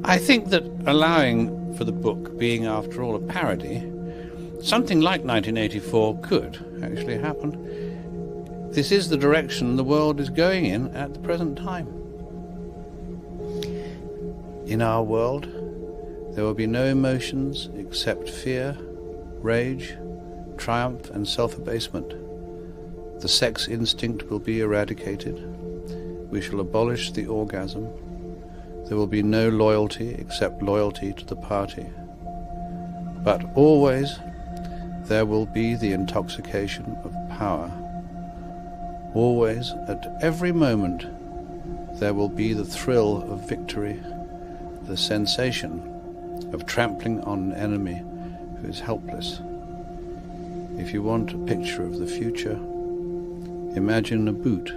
I think that allowing for the book being, after all, a parody, something like 1984 could actually happen. This is the direction the world is going in at the present time. In our world, there will be no emotions except fear, rage, triumph, and self-abasement. The sex instinct will be eradicated. We shall abolish the orgasm. There will be no loyalty except loyalty to the party. But always there will be the intoxication of power. Always, at every moment, there will be the thrill of victory, the sensation of trampling on an enemy who is helpless. If you want a picture of the future, imagine a boot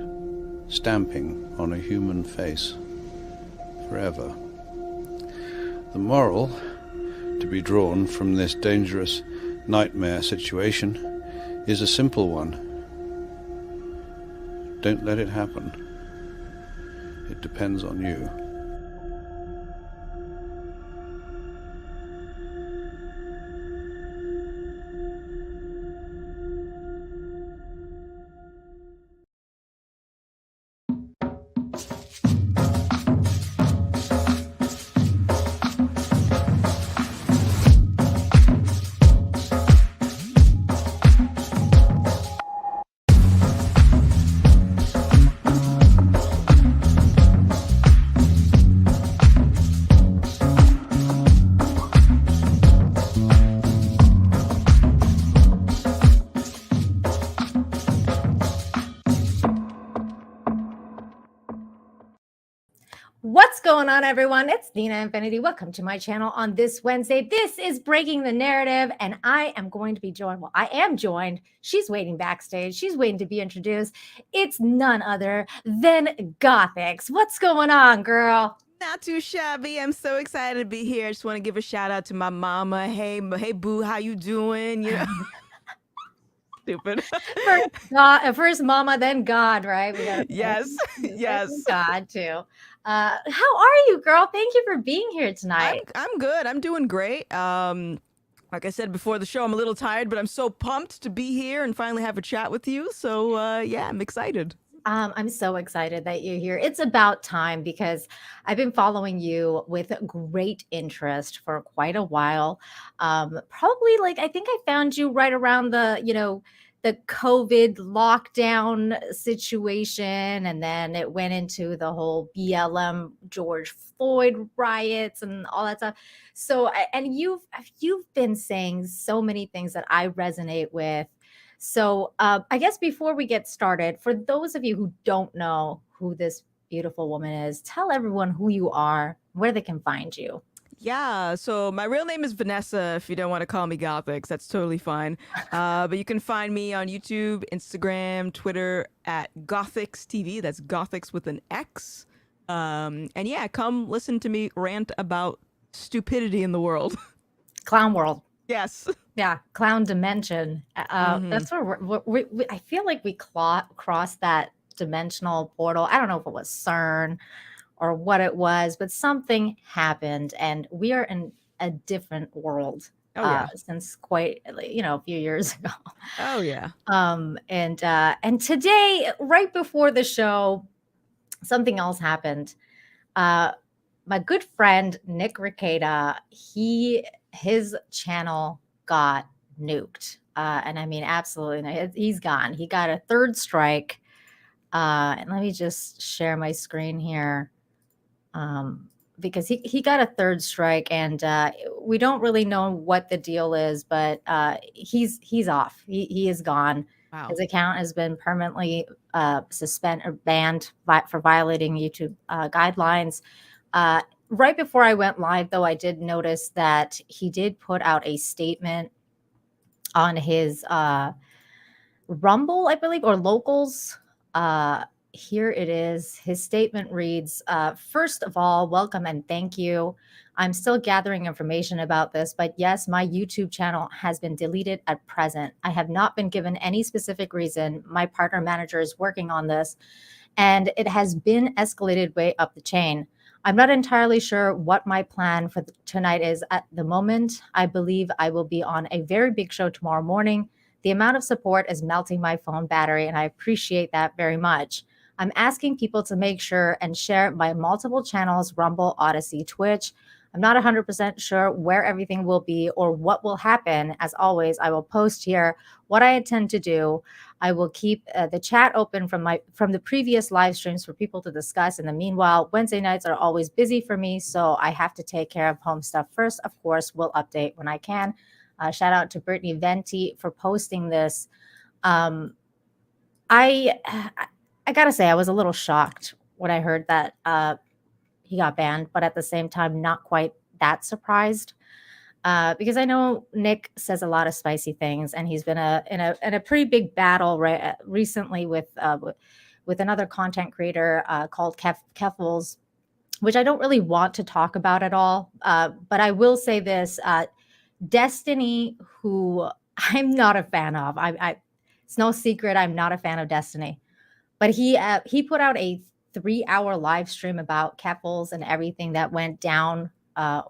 stamping on a human face forever. The moral to be drawn from this dangerous nightmare situation is a simple one. Don't let it happen. It depends on you. What's going on, everyone? It's Nina Infinity. Welcome to my channel on this Wednesday. This is Breaking the Narrative, and I am going to be joined. Well, I am joined. She's waiting backstage. She's waiting to be introduced. It's none other than Gothics. What's going on, girl? Not too shabby. I'm so excited to be here. I just want to give a shout out to my mama. Hey, boo, how you doing? You know, stupid. First mama, then God, right? Yes. God too. How are you, girl? Thank you for being here tonight. I'm good. I'm doing great. Like I said before the show, I'm a little tired, but I'm so pumped to be here and finally have a chat with you. So yeah, I'm excited. I'm so excited that you're here. It's about time because I've been following you with great interest for quite a while. Probably I think I found you right around the COVID lockdown situation. And then it went into the whole BLM George Floyd riots and all that stuff. So, and you've been saying so many things that I resonate with. So I guess before we get started, for those of you who don't know who this beautiful woman is, tell everyone who you are, where they can find you. Yeah, so my real name is Vanessa. If you don't want to call me Gothics, that's totally fine. But you can find me on YouTube, Instagram, Twitter at Gothics TV. That's Gothics with an X. And yeah, come listen to me rant about stupidity in the world. Clown world. Yes. Yeah, clown dimension. That's where we I feel like we crossed that dimensional portal. I don't know if it was CERN or what it was, but something happened, and we are in a different world since quite a few years ago. Oh yeah. And today, right before the show, something else happened. My good friend Nick Rekieta, his channel got nuked. And I mean, absolutely, he's gone. He got a third strike. And let me just share my screen here. Because he got a third strike, and we don't really know what the deal is, but he's off. He is gone. Wow. His account has been permanently suspended or banned for violating YouTube guidelines. Right before I went live, though, I did notice that he did put out a statement on his Rumble, I believe, or Locals. Here it is. His statement reads, first of all, welcome and thank you. I'm still gathering information about this, but yes, my YouTube channel has been deleted at present. I have not been given any specific reason. My partner manager is working on this, and it has been escalated way up the chain. I'm not entirely sure what my plan for tonight is at the moment. I believe I will be on a very big show tomorrow morning. The amount of support is melting my phone battery, and I appreciate that very much. I'm asking people to make sure and share my multiple channels, Rumble, Odyssey, Twitch. I'm not 100% sure where everything will be or what will happen. As always, I will post here what I intend to do. I will keep the chat open from the previous live streams for people to discuss. In the meanwhile, Wednesday nights are always busy for me, so I have to take care of home stuff first. Of course, we'll update when I can. Shout out to Brittany Venti for posting this. I gotta say, I was a little shocked when I heard that he got banned, but at the same time, not quite that surprised. Because I know Nick says a lot of spicy things, and he's been in a pretty big battle recently with another content creator called Keffels, which I don't really want to talk about at all. But I will say this: Destiny, who I'm not a fan of. It's no secret I'm not a fan of Destiny, but he put out a 3-hour live stream about Keffels and everything that went down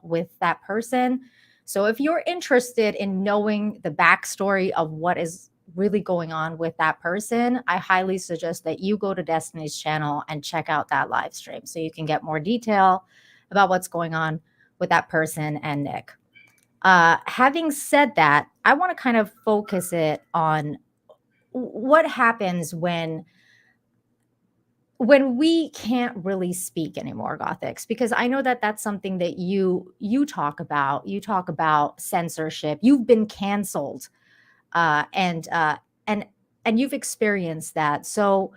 with that person. So if you're interested in knowing the backstory of what is really going on with that person, I highly suggest that you go to Destiny's channel and check out that live stream so you can get more detail about what's going on with that person and Nick. Having said that, I want to kind of focus it on what happens when we can't really speak anymore, Gothics, because I know that that's something that you talk about. You talk about censorship. You've been canceled, and you've experienced that. So,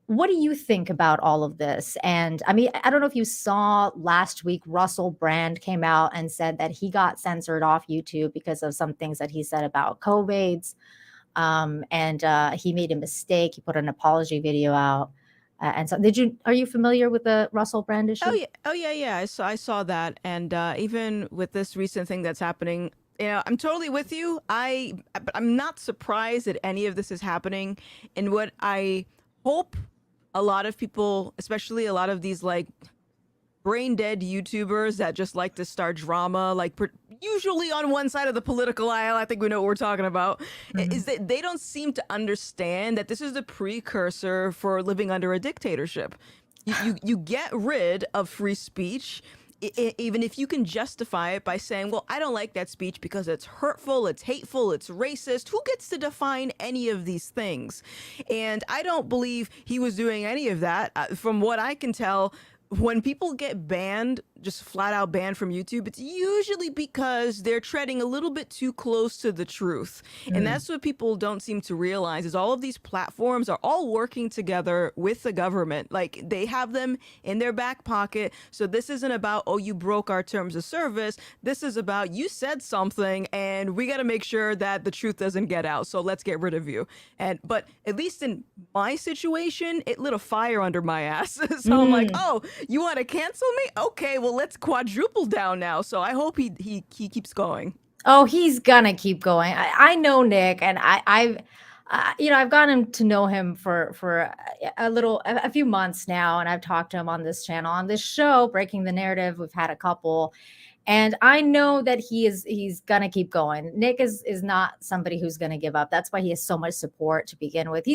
what do you think about all of this? And I mean, I don't know if you saw last week, Russell Brand came out and said that he got censored off YouTube because of some things that he said about COVIDs, and he made a mistake. He put an apology video out. And so, are you familiar with the Russell Brand issue? Yeah. I saw that, and even with this recent thing that's happening, I'm totally with you. But I'm not surprised that any of this is happening. And what I hope a lot of people, especially a lot of these like brain dead YouTubers that just like to start drama, like usually on one side of the political aisle, I think we know what we're talking about, is that they don't seem to understand that this is the precursor for living under a dictatorship. You get rid of free speech, even if you can justify it by saying, well, I don't like that speech because it's hurtful, it's hateful, it's racist. Who gets to define any of these things? And I don't believe he was doing any of that. From what I can tell, when people get banned, just flat out banned from YouTube, it's usually because they're treading a little bit too close to the truth. And that's what people don't seem to realize is all of these platforms are all working together with the government. Like they have them in their back pocket. So this isn't about, oh, you broke our terms of service. This is about you said something and we got to make sure that the truth doesn't get out. So let's get rid of you. But at least in my situation, it lit a fire under my ass. So I'm like, oh, you want to cancel me? Okay, well, let's quadruple down now. So I hope he keeps going. Oh, he's gonna keep going. I know Nick, and I've gotten to know him for a few months now, and I've talked to him on this channel, on this show, Breaking the Narrative. We've had a couple, and I know that he's gonna keep going. Nick is not somebody who's gonna give up. That's why he has so much support to begin with.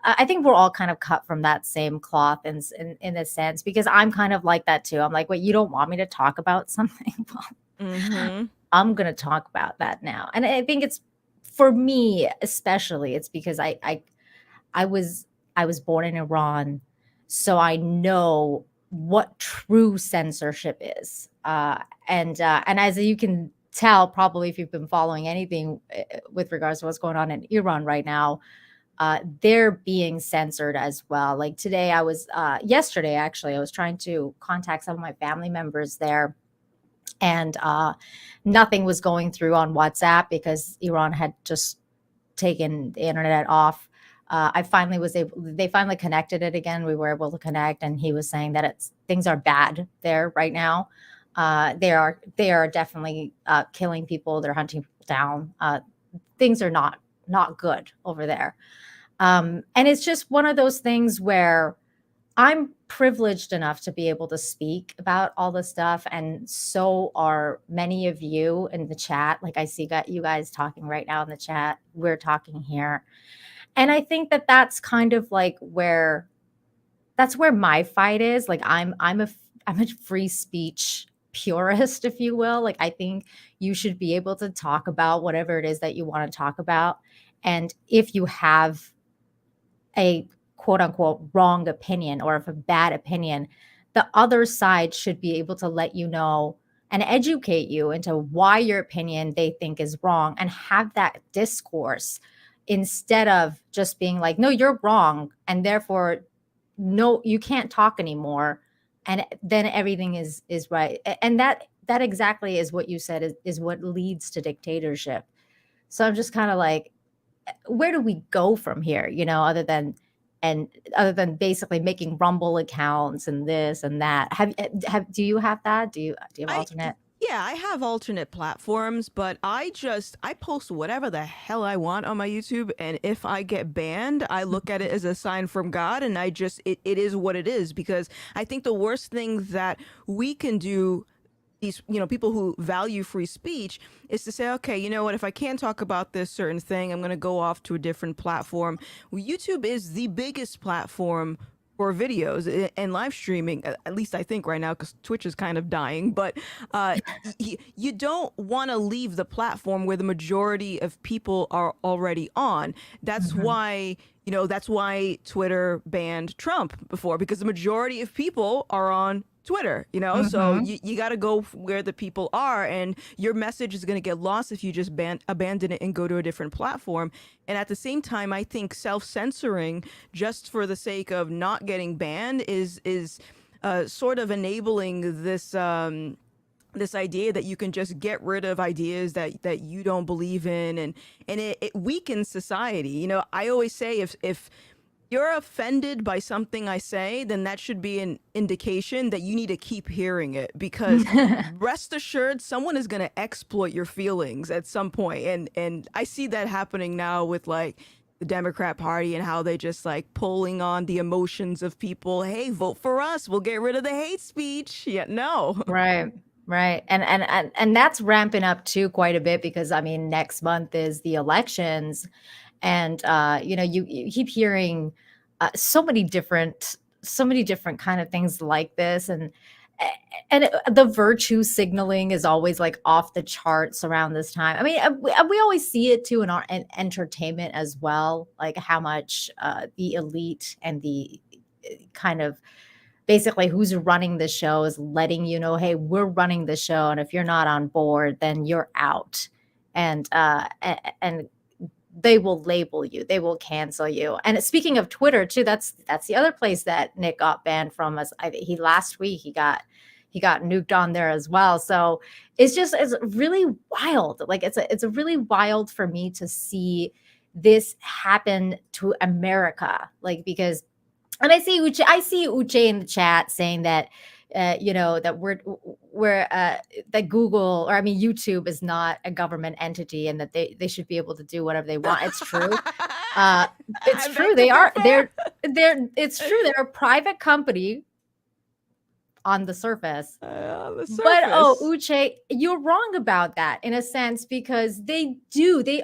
I think we're all kind of cut from that same cloth in a sense, because I'm kind of like that too. I'm like, wait, you don't want me to talk about something? Well, I'm going to talk about that now. And I think it's, for me especially, it's because I was born in Iran, so I know what true censorship is. And as you can tell, probably if you've been following anything with regards to what's going on in Iran right now, they're being censored as well. Like today, yesterday actually, I was trying to contact some of my family members there, and nothing was going through on WhatsApp because Iran had just taken the internet off. They finally connected it again. We were able to connect, and he was saying that things are bad there right now. They are definitely killing people. They're hunting people down. Things are not good over there. And it's just one of those things where I'm privileged enough to be able to speak about all this stuff, and so are many of you in the chat. Like I see got you guys talking right now in the chat. We're talking here. And I think that that's kind of like where my fight is. Like I'm a free speech purist, if you will. Like I think you should be able to talk about whatever it is that you want to talk about. And if you have a quote unquote wrong opinion or of a bad opinion, the other side should be able to let you know and educate you into why your opinion they think is wrong, and have that discourse instead of just being like, no, you're wrong, and therefore no, you can't talk anymore, and then everything is right. And that exactly is what you said is what leads to dictatorship. So I'm just kind of like, where do we go from here, other than basically making Rumble accounts and this and that. Do you have that? Do you have alternate? Yeah, I have alternate platforms, but I post whatever the hell I want on my YouTube, and if I get banned, I look at it as a sign from God, and it is what it is, because I think the worst thing that we can do, these people who value free speech, is to say, okay, you know what, if I can't talk about this certain thing, I'm going to go off to a different platform. Well, YouTube is the biggest platform for videos and live streaming, at least I think right now, because Twitch is kind of dying. But you don't want to leave the platform where the majority of people are already on. That's why Twitter banned Trump before, because the majority of people are on Twitter, so you got to go where the people are, and your message is going to get lost if you just abandon it and go to a different platform. And at the same time, I think self-censoring just for the sake of not getting banned is sort of enabling this this idea that you can just get rid of ideas that you don't believe in, and it weakens society. I always say, if you're offended by something I say, then that should be an indication that you need to keep hearing it, because rest assured, someone is going to exploit your feelings at some point. And I see that happening now with like the Democrat Party, and how they just like pulling on the emotions of people. Hey, vote for us. We'll get rid of the hate speech. Yeah, no. Right. Right. And that's ramping up too quite a bit, because I mean, next month is the elections. And you keep hearing so many different kind of things like this, and the virtue signaling is always like off the charts around this time. I mean, we always see it too in our entertainment as well, like how much the elite and the kind of basically who's running the show is letting you know, hey, we're running the show, and if you're not on board, then you're out. And they will label you, they will cancel you. And speaking of Twitter too, that's the other place that Nick got banned from. Last week he got nuked on there as well. So it's really wild. Like it's a really wild for me to see this happen to America. Like, because, and I see Uche in the chat saying that that that Google, or I mean YouTube, is not a government entity, and that they should be able to do whatever they want. It's true. It's true. It's true. They're a private company on the surface. But Uche, you're wrong about that in a sense, because they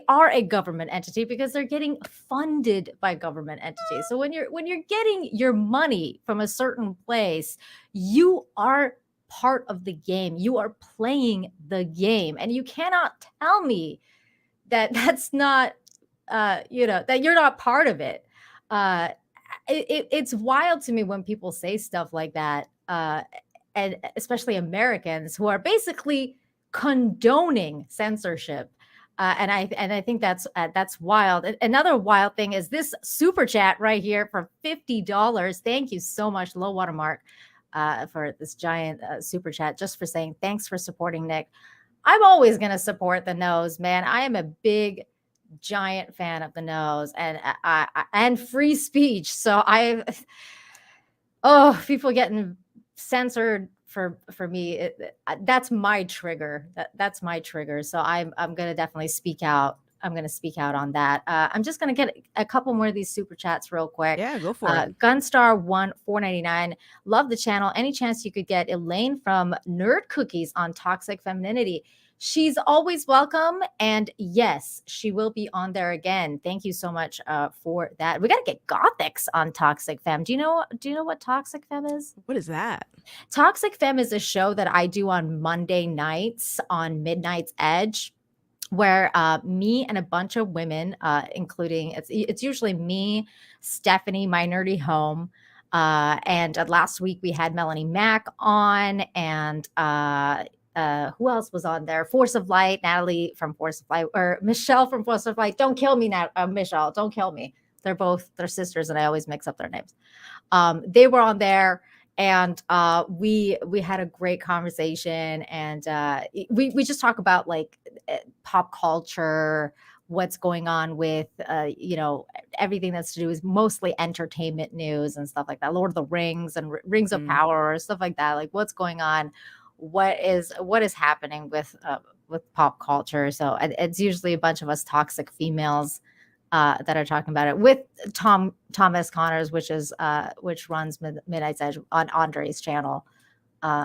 are a government entity, because they're getting funded by government entities. So when you're getting your money from a certain place, you are part of the game. You are playing the game, and you cannot tell me that that's not that you're not part of it. It's wild to me when people say stuff like that. And especially Americans who are basically condoning censorship. And I think that's wild. Another wild thing is this super chat right here for $50. Thank you so much, Low Watermark, for this giant super chat, just for saying thanks for supporting Nick. I'm always going to support the nose, man. I am a big, giant fan of the nose and free speech. So people getting censored for me, that's my trigger. That's my trigger. So I'm gonna definitely speak out gonna speak out on that. I'm just gonna get a couple more of these super chats real quick. Yeah, go for it. Gunstar 1499, love the channel. Any chance you could get Elaine from Nerd Cookies on toxic femininity? She's always welcome, and yes, she will be on there again. Thank you so much for that. We got to get Gothics on Toxic Femme. Do you know what Toxic Femme is? What is that? Toxic Femme is a show that I do on Monday nights on Midnight's Edge, where me and a bunch of women, including it's usually me, Stephanie, my nerdy home, and last week we had Melanie Mack on, and who else was on there? Force of Light, Natalie from Force of Light, or Michelle from Force of Light. Don't kill me now, Michelle. Don't kill me. They're sisters, and I always mix up their names. They were on there, and we had a great conversation, and we just talk about like pop culture, what's going on with everything that's to do with mostly entertainment news and stuff like that. Lord of the Rings and Rings of Power, stuff like that. Like what's going on, what is happening with pop culture. So it's usually a bunch of us toxic females that are talking about it, with Thomas Connors, which runs Midnight's Edge on Andre's channel.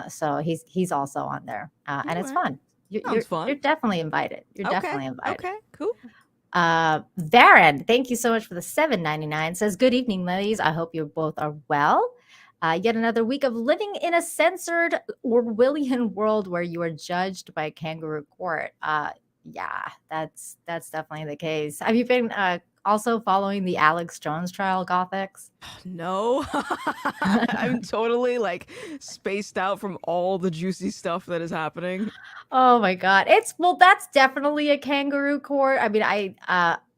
So he's also on there, and it's fun. You're definitely invited. Definitely invited. Okay, cool. Varen, thank you so much for the $7.99. Says, good evening, ladies. I hope you both are well. Yet another week of living in a censored Orwellian world where you are judged by a kangaroo court. Yeah, that's definitely the case. Have you been also following the Alex Jones trial, Gothics? No, I'm totally like spaced out from all the juicy stuff that is happening. Oh my God. That's definitely a kangaroo court. I mean,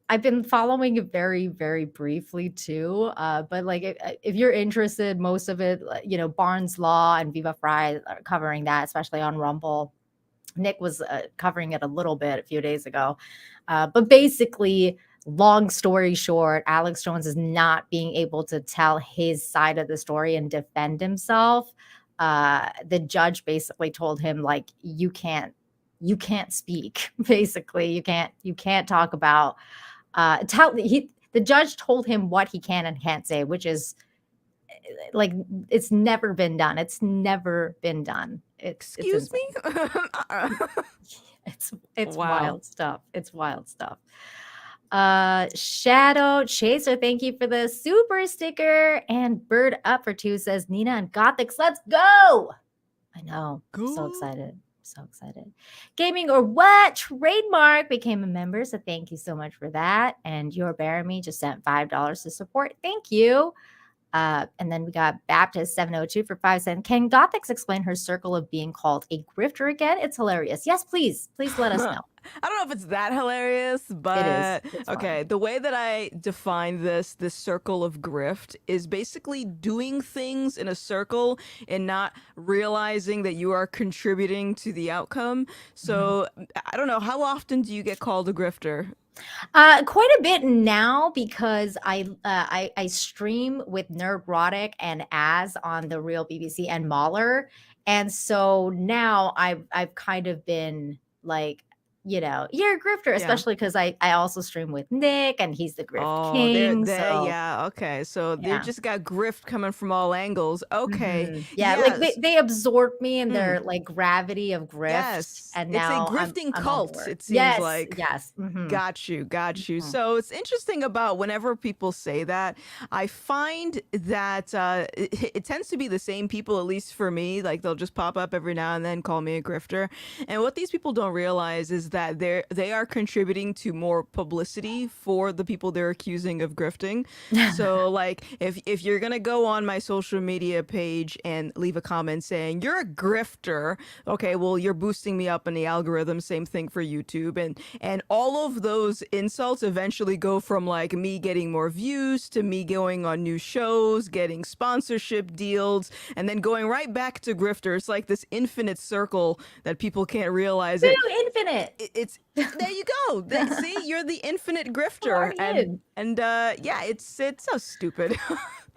I've been following it very, very briefly too. But like, if you're interested, most of it, Barnes Law and Viva Fry are covering that, especially on Rumble. Nick was covering it a little bit a few days ago. But basically, long story short, Alex Jones is not being able to tell his side of the story and defend himself. The judge basically told him, like, you can't speak. Basically, you can't talk about the judge told him what he can and can't say, which is like, it's never been done. It's never been done. Excuse me? It's wild stuff. It's wild stuff. Shadow Chaser, thank you for the super sticker. And Bird Up for 2 says, Nina and Gothics, let's go. I know. Cool. So excited. So excited. Gaming or What Trademark became a member, so thank you so much for that. And Your Bear Me just sent $5 to support. Thank you. And then we got Baptist 702 for 5 cents. Can Gothics explain her circle of being called a grifter again? It's hilarious. Yes, please let us know. I don't know if it's that hilarious, but it is. Okay. The way that I define this circle of grift is basically doing things in a circle and not realizing that you are contributing to the outcome. So I don't know, how often do you get called a grifter? Quite a bit now, because I stream with Nerdrotic and Az on the Real BBC and Mahler, and so now I've kind of been like, you're a grifter, especially because I also stream with Nick, and he's the grift king. Yeah, okay. So they just got grift coming from all angles. Okay. Yeah, yes. Like they absorb me in their like gravity of grift. Yes. And now it's a grifting cult, it seems like. Yes. Got you. So it's interesting about whenever people say that, I find that it tends to be the same people, at least for me. Like they'll just pop up every now and then, call me a grifter. And what these people don't realize is that they are contributing to more publicity for the people they're accusing of grifting. So like if you're gonna go on my social media page and leave a comment saying you're a grifter, okay, well, you're boosting me up in the algorithm. Same thing for YouTube, and all of those insults eventually go from like me getting more views to me going on new shows, getting sponsorship deals, and then going right back to grifter. It's like this infinite circle that people can't realize. Infinite. It's there you go. See, you're the infinite grifter, and yeah, it's so stupid.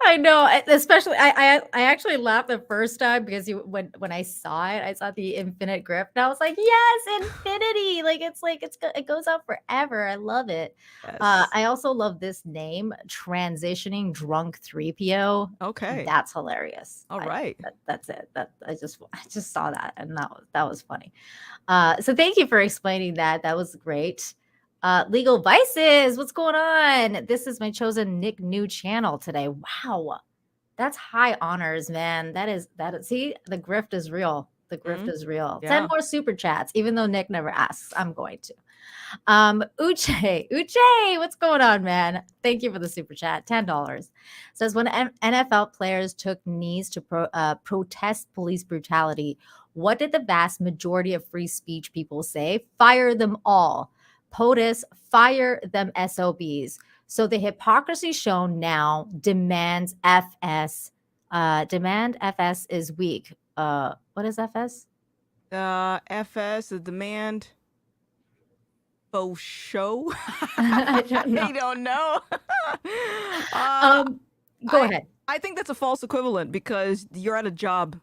I know, especially I actually laughed the first time because when I saw it, I saw the infinite grift, and I was like, yes, infinity! It goes on forever. I love it. Yes. I also love this name, transitioning drunk 3PO. Okay. That's hilarious. All right. That's it. That I just saw that, and that was funny. So thank you for explaining that. That was great. Legal Vices, what's going on? This is my chosen Nick New channel today. Wow, that's high honors, man. That is. See, the grift is real. The grift Mhm. is real. Send Yeah. more super chats, even though Nick never asks. I'm going to. Uche, what's going on, man? Thank you for the super chat. $10 says when NFL players took knees to protest police brutality, what did the vast majority of free speech people say? Fire them all. POTUS, fire them SOBs. So the hypocrisy shown now demands FS. Demand FS is weak. What is FS? FS, the demand faux show. I don't know. I don't know. Um, go I ahead. I think that's a false equivalent because you're at a job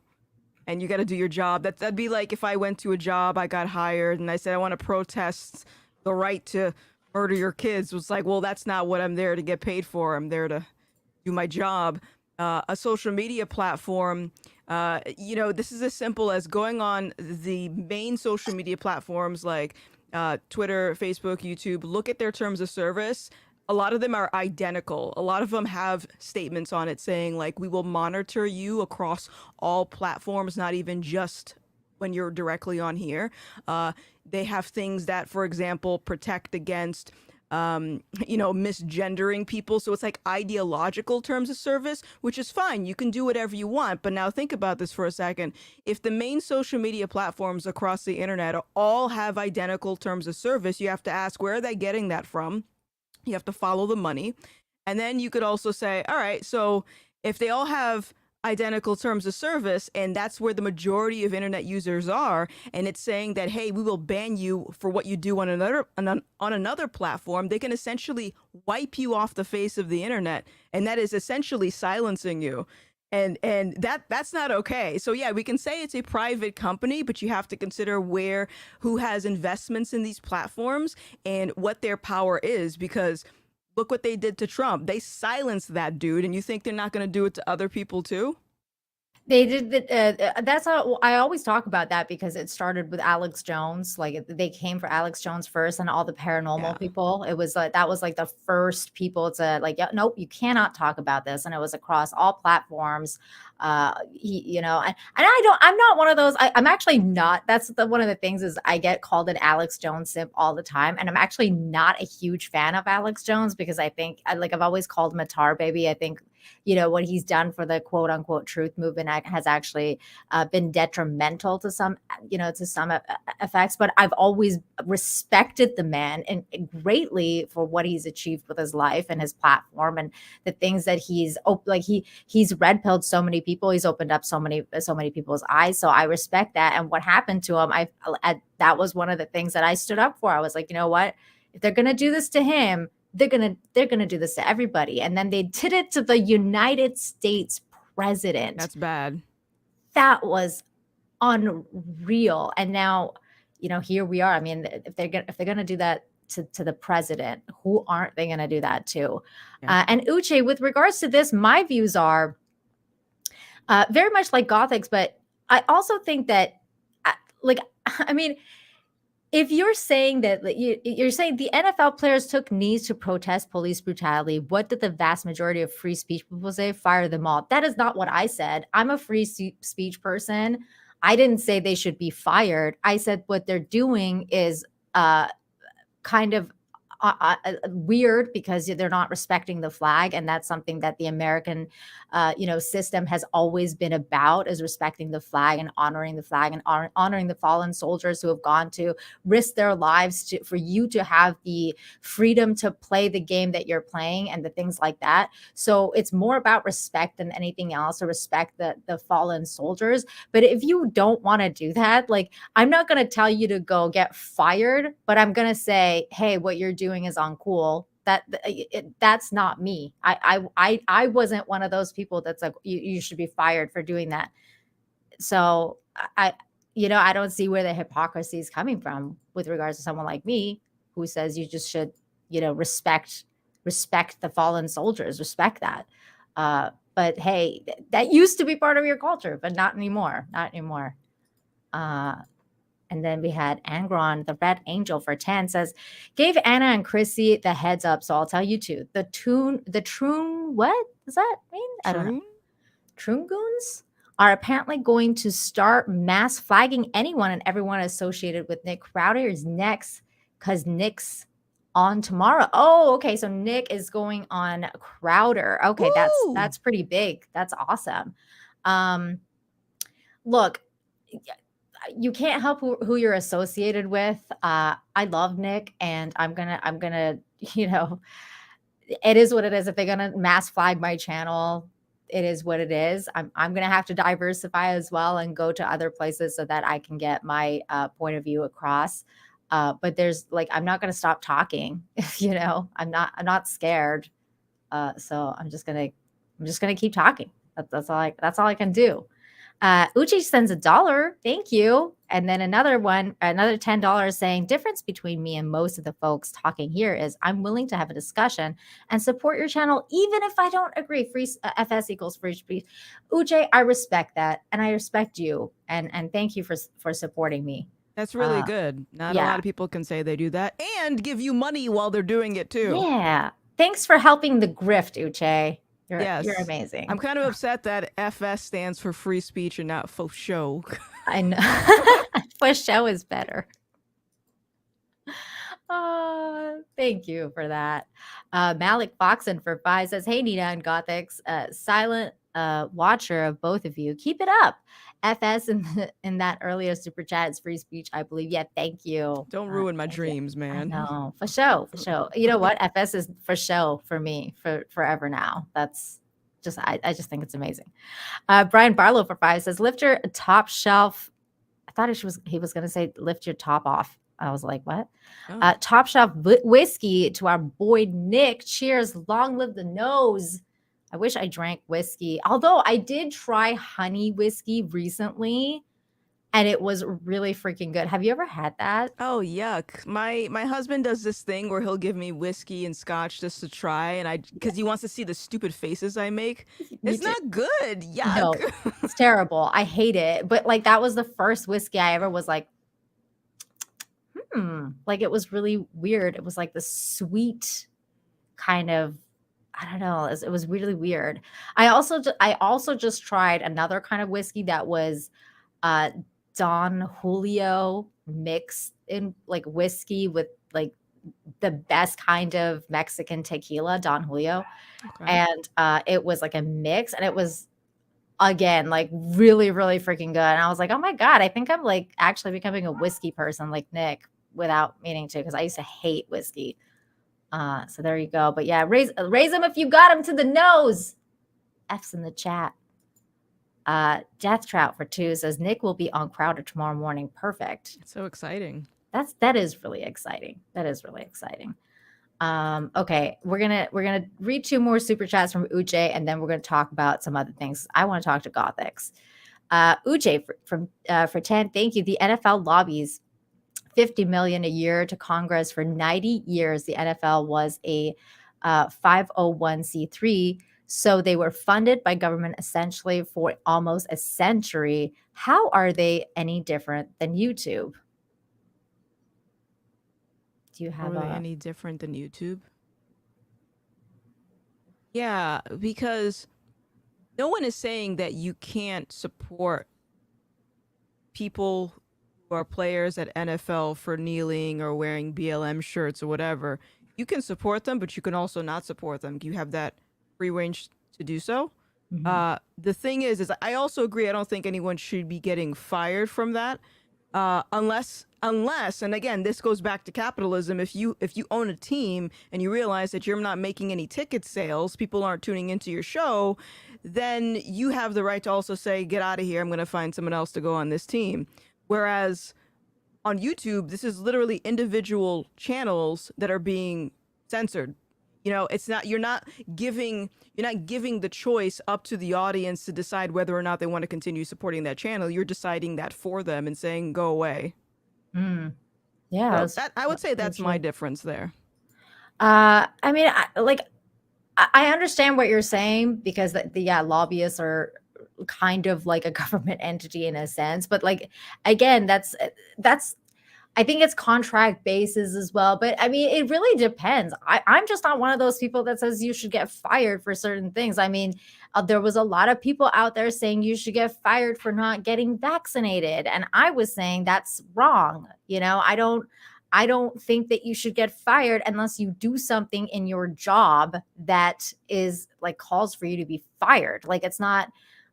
and you got to do your job. That'd be like if I went to a job, I got hired, and I said I want to protest the right to murder your kids. It was like, well, that's not what I'm there to get paid for. I'm there to do my job. A social media platform, this is as simple as going on the main social media platforms like Twitter, Facebook, YouTube. Look at their terms of service. A lot of them are identical. A lot of them have statements on it saying, like, we will monitor you across all platforms, not even just when you're directly on here. They have things that, for example, protect against misgendering people. So it's like ideological terms of service, which is fine. You can do whatever you want. But now think about this for a second. If the main social media platforms across the internet all have identical terms of service, you have to ask, where are they getting that from? You have to follow the money. And then you could also say, all right, so if they all have identical terms of service and that's where the majority of internet users are, and it's saying that, hey, we will ban you for what you do on another platform, they can essentially wipe you off the face of the internet, and that is essentially silencing you. And that's not okay. So yeah, we can say it's a private company, but you have to consider who has investments in these platforms and what their power is, because look what they did to Trump. They silenced that dude, and you think they're not going to do it to other people too? They did that. That's how I always talk about that because it started with Alex Jones. Like they came for Alex Jones first, and all the Yeah. paranormal people. It was like that was like the first people to like, yeah, nope, you cannot talk about this, and it was across all platforms. I'm not one of those. I'm actually not. That's one of the things is I get called an Alex Jones simp all the time, and I'm actually not a huge fan of Alex Jones because I think I've always called him a tar baby. I think what he's done for the quote unquote truth movement has actually been detrimental to some effects, but I've always respected the man and greatly for what he's achieved with his life and his platform and the things that he's red pilled so many people. He's opened up so many people's eyes. So I respect that. And what happened to him, that was one of the things that I stood up for. I was like, you know what, if they're going to do this to him, they're gonna do this to everybody. And then they did it to the United States president. That's bad. That was unreal. And now, here we are. I mean, if they're gonna do that to the president, who aren't they gonna do that to? Yeah. And Uche, with regards to this, my views are very much like Gothics, but I also think that, I mean, if you're saying that you're saying the NFL players took knees to protest police brutality, what did the vast majority of free speech people say? Fire them all. That is not what I said. I'm a free speech person. I didn't say they should be fired. I said what they're doing is kind of weird because they're not respecting the flag, and that's something that the American system has always been about, is respecting the flag and honoring the flag and honoring the fallen soldiers who have gone to risk their lives for you to have the freedom to play the game that you're playing and the things like that. So it's more about respect than anything else, to respect the fallen soldiers. But if you don't want to do that, like, I'm not going to tell you to go get fired, but I'm going to say, hey, what you're doing is uncool. That's not me. I wasn't one of those people that's like, you should be fired for doing that. So I, I don't see where the hypocrisy is coming from with regards to someone like me who says you just should, respect the fallen soldiers, respect that. But hey, that used to be part of your culture, but not anymore. Not anymore. And then we had Angron, the Red Angel for 10 says, gave Anna and Chrissy the heads up, so I'll tell you too. The Troon, what does that mean? I don't know. Troongoons are apparently going to start mass flagging anyone and everyone associated with Nick Crowder is next because Nick's on tomorrow. Oh, okay. So Nick is going on Crowder. Okay, Woo! that's pretty big. That's awesome. Look, you can't help who you're associated with. I love Nick, and I'm gonna, it is what it is. If they're gonna mass flag my channel, it is what it is. I'm gonna have to diversify as well and go to other places so that I can get my point of view across. But there's I'm not gonna stop talking. I'm not scared. So I'm just gonna keep talking. That's all I can do. Uchi sends $1. Thank you. And then another $10 saying difference between me and most of the folks talking here is I'm willing to have a discussion and support your channel, even if I don't agree. Free FS equals free speech. Uche, I respect that. And I respect you. And thank you for supporting me. That's really good. Not a lot of people can say they do that and give you money while they're doing it too. Yeah. Thanks for helping the grift, Uche. You're amazing. I'm kind of upset that FS stands for free speech and not faux show. I know. Faux show is better. Thank you for that. Malik Foxen for 5 says, hey, Nina and Gothics, silent watcher of both of you. Keep it up. FS in that earlier super chat is free speech, I believe. Yeah, thank you. Don't ruin my dreams, man. No, for sure. You know what? FS is for show for me for forever now. That's just I just think it's amazing. Brian Barlow for 5 says, lift your top shelf. I thought he was going to say lift your top off. I was like, what? Oh. Top shelf whiskey to our boy Nick. Cheers. Long live the nose. I wish I drank whiskey, although I did try honey whiskey recently, and it was really freaking good. Have you ever had that? Oh, yuck. My husband does this thing where he'll give me whiskey and scotch just to try, and because he wants to see the stupid faces I make. It's not good. Yuck. No, it's terrible. I hate it. But that was the first whiskey I ever was like, it was really weird. It was like the sweet kind of, I don't know. It was really weird. I also just tried another kind of whiskey that was Don Julio mixed in whiskey with the best kind of Mexican tequila, Don Julio. Okay. And it was a mix, and it was again really, really freaking good. And I was like, oh my God, I think I'm actually becoming a whiskey person like Nick without meaning to, because I used to hate whiskey. So there you go. But yeah, raise them if you got them to the nose. F's in the chat. Death Trout for 2 says Nick will be on Crowder tomorrow morning. Perfect. It's so exciting. That is really exciting. That is really exciting. Okay, we're gonna read 2 more super chats from Uche, and then we're gonna talk about some other things. I want to talk to Gothics. Uche for 10. Thank you. The NFL lobbies $50 million a year to Congress for 90 years. The NFL was a 501c3, so they were funded by government essentially for almost a century. How are they any different than YouTube? Do you have any different than YouTube? Yeah, because no one is saying that you can't support people who are players at NFL for kneeling or wearing BLM shirts or whatever. You can support them, but you can also not support them. You have that free range to do so. Mm-hmm. The thing is I also agree. I don't think anyone should be getting fired from that, unless, and again, this goes back to capitalism. If you own a team and you realize that you're not making any ticket sales, people aren't tuning into your show, then you have the right to also say, get out of here. I'm going to find someone else to go on this team. Whereas on YouTube, this is literally individual channels that are being censored it's not, you're not giving the choice up to the audience to decide whether or not they want to continue supporting that channel. You're deciding that for them and saying, go away. Mm. Yeah, So that's that, I would say very that's my true. difference there. I mean, I understand what you're saying because yeah, lobbyists are kind of like a government entity in a sense, but like again, that's I think it's contract basis as well. But I mean, it really depends. I'm just not one of those people that says you should get fired for certain things. I mean, there was a lot of people out there saying you should get fired for not getting vaccinated. And I was saying that's wrong. I don't think that you should get fired unless you do something in your job that is like calls for you to be fired. Like it's not,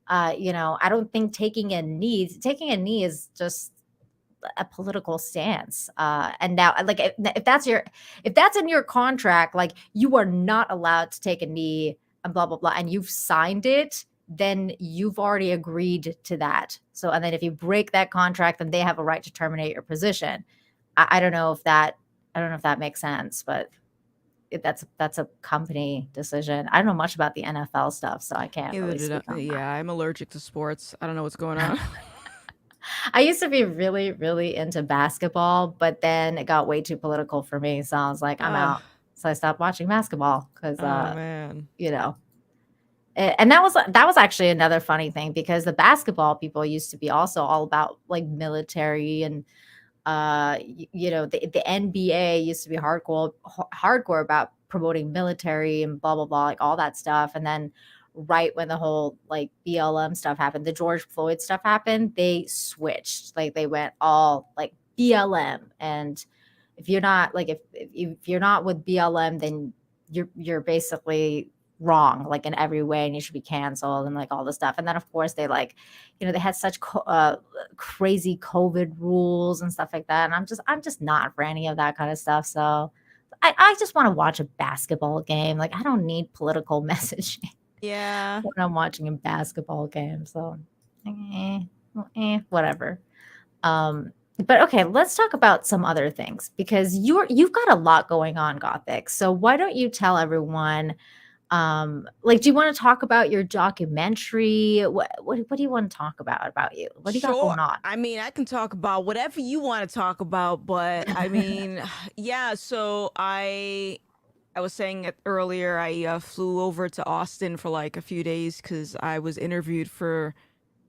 I don't think taking a knee is just a political stance. And now, like, if that's in your contract, like you are not allowed to take a knee and blah blah blah, and you've signed it, then you've already agreed to that. So, and then if you break that contract, then they have a right to terminate your position. I don't know if that makes sense, but that's a company decision. I don't know much about the NFL stuff, so I can't Neither really did I. speak on that. Yeah, I'm allergic to sports. I don't know what's going on. I used to be really, really into basketball, but then it got way too political for me. So I was like, I'm Oh, out. So I stopped watching basketball because, oh man. you know, and that was actually another funny thing because the basketball people used to be also all about like military and the NBA used to be hardcore about promoting military and blah blah blah, like all that stuff. And then right when the whole like BLM stuff happened, the George Floyd stuff happened, they switched. Like they went all like BLM. And if you're not like if you're not with BLM, then you're basically wrong like in every way and you should be canceled and like all this stuff. And then of course they like they had such crazy COVID rules and stuff like that. And I'm just not for any of that kind of stuff. So I just want to watch a basketball game. Like I don't need political messaging Yeah. when I'm watching a basketball game. So whatever. But okay, let's talk about some other things because you've got a lot going on, Gothic. So why don't you tell everyone like do you want to talk about your documentary? What do you want to talk about you? What do you got Sure. going on? I mean, I can talk about whatever you want to talk about, but I mean, yeah, so I was saying it earlier, I flew over to Austin for like a few days because I was interviewed for,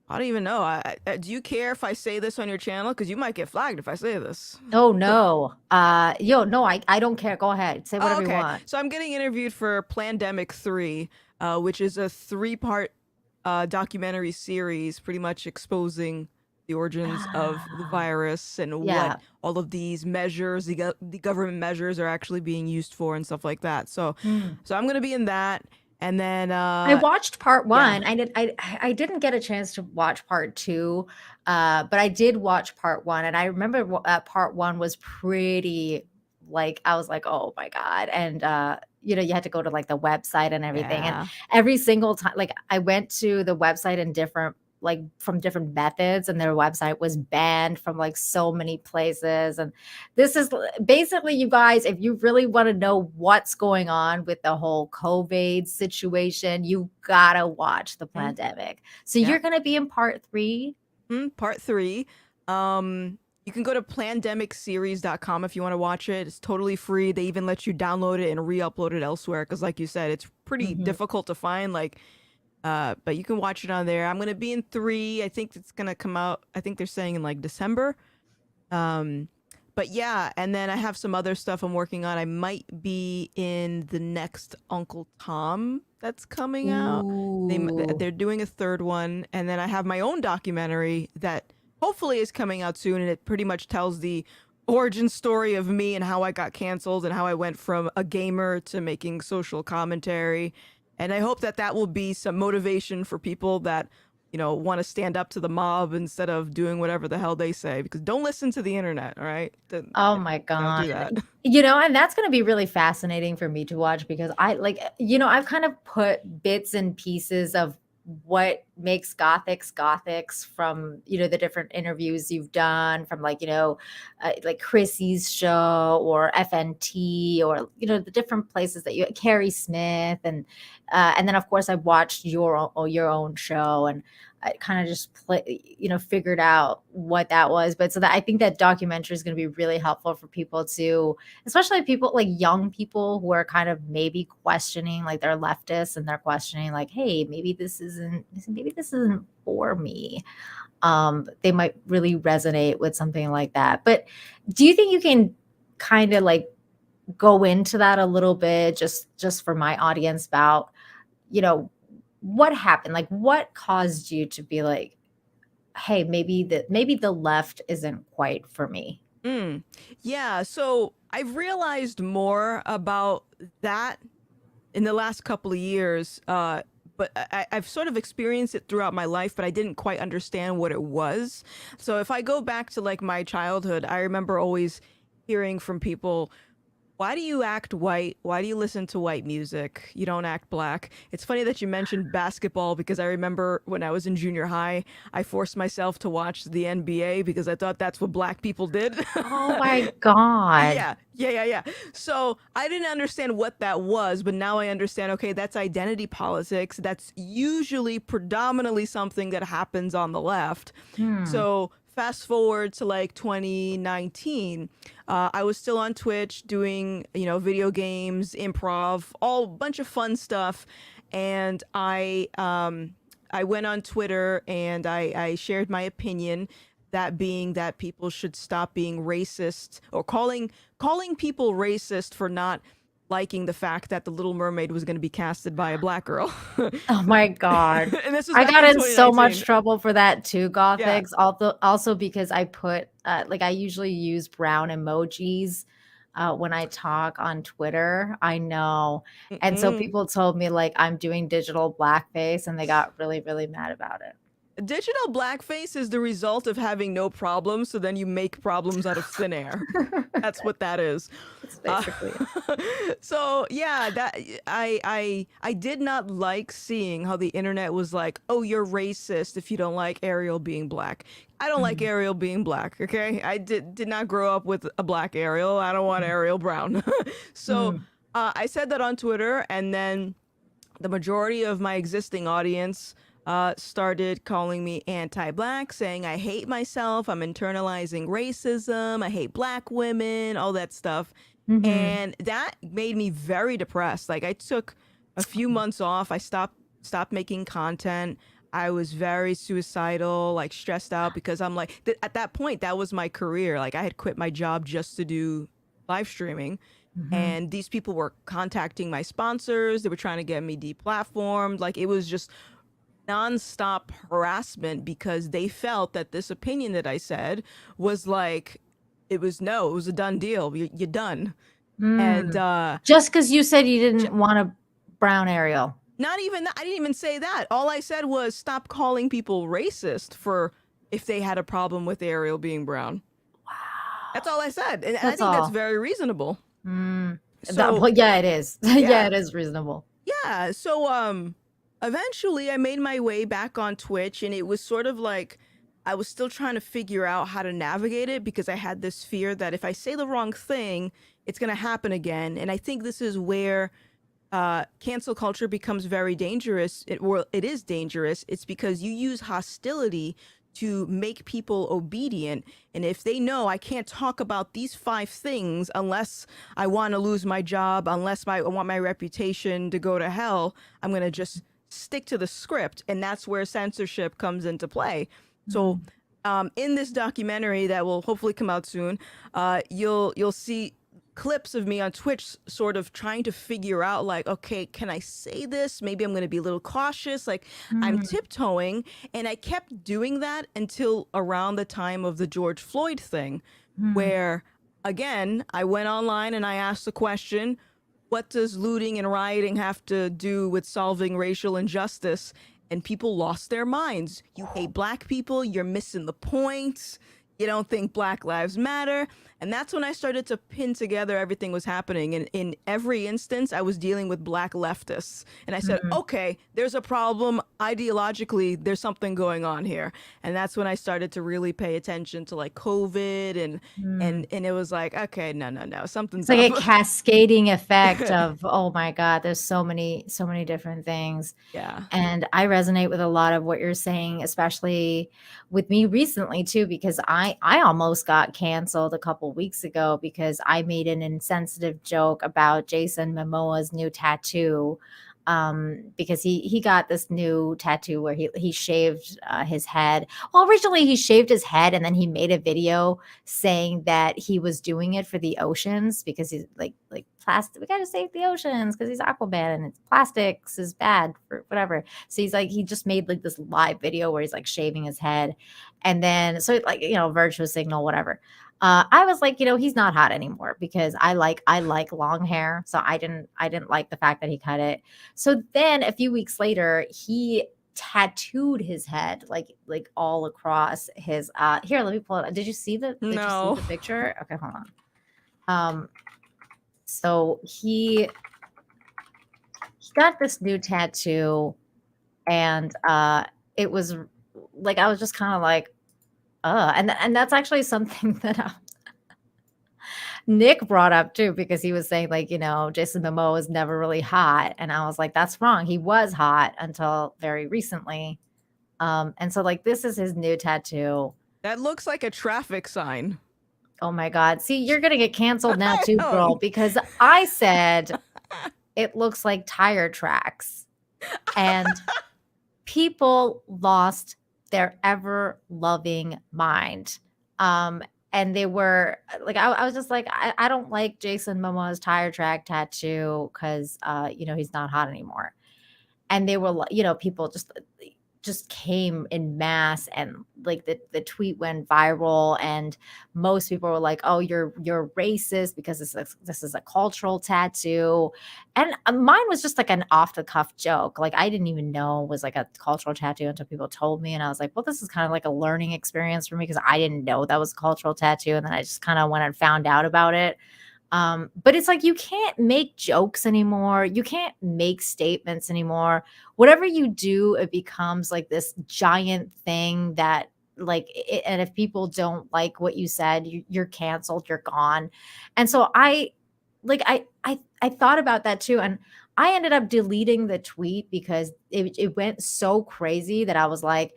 I don't even know. Do you care if I say this on your channel? Because you might get flagged if I say this. Oh no. No, I don't care. Go ahead. Say Oh, whatever you okay. want. So I'm getting interviewed for Plandemic 3, which is a 3-part documentary series pretty much exposing the origins of the virus and Yeah. what all of these measures, the government measures are actually being used for and stuff like that. So so I'm going to be in that. And then I watched part yeah. 1. I didn't get a chance to watch part 2, but I did watch part 1, and I remember part 1 was pretty like I was like, oh my god, and you had to go to like the website and everything, and Yeah. every single time, like I went to the website in different like from different methods, and their website was banned from like so many places. And this is basically, you guys, if you really want to know what's going on with the whole COVID situation, you gotta watch the pandemic. So Yeah. you're gonna be in part 3. Part 3. You can go to plandemicseries.com if you want to watch it. It's totally free. They even let you download it and re-upload it elsewhere because, like you said, it's pretty difficult to find. Like, but you can watch it on there. I'm gonna be in 3. I think it's gonna come out. I think they're saying in like December. But yeah, and then I have some other stuff I'm working on. I might be in the next Uncle Tom that's coming out. They're doing a 3rd one, and then I have my own documentary that hopefully is coming out soon, and it pretty much tells the origin story of me and how I got canceled and how I went from a gamer to making social commentary. And I hope that will be some motivation for people that want to stand up to the mob instead of doing whatever the hell they say, because don't listen to the internet. All right. Oh my Don't do god. that. And that's going to be really fascinating for me to watch because I've kind of put bits and pieces of what makes Gothics from, the different interviews you've done from like Chrissy's show or FNT or, the different places that Carrie Smith and then of course I watched your own show and I kind of just figured out what that was. But so that I think that documentary is going to be really helpful for people to, especially people like young people who are kind of maybe questioning, like they're leftists and they're questioning like, hey, maybe this isn't for me. They might really resonate with something like that. But do you think you can kind of like go into that a little bit just for my audience about, what happened? Like what caused you to be like, hey, maybe the left isn't quite for me? Yeah, so I've realized more about that in the last couple of years, but I've sort of experienced it throughout my life, but I didn't quite understand what it was. So if I go back to like my childhood, I remember always hearing from people, why do you act white? Why do you listen to white music? You don't act black. It's funny that you mentioned basketball because I remember when I was in junior high, I forced myself to watch the NBA because I thought that's what black people did. Oh my God. Yeah. So I didn't understand what that was, but now I understand, okay, that's identity politics. That's usually predominantly something that happens on the left. So fast forward to like 2019, I was still on Twitch doing, video games, improv, all bunch of fun stuff. And I went on Twitter and I shared my opinion, that being that people should stop being racist or calling people racist for not liking the fact that the Little Mermaid was going to be casted by a black girl. Oh my God. And this was I back got in so 2019. much trouble for that too, Gothics. Also because I put I usually use brown emojis when I talk on Twitter. I know. And so people told me like I'm doing digital blackface and they got really, really mad about it. Digital blackface is the result of having no problems, so then you make problems out of thin air. That's what that is. It's basically So yeah, that I did not like seeing how the internet was like, oh, you're racist if you don't like Ariel being black. I don't like Ariel being black, okay? I did not grow up with a black Ariel. I don't want Ariel Brown. So I said that on Twitter, and then the majority of my existing audience started calling me anti-black, saying I hate myself, I'm internalizing racism, I hate black women, all that stuff. And that made me very depressed. Like I took a few months off. I stopped making content. I was very suicidal, like stressed out because I'm like, at that point, that was my career. Like I had quit my job just to do live streaming. And these people were contacting my sponsors. They were trying to get me deplatformed. Like it was just nonstop harassment because they felt that this opinion that I said was like, it was a done deal. You're done. And just because you said you didn't want a brown Ariel. Not even that. I didn't even say that. All I said was stop calling people racist for if they had a problem with Ariel being brown. Wow. That's all I said. And I think that's very reasonable. So, yeah, it is. Yeah, it is reasonable. Yeah. So eventually I made my way back on Twitch, and it was sort of like I was still trying to figure out how to navigate it because I had this fear that if I say the wrong thing, it's going to happen again. And I think this is where cancel culture becomes very dangerous. It is dangerous. It's because you use hostility to make people obedient. And if they know I can't talk about these 5 things unless I want to lose my job, unless I want my reputation to go to hell, I'm going to just stick to the script. And that's where censorship comes into play. So in this documentary that will hopefully come out soon, you'll see clips of me on Twitch sort of trying to figure out like, okay, can I say this? Maybe I'm going to be a little cautious. Like I'm tiptoeing. And I kept doing that until around the time of the George Floyd thing, where again, I went online and I asked the question, what does looting and rioting have to do with solving racial injustice? And people lost their minds. You hate black people. You're missing the point. you don't think Black Lives Matter. And that's when I started to pin together everything was happening. And in every instance, I was dealing with Black leftists. And I said, Mm, okay, there's a problem. Ideologically, there's something going on here. And that's when I started to really pay attention to like COVID mm. and it was like, okay, no, It's something's like up. a cascading effect of, oh my God, there's so many different things. Yeah. And I resonate with a lot of what you're saying, especially with me recently too, because I almost got canceled a couple weeks ago because I made an insensitive joke about Jason Momoa's new tattoo. Because he got this new tattoo where he shaved his head. Well, originally he shaved his head and then he made a video saying that he was doing it for the oceans because he's like plastic. We got to save the oceans because he's Aquaman and it's plastics is bad for whatever. So he's like he just made like this live video where he's like shaving his head, and then so like virtue signal whatever. I was like, he's not hot anymore because I like long hair, so I didn't like the fact that he cut it. So then a few weeks later, he tattooed his head like all across his here, let me pull it up. Did you see No. the picture? Okay, hold on. So he got this new tattoo, and it was like I was just kind of like and that's actually something that Nick brought up too, because he was saying like, Jason Momoa was never really hot. And I was like, that's wrong. He was hot until very recently. And so like, this is his new tattoo. That looks like a traffic sign. Oh my God. See, you're going to get canceled now I too, know. girl, because I said it looks like tire tracks, and people lost their ever loving mind. And they were like, I was just like, I don't like Jason Momoa's tire track tattoo because, he's not hot anymore. And they were, people just came in mass, and like the tweet went viral, and most people were like, oh, you're racist because this is a cultural tattoo. And mine was just like an off the cuff joke. Like I didn't even know it was like a cultural tattoo until people told me, and I was like, well, this is kind of like a learning experience for me because I didn't know that was a cultural tattoo, and then I just kind of went and found out about it. But it's like you can't make jokes anymore. You can't make statements anymore. Whatever you do, it becomes like this giant thing that and if people don't like what you said, you're canceled, you're gone. And so I thought about that too. And I ended up deleting the tweet because it went so crazy that I was like,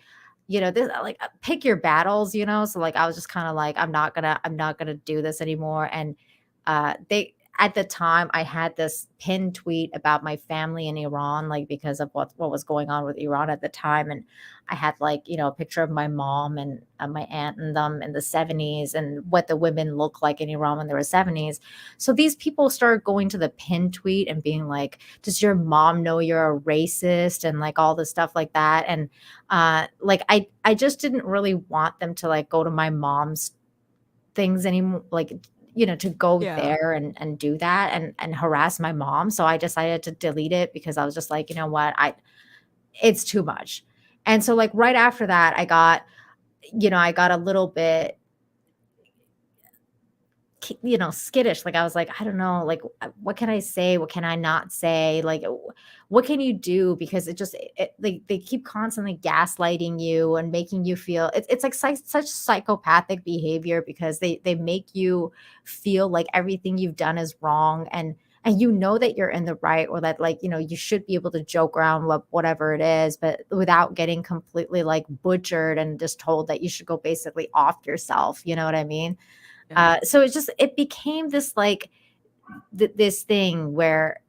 this like pick your battles, So like I was just kind of like, I'm not gonna do this anymore. And they at the time I had this pinned tweet about my family in Iran, like because of what was going on with Iran at the time. And I had like, a picture of my mom and my aunt and them in the 70s and what the women look like in Iran when they were 70s. So these people started going to the pinned tweet and being like, does your mom know you're a racist? And like all this stuff like that. And like I just didn't really want them to like go to my mom's things anymore, like to go Yeah. there and do that and harass my mom. So I decided to delete it because I was just like, you know what, it's too much. And so like right after that, I got a little bit skittish. Like I was like, I don't know, like what can I say? What can I not say? Like what can you do? Because they keep constantly gaslighting you and making you feel it's like such psychopathic behavior because they make you feel like everything you've done is wrong, and that you're in the right, or that like you should be able to joke around whatever it is, but without getting completely like butchered and just told that you should go basically off yourself. You know what I mean? Yeah. So it became this like this thing where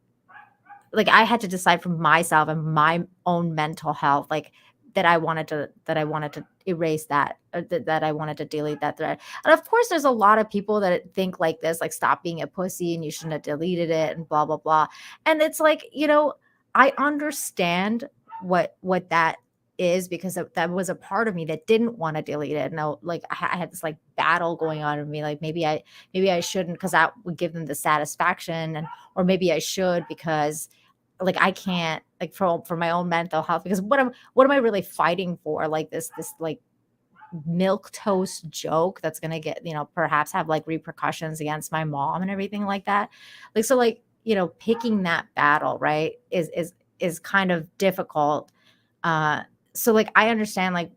like I had to decide for myself and my own mental health, like that I wanted to erase that, or that I wanted to delete that thread. And of course, there's a lot of people that think like this, like stop being a pussy and you shouldn't have deleted it and blah blah blah. And it's like I understand what that is because that was a part of me that didn't want to delete it. And I had this like battle going on with me, like maybe I shouldn't because that would give them the satisfaction, and or maybe I should because like I can't, like for my own mental health, because what am I really fighting for? Like this like milk toast joke that's gonna get, perhaps have like repercussions against my mom and everything like that. Like, so like, picking that battle, right, is kind of difficult. So like I understand like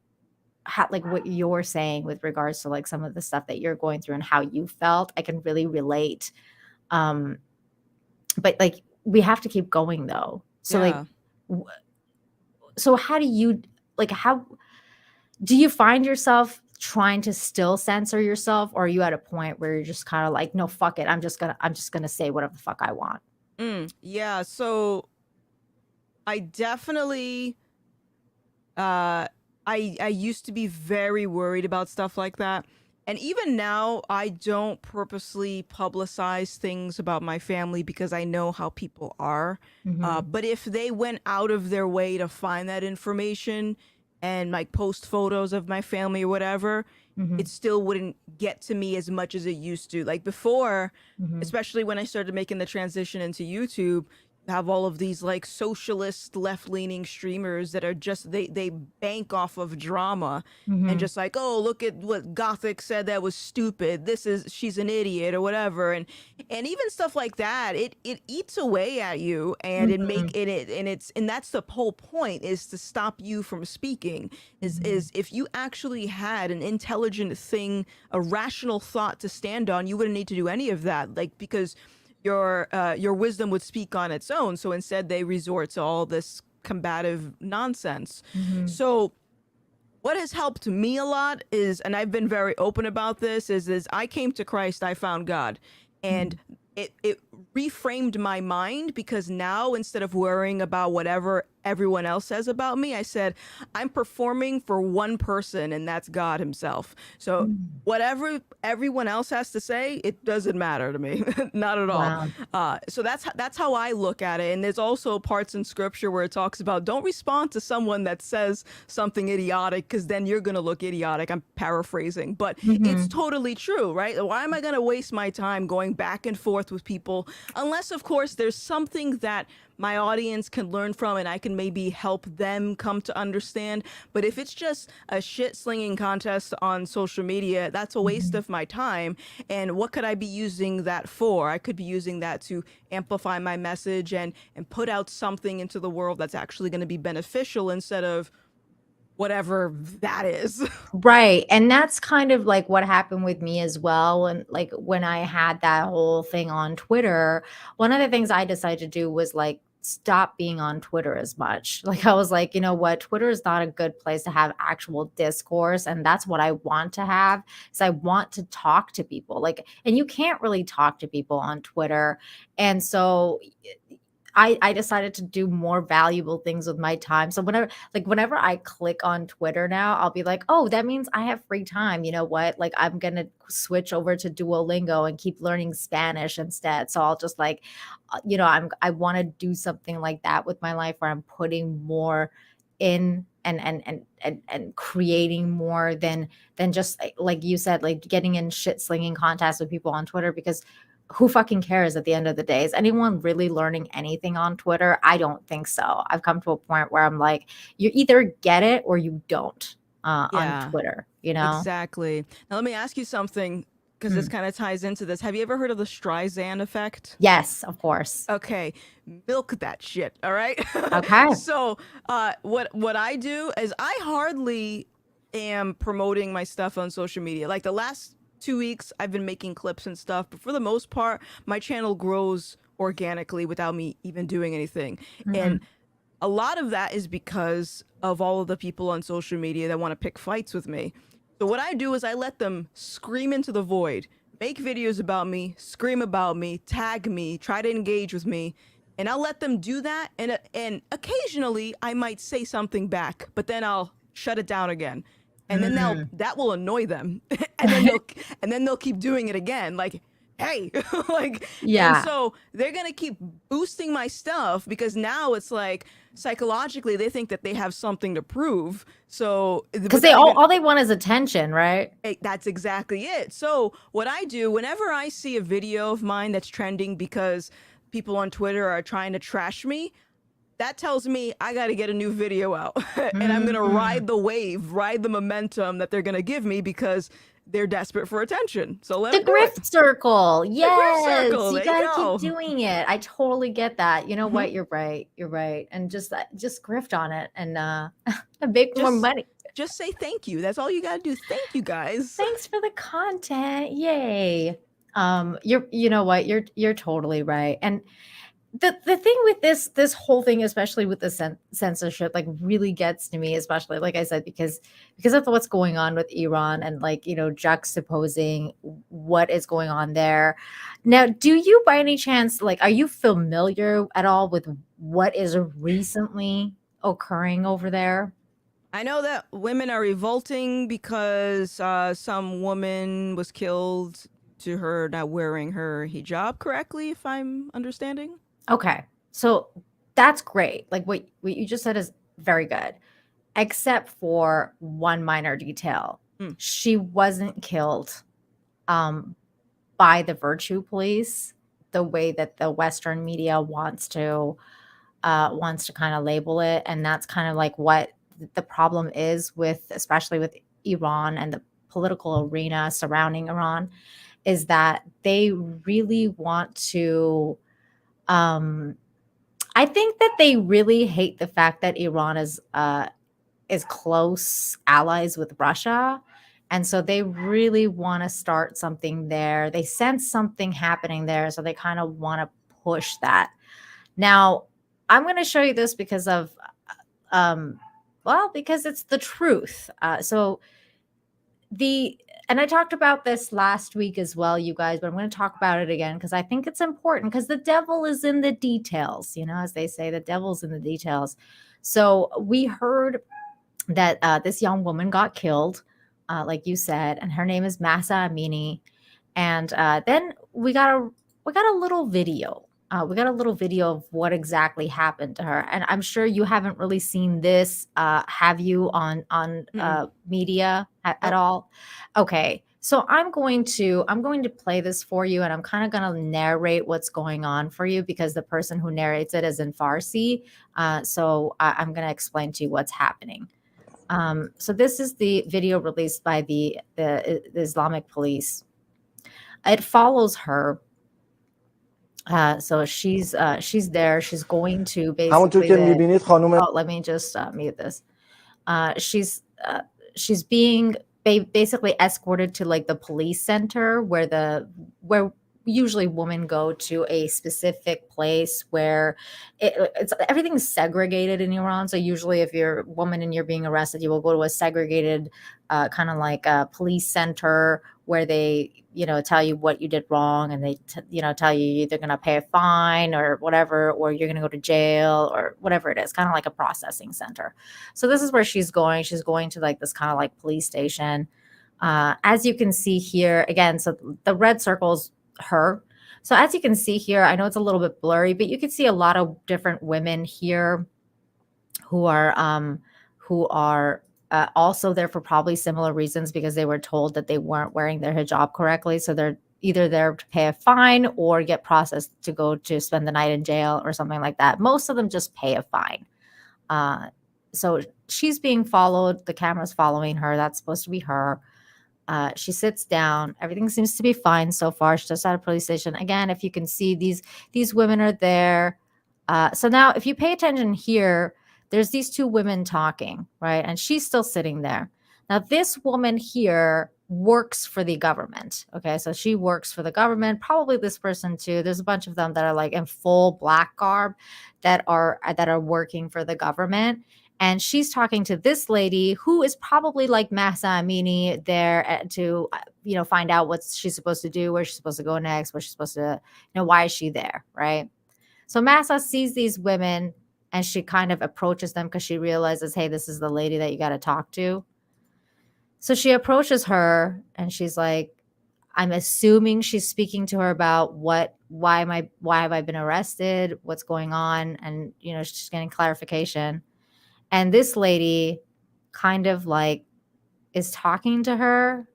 how, like what you're saying with regards to like some of the stuff that you're going through and how you felt. I can really relate. Um, but like we have to keep going though. So like, Yeah. so how do you, like, how do you find yourself trying to still censor yourself, or are you at a point where you're just kind of like, no, fuck it, I'm just gonna say whatever the fuck I want? Yeah. So I definitely, uh, I used to be very worried about stuff like that. And even now, I don't purposely publicize things about my family because I know how people are. Mm-hmm. But if they went out of their way to find that information and like post photos of my family or whatever, Mm-hmm. it still wouldn't get to me as much as it used to. Like before, Mm-hmm. especially when I started making the transition into YouTube, you have all of these like socialist left-leaning streamers that are just they bank off of drama and Mm-hmm. just like, oh, look at what Gothic said that was stupid. She's an idiot or whatever. And even stuff like that, it eats away at you and Mm-hmm. and that's the whole point, is to stop you from speaking. Mm-hmm. Is if you actually had an intelligent thing, a rational thought to stand on, you wouldn't need to do any of that. Like, because your wisdom would speak on its own. So instead they resort to all this combative nonsense. Mm-hmm. So what has helped me a lot is, and I've been very open about this, is I came to Christ, I found God. And it reframed my mind, because now instead of worrying about whatever everyone else says about me, I said, I'm performing for one person, and that's God himself. So Mm-hmm. whatever everyone else has to say, it doesn't matter to me. Not at all. Wow. So that's how I look at it. And there's also parts in scripture where it talks about, don't respond to someone that says something idiotic, because then you're going to look idiotic. I'm paraphrasing, but it's Mm-hmm. totally true, right? Why am I going to waste my time going back and forth with people, unless of course there's something that my audience can learn from and I can maybe help them come to understand. But if it's just a shit slinging contest on social media, that's a waste Mm-hmm. of my time. And what could I be using that for? I could be using that to amplify my message and put out something into the world that's actually going to be beneficial, instead of whatever that is. Right. And that's kind of like what happened with me as well. And like when I had that whole thing on Twitter, one of the things I decided to do was like stop being on Twitter as much. Like I was like, you know what, Twitter is not a good place to have actual discourse. And that's what I want to have, is I want to talk to people. Like, and you can't really talk to people on Twitter. And so I decided to do more valuable things with my time. So whenever I click on Twitter now, I'll be like, oh, that means I have free time. You know what? Like I'm gonna switch over to Duolingo and keep learning Spanish instead. So I'll just like, I want to do something like that with my life, where I'm putting more in and creating more than just like you said, like getting in shit slinging contests with people on Twitter, because who fucking cares at the end of the day? Is anyone really learning anything on Twitter? I don't think so. I've come to a point where I'm like, you either get it or you don't on Yeah, Twitter, you know? exactly. Now let me ask you something, because this Hmm. kind of ties into this. Have you ever heard of the Streisand effect? Yes, of course. Okay, milk that shit, all right? Okay. So, what I do is I hardly am promoting my stuff on social media. Like the last 2 weeks, I've been making clips and stuff, but for the most part, my channel grows organically without me even doing anything. And Hmm. a lot of that is because of all of the people on social media that want to pick fights with me. So what I do is I let them scream into the void, make videos about me, scream about me, tag me, try to engage with me, and I'll let them do that. And occasionally I might say something back, but then I'll shut it down again, and then Hmm. that will annoy them, and then they'll keep doing it again, like, hey, like. And Yeah. so they're gonna keep boosting my stuff, because now it's like psychologically they think that they have something to prove. So Because they without even, all they want is attention, right? that's exactly it. So what I do whenever I see a video of mine that's trending because people on Twitter are trying to trash me, that tells me I got to get a new video out and I'm going to ride the wave, ride the momentum that they're going to give me because they're desperate for attention. So let The them do it. grift circle. The grift Yes. circle. You There you got to go. keep doing it. I totally get that. You know Mhm. what? You're right. You're right. And just grift on it and make more money. Just say thank you. That's all you got to do. Thank you, guys. Thanks for the content. Yay. You know what? You're totally right. And the thing with this whole thing, especially with the censorship, like really gets to me, especially like I said, because of what's going on with Iran and like, you know, juxtaposing what is going on there. Now, do you by any chance, like, are you familiar at all with what is recently occurring over there? I know that women are revolting because some woman was killed to her not wearing her hijab correctly, if I'm understanding. Okay. So that's great. Like what you just said is very good, except for one minor detail. She wasn't killed by the virtue police the way that the Western media wants to kind of label it. And that's kind of like what the problem is with, especially with Iran and the political arena surrounding Iran, is that they really want to I think that they really hate the fact that Iran is close allies with Russia. And so they really want to start something there. They sense something happening there. So they kind of want to push that. Now, I'm going to show you this because of, because it's the truth. And I talked about this last week as well, you guys, but I'm going to talk about it again because I think it's important because the devil is in the details, you know, as they say, the devil's in the details. So we heard that this young woman got killed, like you said, and her name is Masa Amini. And then we got a little video. We got a little video of what exactly happened to her, and I'm sure you haven't really seen this. Have you on media at all? Okay, so I'm going to play this for you, and I'm kind of going to narrate what's going on for you because the person who narrates it is in Farsi. So I'm going to explain to you what's happening. So this is the video released by the Islamic police. It follows her. So she's there. She's going to basically. Let me just mute this. She's being basically escorted to like the police center where usually women go to a specific place where it's everything's segregated in Iran. So usually if you're a woman and you're being arrested, you will go to a segregated kind of like a police center where they, you know, tell you what you did wrong and they, tell you you're either going to pay a fine or whatever, or you're going to go to jail or whatever it is, kind of like a processing center. So this is where she's going. She's going to like this kind of like police station. As you can see here, again, so the red circle's her. So as you can see here, I know it's a little bit blurry, but you can see a lot of different women here who are also there for probably similar reasons because they were told that they weren't wearing their hijab correctly. So they're either there to pay a fine or get processed to go to spend the night in jail or something like that. Most of them just pay a fine. So she's being followed. The camera's following her. That's supposed to be her. She sits down. Everything seems to be fine so far. She's just at a police station. Again, if you can see, these women are there. So now if you pay attention here, there's these two women talking, right? And she's still sitting there. Now, this woman here works for the government. Okay, so she works for the government. Probably this person too. There's a bunch of them that are like in full black garb that are working for the government. And she's talking to this lady who is probably like Masa Amini there to, find out what she's supposed to do, where she's supposed to go next, where she's supposed to, why is she there, right? So Masa sees these women and she kind of approaches them because she realizes, hey, this is the lady that you got to talk to. So she approaches her and she's like, I'm assuming she's speaking to her about why have I been arrested? What's going on? And, she's getting clarification. And this lady kind of like is talking to her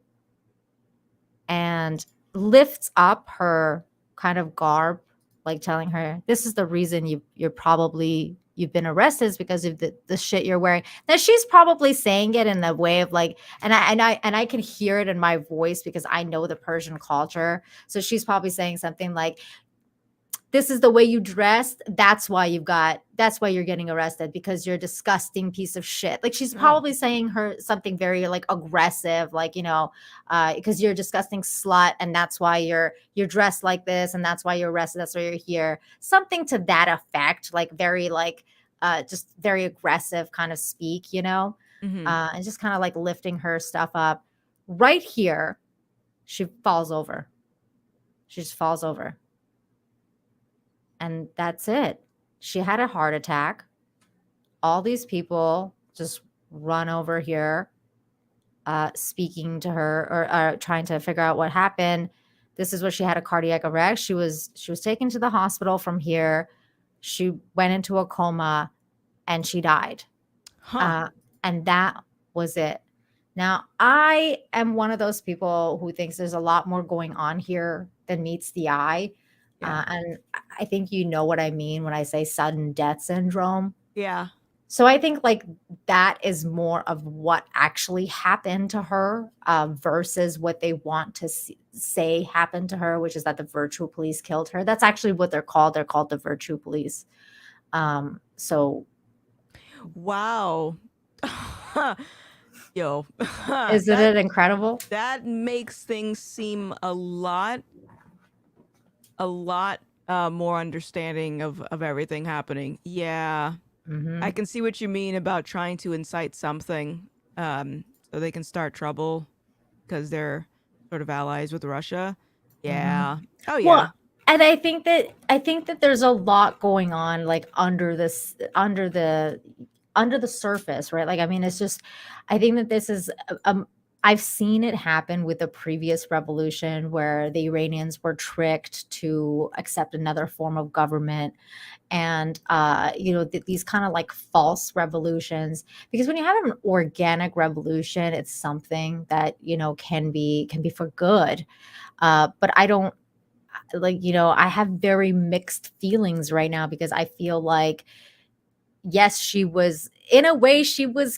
and lifts up her kind of garb, like telling her, this is the reason you're probably you've been arrested is because of the shit you're wearing. Now she's probably saying it in the way of like, and I can hear it in my voice because I know the Persian culture. So she's probably saying something like, this is the way you dressed. That's why you're getting arrested, because you're a disgusting piece of shit. Like she's probably saying her something very like aggressive, like, because you're a disgusting slut, and that's why you're dressed like this, and that's why you're arrested. That's why you're here. Something to that effect, like very like just very aggressive kind of speak, and just kind of like lifting her stuff up. Right here, she falls over. She just falls over. And that's it. She had a heart attack. All these people just run over here, speaking to her or trying to figure out what happened. This is where she had a cardiac arrest. She was taken to the hospital from here. She went into a coma and she died. And that was it. Now, I am one of those people who thinks there's a lot more going on here than meets the eye. And I think you know what I mean when I say sudden death syndrome. Yeah. So I think like that is more of what actually happened to her versus what they want to say happened to her, which is that the virtue police killed her. That's actually what they're called. They're called the virtue police. So. Wow. Yo. Isn't it incredible? That makes things seem a lot more understanding of everything happening. Yeah. I can see what you mean about trying to incite something so they can start trouble because they're sort of allies with Russia. Yeah. Oh yeah. Well, and I think that there's a lot going on like under the surface, right? Like, I mean, it's just, I think that this is I've seen it happen with the previous revolution where the Iranians were tricked to accept another form of government, and these kind of like false revolutions. Because when you have an organic revolution, it's something that can be for good. But I don't I have very mixed feelings right now because I feel like, yes, she was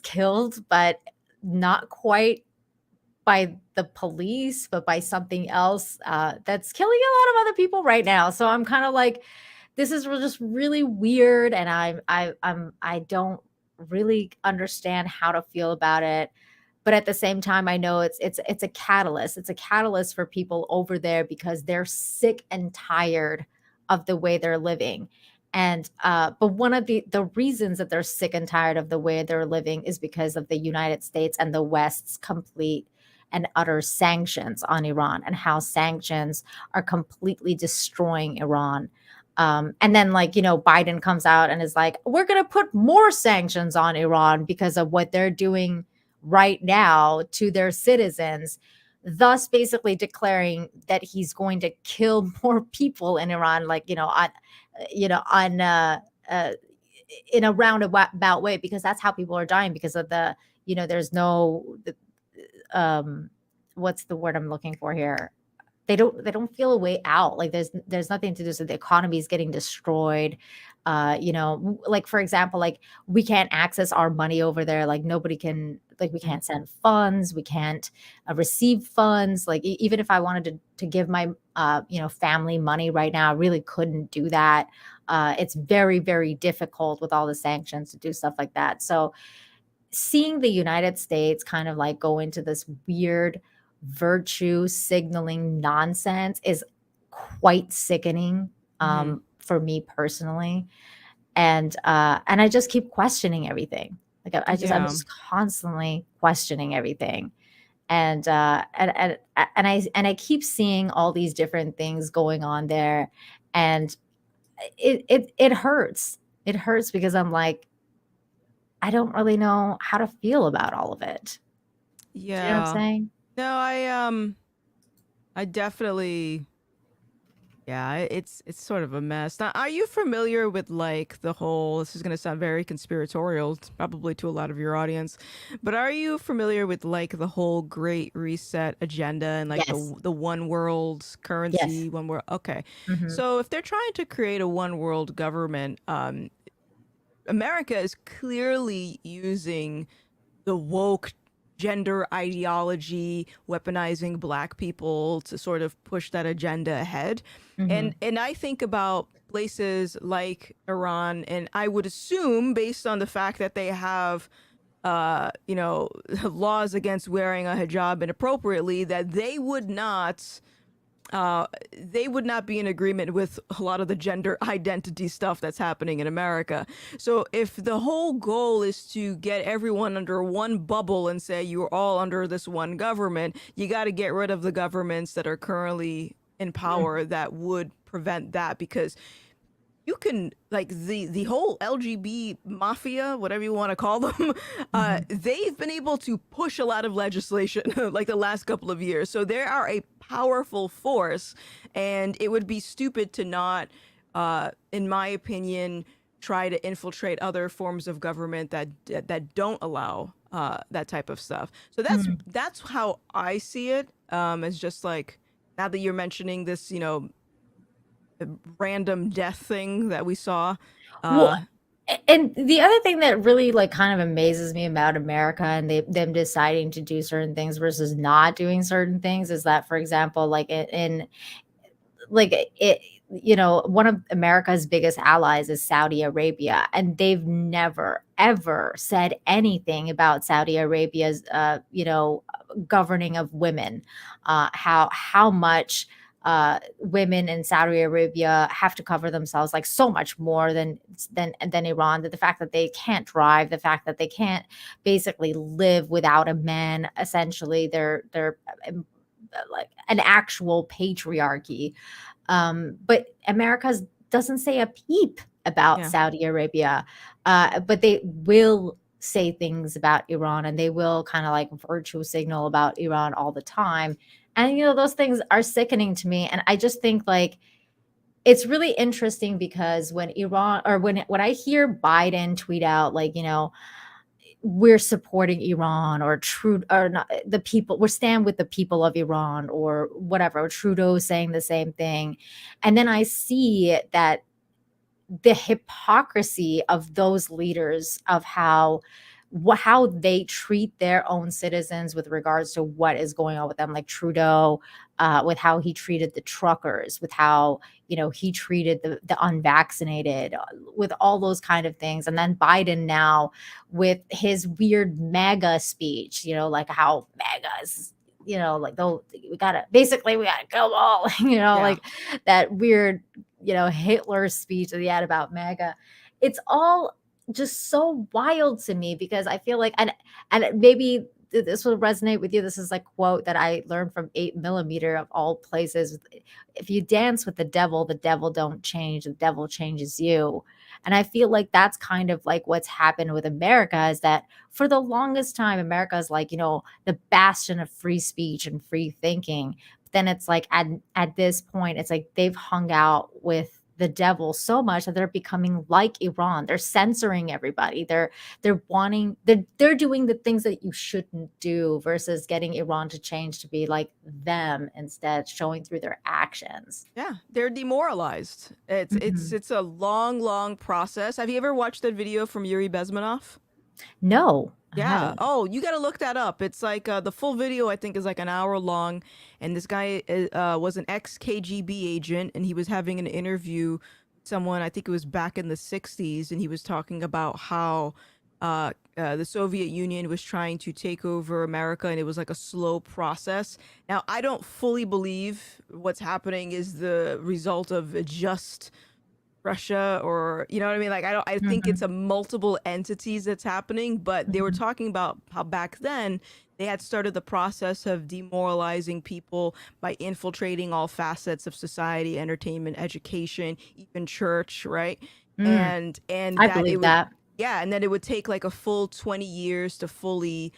killed, but not quite by the police, but by something else that's killing a lot of other people right now. So I'm kind of like, this is just really weird, and I don't really understand how to feel about it. But at the same time, I know it's a catalyst. It's a catalyst for people over there because they're sick and tired of the way they're living. And but one of the reasons that they're sick and tired of the way they're living is because of the United States and the West's complete and utter sanctions on Iran, and how sanctions are completely destroying Iran. And then Biden comes out and is like, we're going to put more sanctions on Iran because of what they're doing right now to their citizens, thus basically declaring that he's going to kill more people in Iran, in a roundabout way, because that's how people are dying, because of the there's no what's the word I'm looking for here? They don't feel a way out. Like there's nothing to do. So the economy is getting destroyed. Like for example, like we can't access our money over there. Like nobody can, like we can't send funds. We can't receive funds. Like even if I wanted to give my family money right now, I really couldn't do that. It's very, very difficult with all the sanctions to do stuff like that. So seeing the United States kind of like go into this weird virtue signaling nonsense is quite sickening for me personally. And I just keep questioning everything. Like I'm just constantly questioning everything. And I keep seeing all these different things going on there, and it hurts. It hurts because I'm like, I don't really know how to feel about all of it. Yeah. Do you know what I'm saying? No, I definitely, yeah, it's sort of a mess. Now, are you familiar with like the whole, this is going to sound very conspiratorial, probably to a lot of your audience, but are you familiar with like the whole Great Reset agenda and like Yes. the one world currency, Yes. one world? Okay. Mhm. So if they're trying to create a one world government, America is clearly using the woke gender ideology, weaponizing black people to sort of push that agenda ahead. Hmm. And I think about places like Iran, and I would assume, based on the fact that they have laws against wearing a hijab inappropriately, that they would not be in agreement with a lot of the gender identity stuff that's happening in America. So if the whole goal is to get everyone under one bubble and say you're all under this one government, you got to get rid of the governments that are currently in power that would prevent that, because you can, like, the whole LGB mafia, whatever you want to call them, Hmm. they've been able to push a lot of legislation like the last couple of years. So they are a powerful force, and it would be stupid to not, in my opinion, try to infiltrate other forms of government that don't allow that type of stuff. So that's how I see it. As just like, now that you're mentioning this, random death thing that we saw. Well, Uh, and the other thing that really like kind of amazes me about America and them deciding to do certain things versus not doing certain things is that, for example, like in like it, one of America's biggest allies is Saudi Arabia, and they've never ever said anything about Saudi Arabia's, governing of women, how much women in Saudi Arabia have to cover themselves, like so much more than Iran. That the fact that they can't drive, the fact that they can't basically live without a man, essentially, they're like an actual patriarchy. But America doesn't say a peep about yeah. Saudi Arabia, but they will say things about Iran, and they will kind of like virtue signal about Iran all the time. And those things are sickening to me. And I just think like it's really interesting because when Iran, or when I hear Biden tweet out like, we're supporting Iran, or true, or not, the people, we're stand with the people of Iran, or whatever, or Trudeau saying the same thing. And then I see that the hypocrisy of those leaders, of how they treat their own citizens with regards to what is going on with them, like Trudeau, with how he treated the truckers, with how he treated the unvaccinated, with all those kind of things. And then Biden now with his weird MAGA speech, like how MAGA is, like though we gotta kill them all, Yeah. like that weird, Hitler speech that he had about MAGA. It's all just so wild to me because I feel like, and maybe this will resonate with you. This is a quote that I learned from 8mm of all places. If you dance with the devil don't change. The devil changes you. And I feel like that's kind of like what's happened with America, is that for the longest time, America is like, the bastion of free speech and free thinking. But then it's like at this point, it's like they've hung out with the devil so much that they're becoming like Iran. They're censoring everybody. They're doing the things that you shouldn't do versus getting Iran to change to be like them instead, showing through their actions. Yeah, they're demoralized. Mhm. It's a long, long process. Have you ever watched that video from Yuri Bezmenov? No, I Yeah. haven't. Oh, you got to look that up. It's like the full video, I think, is like an hour long. And this guy was an ex KGB agent, and he was having an interview with someone, I think it was back in the 60s, and he was talking about how the Soviet Union was trying to take over America, and it was like a slow process. Now, I don't fully believe what's happening is the result of just Russia, or you know what I mean? Like, I think it's Mhm. a multiple entities that's happening, but they were Mhm. talking about how back then they had started the process of demoralizing people by infiltrating all facets of society, entertainment, education, even church, right? Mm, And I that it believe would, that. yeah, and then it would take like a full 20 years to fully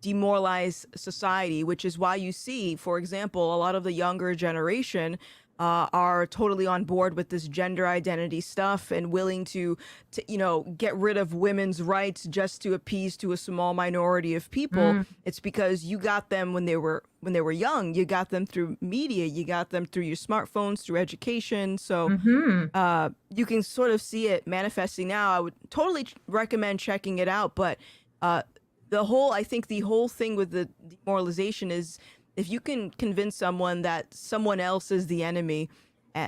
demoralize society, which is why you see, for example, a lot of the younger generation are totally on board with this gender identity stuff and willing to get rid of women's rights just to appease to a small minority of people. It's because you got them when they were young. You got them through media. You got them through your smartphones, through education. So you can sort of see it manifesting now. I would totally recommend checking it out. But I think the whole thing with the demoralization is, if you can convince someone that someone else is the enemy,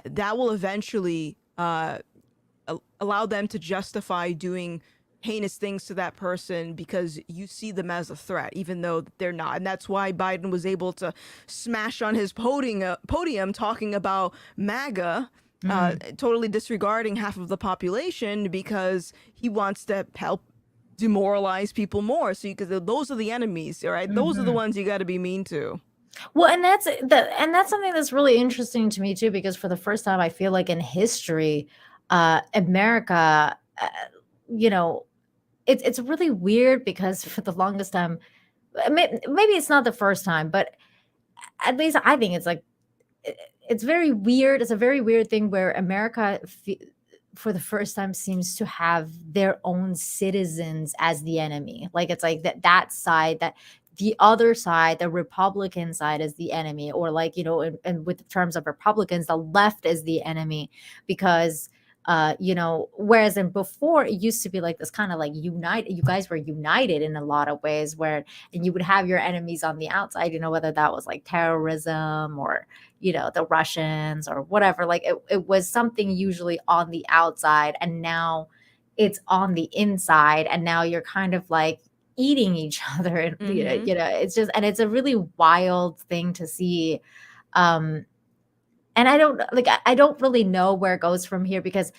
that will eventually allow them to justify doing heinous things to that person because you see them as a threat, even though they're not. And that's why Biden was able to smash on his podium talking about MAGA, totally disregarding half of the population, because he wants to help demoralize people more. So those are the enemies, all right? Those are the ones you got to be mean to. Well, and that's something that's really interesting to me too, because for the first time, I feel like in history, America, it's really weird, because for the longest time, maybe it's not the first time, but at least I think it's very weird. It's a very weird thing where America, for the first time, seems to have their own citizens as the enemy. Like, it's like that side, that the other side, the Republican side, is the enemy, or and with terms of Republicans, the left is the enemy, because whereas before it used to be like this kind of like unite, you guys were united in a lot of ways, and you would have your enemies on the outside, whether that was like terrorism or the Russians or whatever. Like it was something usually on the outside, and now it's on the inside, and now you're kind of like eating each other, and it's just, and it's a really wild thing to see. And I don't really know where it goes from here, because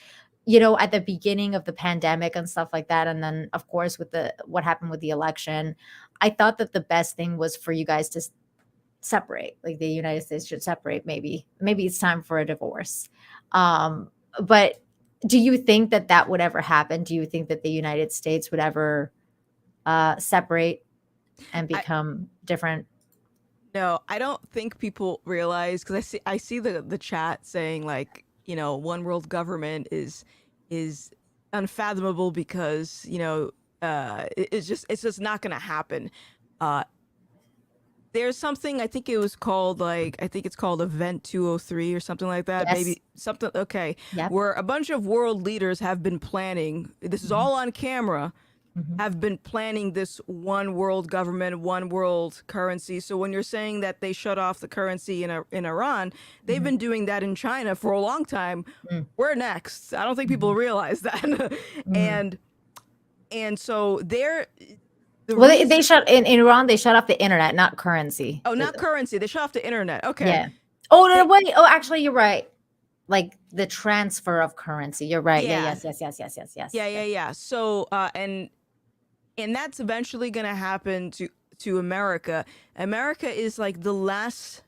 at the beginning of the pandemic and stuff like that, and then of course with what happened with the election, I thought that the best thing was for you guys to separate. Like, the United States should separate. Maybe it's time for a divorce. But do you think that would ever happen? Do you think that the United States would ever separate and become different? No, I don't think people realize, because I see the chat saying like, one world government is unfathomable, because it's just not going to happen. There's something, I think it's called Event 203 or something like that. Yes. Maybe something, okay. Yep. Where a bunch of world leaders have been planning, this is all on camera, have been planning this one world government, one world currency. So when you're saying that they shut off the currency in Iran, they've been doing that in China for a long time. We're next. I don't think people realize that. And so they shut in Iran. They shut off the internet, not currency. Oh, not currency. They shut off the internet. Okay. Yeah. Oh, no, wait. Oh, actually, you're right. Like the transfer of currency. You're right. Yeah. Yes. Yeah. So, and that's eventually going to happen to America. America is like the last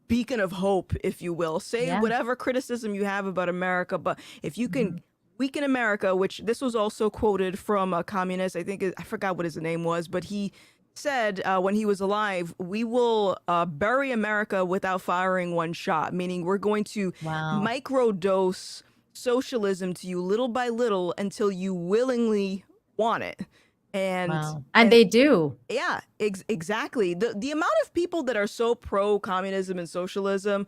beacon of hope, if you will. Say whatever criticism you have about America, but if you can weaken America, which this was also quoted from a communist, I forgot what his name was, but he said when he was alive, we will bury America without firing one shot, meaning we're going to microdose socialism to you little by little until you willingly want it. And they do. Yeah, exactly. The amount of people that are so pro communism and socialism,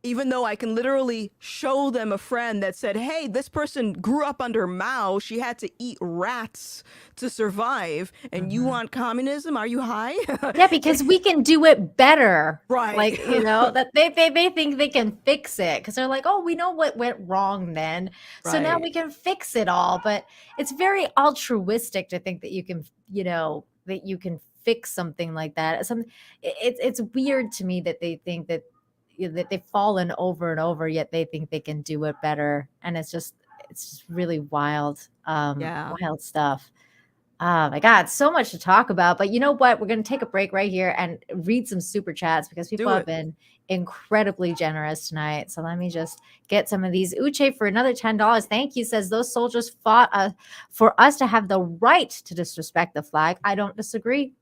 even though I can literally show them a friend that said, hey, this person grew up under Mao. She had to eat rats to survive. And you want communism? Are you high? Yeah, because we can do it better. Right. Like, that they think they can fix it, because they're like, oh, we know what went wrong then. So now we can fix it all. But it's very altruistic to think that you can, that you can fix something like that. It's weird to me that they think that they've fallen over and over, yet they think they can do it better. And it's just really wild, wild stuff. Oh my God, so much to talk about. But you know what? We're going to take a break right here and read some super chats, because people have been incredibly generous tonight. So let me just get some of these. Uche for another $10. Thank you. Says those soldiers fought for us to have the right to disrespect the flag. I don't disagree.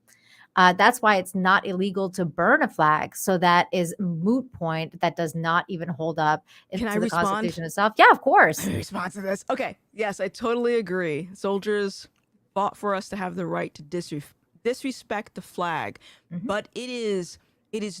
That's why it's not illegal to burn a flag. So that is moot point that does not even hold up Can I into the respond? Constitution itself. Yeah, of course. Let me respond to this. Okay. Yes, I totally agree. Soldiers fought for us to have the right to disrespect the flag, Mhm. but it is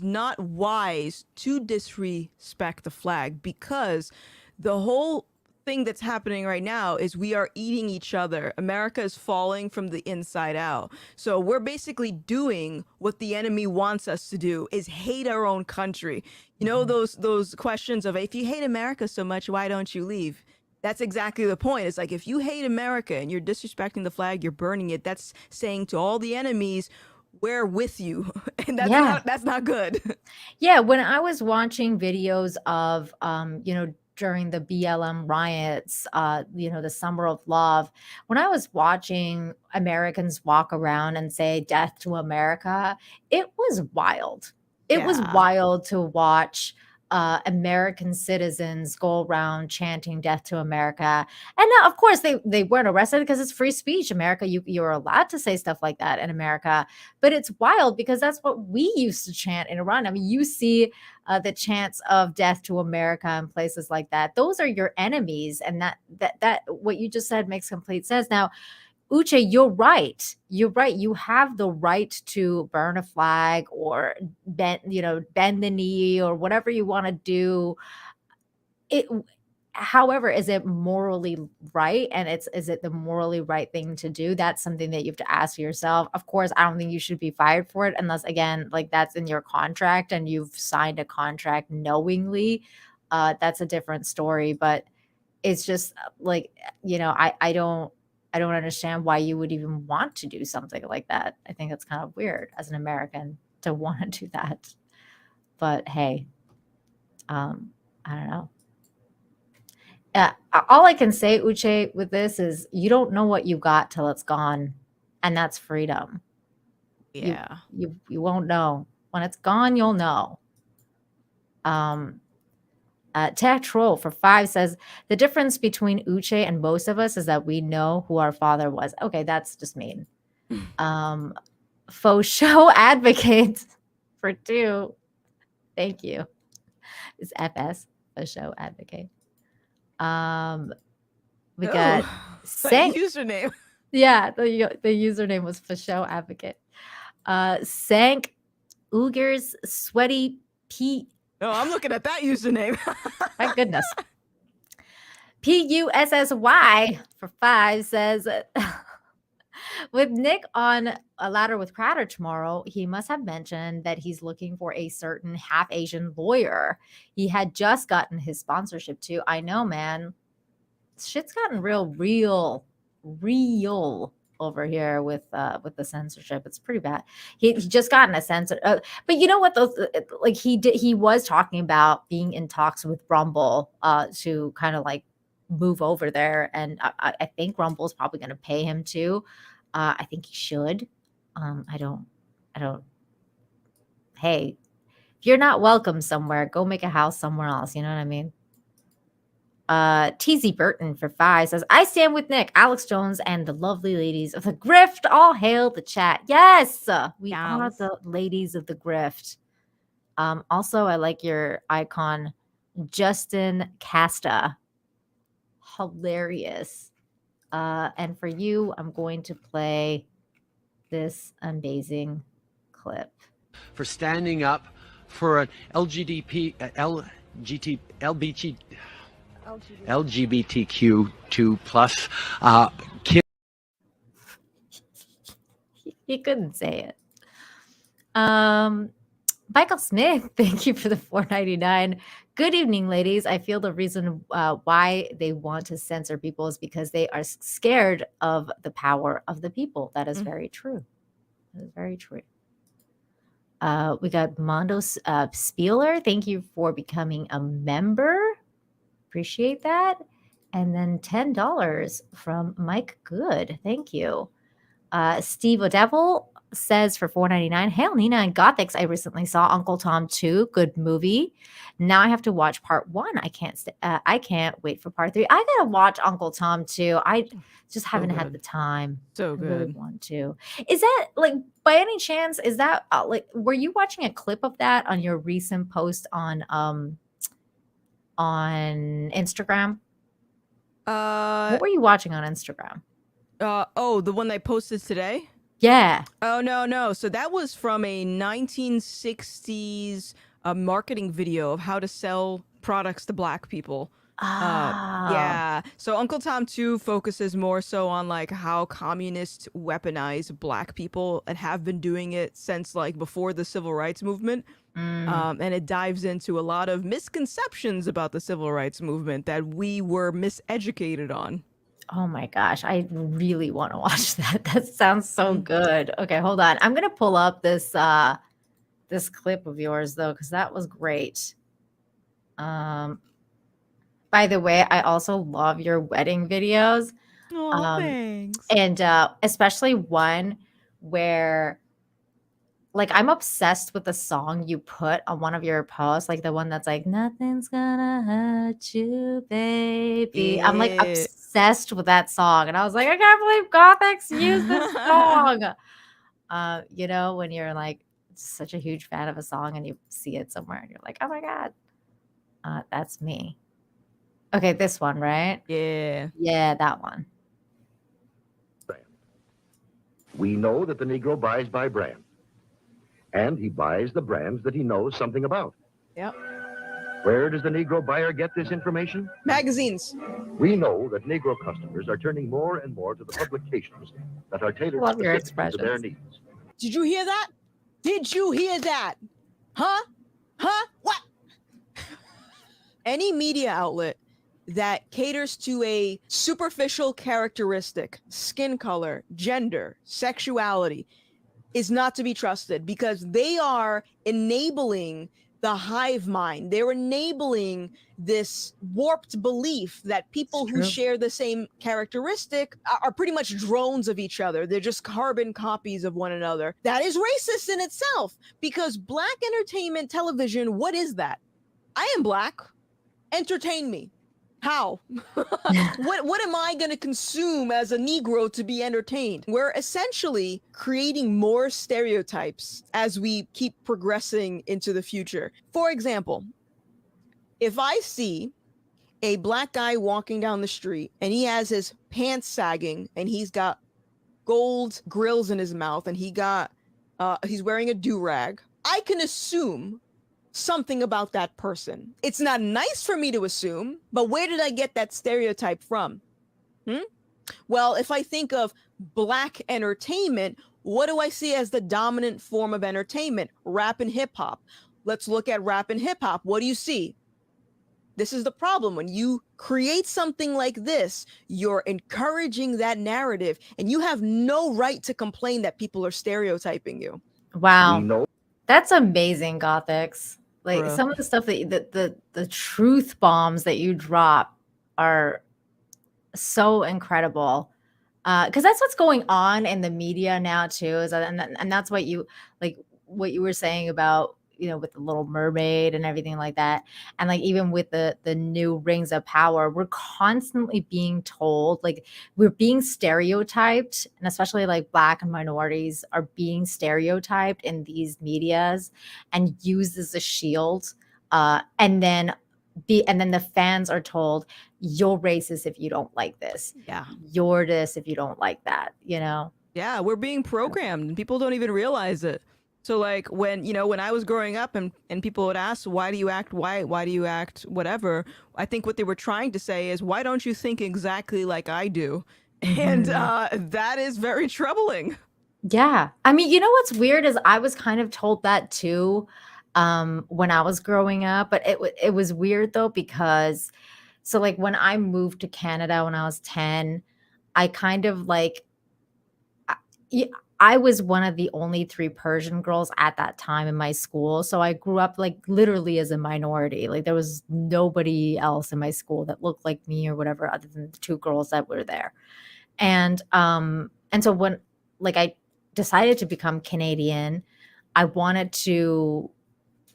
not wise to disrespect the flag, because the whole thing that's happening right now is we are eating each other. America is falling from the inside out. So we're basically doing what the enemy wants us to do, is hate our own country. You know, those questions of, if you hate America so much, why don't you leave? That's exactly the point. It's like, if you hate America and you're disrespecting the flag, you're burning it, that's saying to all the enemies, we're with you. And Yeah. that's not good. Yeah, when I was watching videos of, during the BLM riots, the Summer of Love, when I was watching Americans walk around and say "Death to America," it was wild. It was Yeah. wild to watch American citizens go around chanting "Death to America," and now, of course, they weren't arrested because it's free speech. America, you're allowed to say stuff like that in America. But it's wild because that's what we used to chant in Iran. I mean, you see the chants of "Death to America" in places like that. Those are your enemies, and that what you just said makes complete sense. Now, Uche, you're right. You're right. You have the right to burn a flag or bend the knee or whatever you want to do. It However, is it morally right? And is it the morally right thing to do? That's something that you have to ask yourself. Of course, I don't think you should be fired for it unless, again, like, that's in your contract and you've signed a contract knowingly. That's a different story. But it's just like, I don't understand why you would even want to do something like that. I think it's kind of weird as an American to want to do that. But hey, I don't know. All I can say, Uche, with this is you don't know what you got till it's gone, and that's freedom. Yeah. You won't know. When it's gone, you'll know. Tech Troll for 5 says the difference between Uche and most of us is that we know who our father was. Okay, that's just mean. Faux show advocate for 2. Thank you. It's FS, faux show advocate. We got Sank. Username. Yeah, the username was for show advocate. Sank Uyghurs Sweaty P. Oh, I'm looking at that username. My goodness. PUSSY for 5 says, with Nick on a ladder with Crowder tomorrow, he must have mentioned that he's looking for a certain half Asian lawyer. He had just gotten his sponsorship too. I know, man. Shit's gotten real over here with the censorship. It's pretty bad. He just gotten a censor. But you know what? He was talking about being in talks with Rumble to kind of like move over there, and I think Rumble's probably going to pay him too. I think he should. I don't. Hey, if you're not welcome somewhere, go make a house somewhere else. You know what I mean? TZ Burton for 5 says, I stand with Nick, Alex Jones, and the lovely ladies of the grift. All hail the chat. Yes, we are the ladies of the grift. Also, I like your icon, Justin Casta. Hilarious. And for you, I'm going to play this amazing clip. For standing up for an LGBTQ2 plus kid. He couldn't say it. Michael Smith, thank you for the $4.99. Good evening, ladies. I feel the reason why they want to censor people is because they are scared of the power of the people. That is very true. That is very true. We got Mondo Spieler. Thank you for becoming a member. Appreciate that. And then $10 from Mike Good. Thank you. Steve O'Devil says for $4.99, hail Nina and Gothics. I recently saw Uncle Tom 2. Good movie. Now I have to watch part 1. I can't wait for part 3. I gotta watch Uncle Tom 2. I just haven't had the time. So good. I really want to. Is that like by any chance, is that like, were you watching a clip of that on your recent post on Instagram? What were you watching on Instagram? Oh, the one I posted today? Yeah. Oh, no. So that was from a 1960s marketing video of how to sell products to Black people. Oh. Yeah. So Uncle Tom 2 focuses more so on like how communists weaponize Black people and have been doing it since like before the civil rights movement. And it dives into a lot of misconceptions about the civil rights movement that we were miseducated on. Oh my gosh, I really want to watch that. That sounds so good. Okay, hold on. I'm gonna pull up this this clip of yours though, because that was great. By the way, I also love your wedding videos. Oh, thanks. And especially one where, like, I'm obsessed with the song you put on one of your posts, like the one that's like, nothing's gonna hurt you, baby. I'm like Yeah. obsessed with that song. And I was like, I can't believe Gothics used this song. You know, when you're like such a huge fan of a song and you see it somewhere and you're like, oh my God, that's me. Okay, this one, right? Yeah. Yeah, that one. We know that the Negro buys by brand. And he buys the brands that he knows something about. Yep. Where does the Negro buyer get this information? Magazines. We know that Negro customers are turning more and more to the publications that are tailored Love your specifically to their expressions. needs. Did you hear that? Did you hear that? Huh? Huh? What? Any media outlet that caters to a superficial characteristic, skin color, gender, sexuality, is not to be trusted because they are enabling the hive mind. They're enabling this warped belief that people who true. share the same characteristic are pretty much drones of each other. They're just carbon copies of one another. That is racist in itself because Black entertainment television, what is that? I am Black. Entertain me. How? What am I going to consume as a Negro to be entertained? We're essentially creating more stereotypes as we keep progressing into the future. For example, if I see a Black guy walking down the street and he has his pants sagging and he's got gold grills in his mouth and he's wearing a do-rag, I can assume something about that person. It's not nice for me to assume, but where did I get that stereotype from? Well, if I think of Black entertainment, what do I see as the dominant form of entertainment? Rap and hip hop. Let's look at rap and hip hop. What do you see? This is the problem. When you create something like this, you're encouraging that narrative and you have no right to complain that people are stereotyping you. Wow. We know That's amazing, Gothics. Like Bruh. some of the stuff that the truth bombs that you drop are so incredible. Because that's what's going on in the media now too. And that's what you were saying about, you know, with the Little Mermaid and everything like that. And like even with the new Rings of Power, we're constantly being told, like we're being stereotyped, and especially like Black and minorities are being stereotyped in these medias and used as a shield. And then the fans are told, you're racist if you don't like this. Yeah. You're this if you don't like that, you know? Yeah, we're being programmed and people don't even realize it. So like when I was growing up and people would ask, why do you act white? Why do you act whatever? I think what they were trying to say is, why don't you think exactly like I do? And that is very troubling. Yeah. I mean, you know what's weird is I was kind of told that too when I was growing up, but it was weird though because so like when I moved to Canada when I was 10, I kind of like I was one of the only 3 Persian girls at that time in my school. So I grew up like literally as a minority. Like there was nobody else in my school that looked like me or whatever other than the 2 girls that were there. And so when like I decided to become Canadian, I wanted to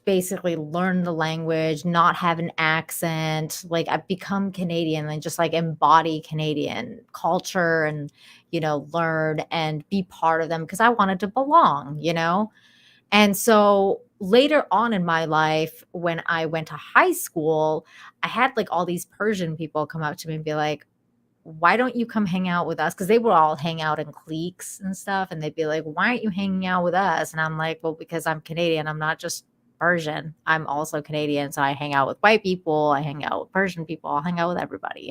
basically learn the language, not have an accent. Like I've become Canadian and just like embody Canadian culture and, learn and be part of them because I wanted to belong. And so later on in my life, when I went to high school, I had like all these Persian people come up to me and be like, why don't you come hang out with us? Because they would all hang out in cliques and stuff. And they'd be like, why aren't you hanging out with us? And I'm like, well, because I'm Canadian. I'm not just Persian. I'm also Canadian. So I hang out with white people. I hang out with Persian people. I'll hang out with everybody.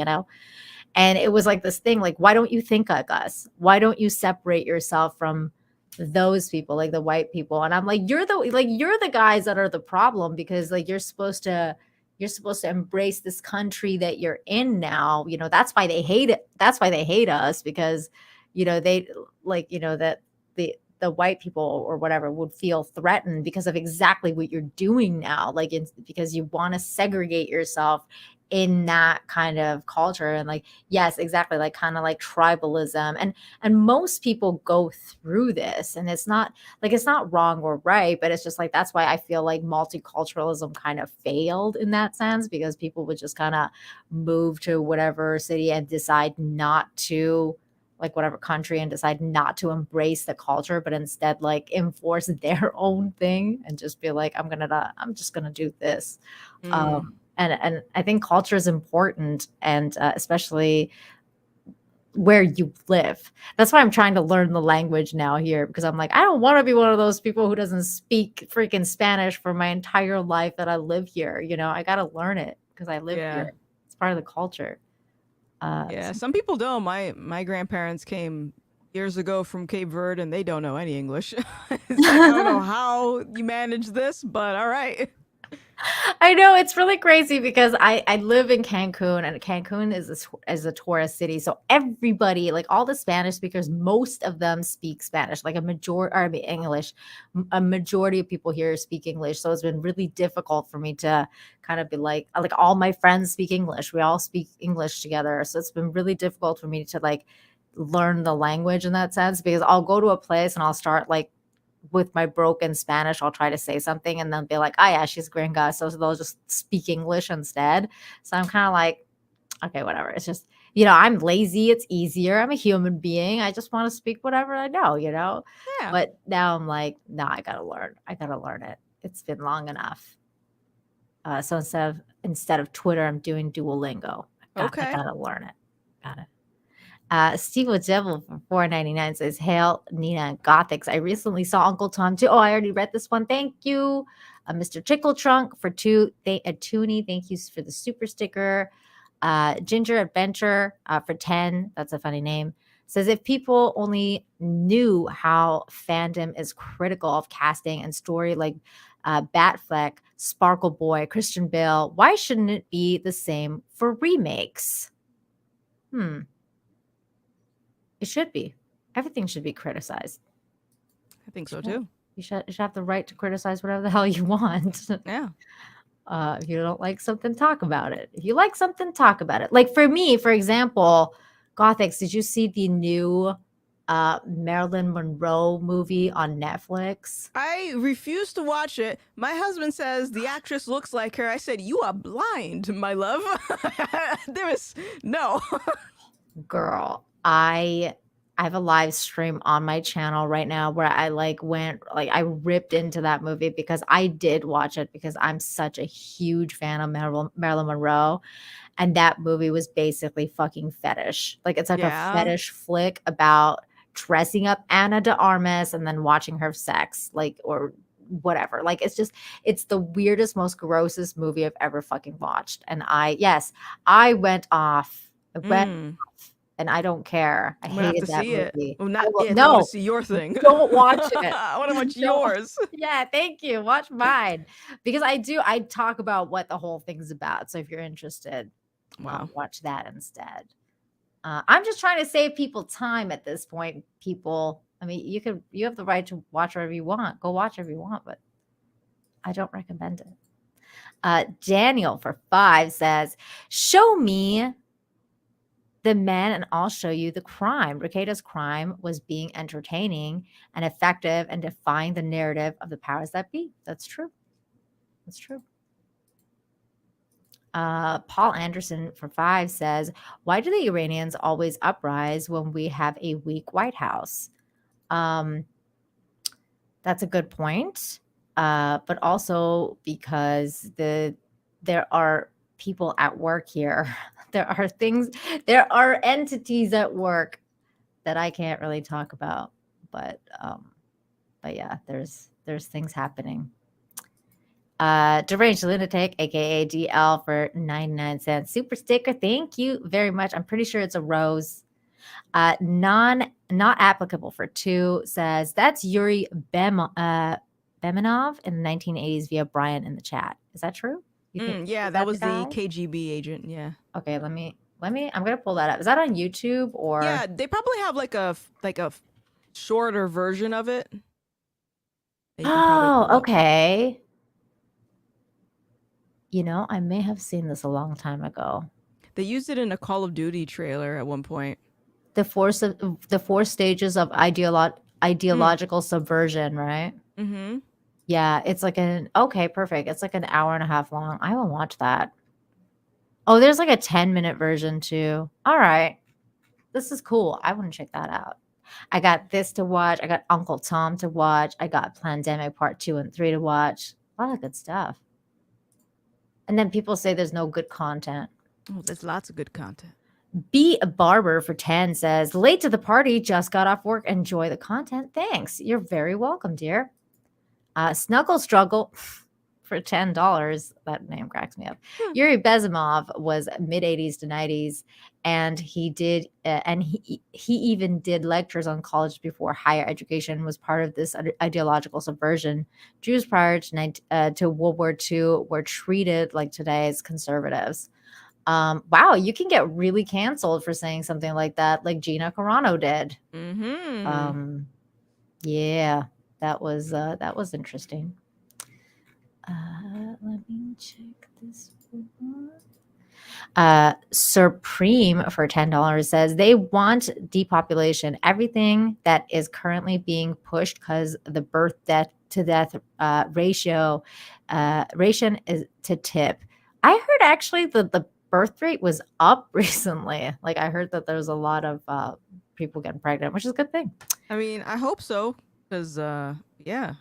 And it was like this thing, like, why don't you think like us? Why don't you separate yourself from those people, like the white people? And I'm like, you're the guys that are the problem because like you're supposed to embrace this country that you're in now. That's why they hate it. That's why they hate us because, they like, that the white people or whatever would feel threatened because of exactly what you're doing now. Like it's because you want to segregate yourself in that kind of culture. And like, yes, exactly. Like kind of like tribalism. And most people go through this and it's not wrong or right, but it's just like, that's why I feel like multiculturalism kind of failed in that sense because people would just kind of move to whatever city and decide not to like whatever country and decide not to embrace the culture, but instead like enforce their own thing and just be like, I'm just gonna do this. And I think culture is important, and especially where you live. That's why I'm trying to learn the language now here because I'm like, I don't want to be one of those people who doesn't speak freaking Spanish for my entire life that I live here. I got to learn it because I live here. It's part of the culture. Some people don't. My grandparents came years ago from Cape Verde and they don't know any English. It's like, I don't know how you manage this, but all right. I know it's really crazy because I live in Cancun and Cancun is a tourist city. So everybody, like all the Spanish speakers, most of them speak Spanish, like English. A majority of people here speak English. So it's been really difficult for me to kind of be like all my friends speak English. We all speak English together. So it's been really difficult for me to like learn the language in that sense because I'll go to a place and I'll start like with my broken Spanish, I'll try to say something and they'll be like, oh yeah, she's gringa. So they'll just speak English instead. So I'm kind of like, okay, whatever. It's just, I'm lazy. It's easier. I'm a human being. I just want to speak whatever I know, Yeah. But now I'm like, nah, I got to learn it. It's been long enough. So instead of Twitter, I'm doing Duolingo. I got to learn it. Got it. Steve Devil for $4.99 says, "Hail Nina and Gothics. I recently saw Uncle Tom too. Oh, I already read this one. Thank you, Mr. Tickle Trunk for Toonie. Thank you for the super sticker. Ginger Adventure for 10. That's a funny name. Says if people only knew how fandom is critical of casting and story like Batfleck, Sparkle Boy, Christian Bale, why shouldn't it be the same for remakes? It should be. Everything should be criticized. I think so too. You should have the right to criticize whatever the hell you want. Yeah. If you don't like something, talk about it. If you like something, talk about it. Like for me, for example, Gothics, did you see the new Marilyn Monroe movie on Netflix? I refuse to watch it. My husband says the actress looks like her. I said, you are blind, my love. No. Girl, I have a live stream on my channel right now where I I ripped into that movie because I did watch it because I'm such a huge fan of Marilyn Monroe. And that movie was basically fucking fetish. Like it's like a fetish flick about dressing up Anna de Armas and then watching her sex, or whatever. Like it's the weirdest, most grossest movie I've ever fucking watched. And I went off. And I don't care. I hated that movie. Well, not yet. No, I want to see your thing. Don't watch it. I want to watch yours. Yeah, thank you. Watch mine because I talk about what the whole thing's about. So if you're interested, watch that instead. I'm just trying to save people time at this point. People, I mean, you have the right to watch whatever you want. Go watch whatever you want, but I don't recommend it. Daniel for 5 says, "Show me the men and I'll show you the crime." Rekieta's crime was being entertaining and effective and defying the narrative of the powers that be. That's true. That's true. Paul Anderson for 5 says, why do the Iranians always uprise when we have a weak White House? That's a good point. But also because there are people at work here. There are entities at work that I can't really talk about. But yeah, there's things happening. Deranged Lunatic, aka DL, for 99 cents. Super sticker. Thank you very much. I'm pretty sure it's a rose. Not applicable for 2 says that's Yuri Bemenov in the 1980s via Brian in the chat. Is that true? You think Yeah, that was the KGB agent. Yeah. Okay, let me. I'm gonna pull that up. Is that on YouTube or? Yeah, they probably have like a shorter version of it. Oh, okay. You know, I may have seen this a long time ago. They used it in a Call of Duty trailer at one point. The 4 stages of ideological subversion, right? Mm-hmm. Yeah, it's like okay, perfect. It's like an hour and a half long. I will watch that. Oh, there's like a 10-minute version too. All right. This is cool. I want to check that out. I got this to watch. I got Uncle Tom to watch. I got Plandemic Part 2 and 3 to watch. A lot of good stuff. And then people say there's no good content. Oh, there's lots of good content. B Barber for 10 says, late to the party, just got off work. Enjoy the content. Thanks. You're very welcome, dear. Snuggle Struggle for $10. That name cracks me up. Yuri Bezimov was mid-80s to 90s, and he did, and he even did lectures on college before higher education was part of this ideological subversion. Jews prior to World War II were treated like today's conservatives. Wow, you can get really canceled for saying something like that, like Gina Carano did. Mm-hmm. Yeah, that was interesting. Let me check this one. Supreme for $10 says they want depopulation. Everything that is currently being pushed because the birth to death ratio is to tip. I heard actually that the birth rate was up recently. Like I heard that there's a lot of people getting pregnant, which is a good thing. I mean, I hope so, because yeah.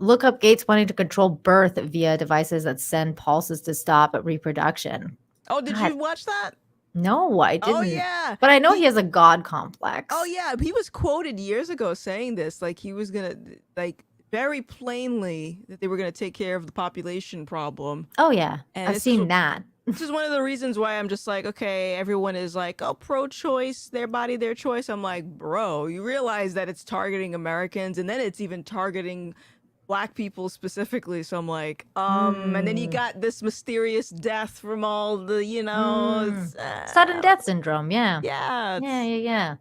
Look up Gates wanting to control birth via devices that send pulses to stop reproduction. Oh, did you watch that? No, I didn't. Oh, yeah. But I know he has a God complex. Oh, yeah. He was quoted years ago saying this. Like, he was going to, like, very plainly that they were going to take care of the population problem. Oh, yeah. And I've seen that. This is one of the reasons why I'm just like, okay, everyone is like, oh, pro-choice, their body, their choice. I'm like, bro, you realize that it's targeting Americans, and then it's even targeting Black people specifically. So I'm like, and then you got this mysterious death from all the, sudden death syndrome. Yeah. Yeah.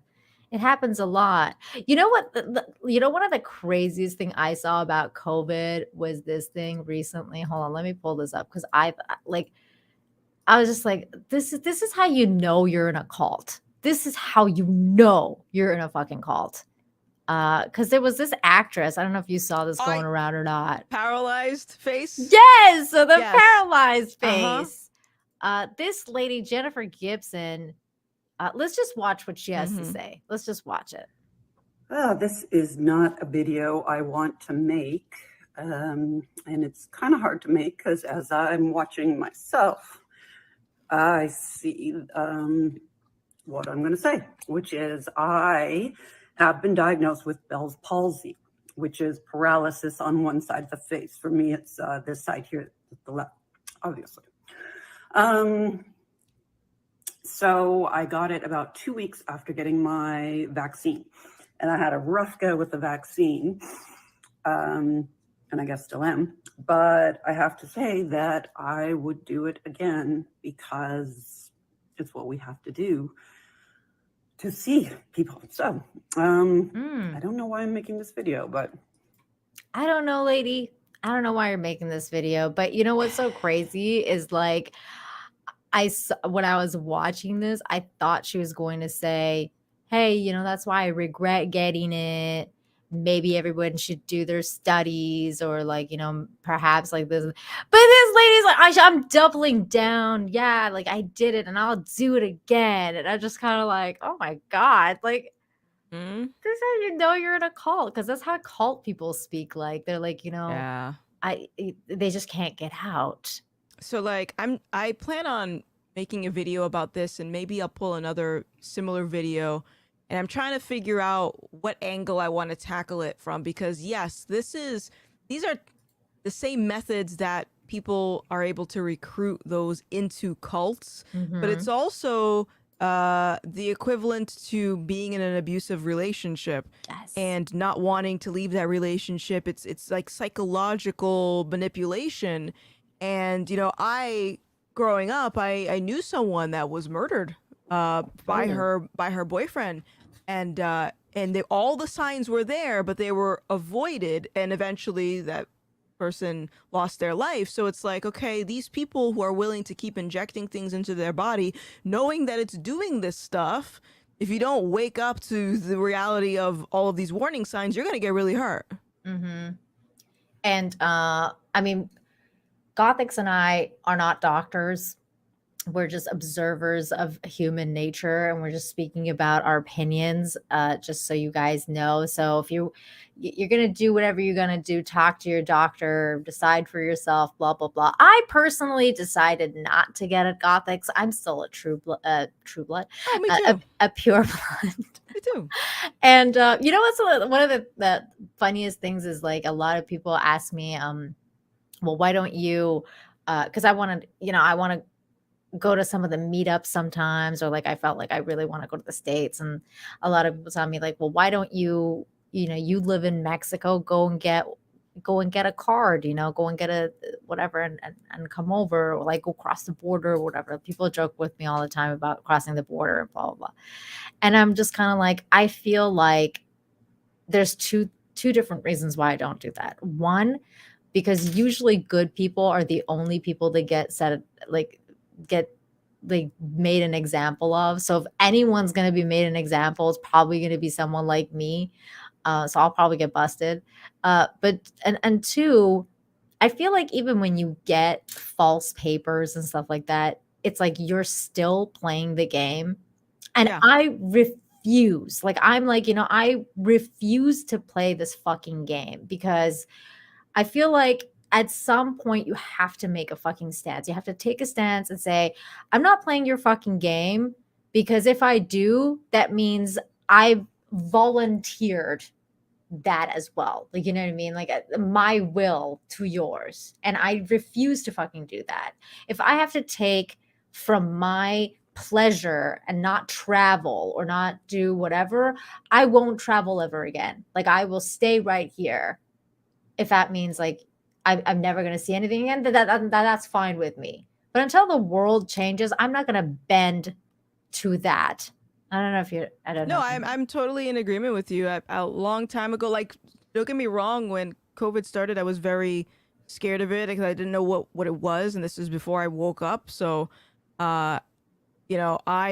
It happens a lot. You know what? One of the craziest thing I saw about COVID was this thing recently. Hold on, let me pull this up because I was just like, this is how you know you're in a cult. This is how you know you're in a fucking cult. Because there was this actress. I don't know if you saw this going around or not. Paralyzed face? Yes. So the paralyzed face. This lady, Jennifer Gibson, let's just watch what she has to say. Let's just watch it. Oh, this is not a video I want to make. And it's kind of hard to make because as I'm watching myself, I see what I'm going to say, which is I have been diagnosed with Bell's palsy, which is paralysis on one side of the face. For me, it's this side here, the left, obviously. So I got it about 2 weeks after getting my vaccine. And I had a rough go with the vaccine, and I guess still am. But I have to say that I would do it again because it's what we have to do to see people. So I don't know why I'm making this video, but I don't know, lady. I don't know why you're making this video, but you know what's so crazy is like when I was watching this, I thought she was going to say, hey, that's why I regret getting it maybe everyone should do their studies, or like, perhaps like this. But this lady's like, I'm doubling down. Yeah, like I did it and I'll do it again. And I'm just kind of like, oh my God, like Mm? this is how you know you're in a cult, because that's how cult people speak. Like they're like, Yeah. they just can't get out. So like I plan on making a video about this, and maybe I'll pull another similar video, and I'm trying to figure out what angle I want to tackle it from, because yes, these are the same methods that people are able to recruit those into cults, but it's also the equivalent to being in an abusive relationship Yes. and not wanting to leave that relationship. It's like psychological manipulation. And I growing up, I knew someone that was murdered by her boyfriend, and all the signs were there, but they were avoided, and eventually that person lost their life. So it's like, okay, these people who are willing to keep injecting things into their body, knowing that it's doing this stuff, if you don't wake up to the reality of all of these warning signs, you're gonna get really hurt. Mm-hmm. And I mean, Gothics and I are not doctors. We're just observers of human nature, and we're just speaking about our opinions, just so you guys know. So if you're gonna do whatever you're gonna do, talk to your doctor, decide for yourself, blah blah blah. I personally decided not to get at Gothics. I'm still a true blood, Oh, me too. a pure blood. Me too. And what's one of the funniest things is, like, a lot of people ask me, well, why don't you? Because I want to go to some of the meetups sometimes, or like I felt like I really want to go to the States, and a lot of people tell me like, well, why don't you, you live in Mexico, go and get a card, go and get a whatever, and come over, or like go cross the border or whatever. People joke with me all the time about crossing the border and blah blah blah. And I'm just kind of like, I feel like there's two different reasons why I don't do that. One, because usually good people are the only people that get made an example of. So if anyone's going to be made an example, it's probably going to be someone like me. So I'll probably get busted. But two, I feel like even when you get false papers and stuff like that, it's like you're still playing the game. And Yeah. I refuse. Like, I'm like, I refuse to play this fucking game, because I feel like at some point you have to make a fucking stance. You have to take a stance and say, I'm not playing your fucking game, because if I do, that means I volunteered that as well. Like, you know what I mean? Like, my will to yours. And I refuse to fucking do that. If I have to take from my pleasure and not travel or not do whatever, I won't travel ever again. Like, I will stay right here. If that means like I'm never going to see anything again, that's fine with me. But until the world changes, I'm not going to bend to that. I don't know if you're. I don't know. No, I'm totally in agreement with you. A long time ago, like, don't get me wrong, when COVID started, I was very scared of it because I didn't know what it was, and this was before I woke up. So, I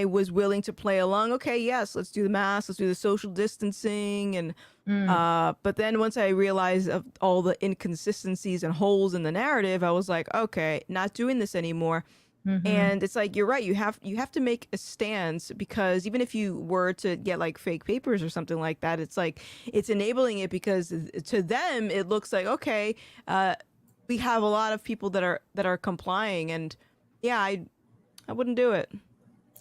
was willing to play along. Okay, yes, let's do the mask, let's do the social distancing, and but then once I realized of all the inconsistencies and holes in the narrative, I was like, okay, not doing this anymore. And it's like, you're right, you have to make a stance, because even if you were to get like fake papers or something like that, it's like, it's enabling it, because to them it looks like, okay, we have a lot of people that are complying, and yeah, I wouldn't do it.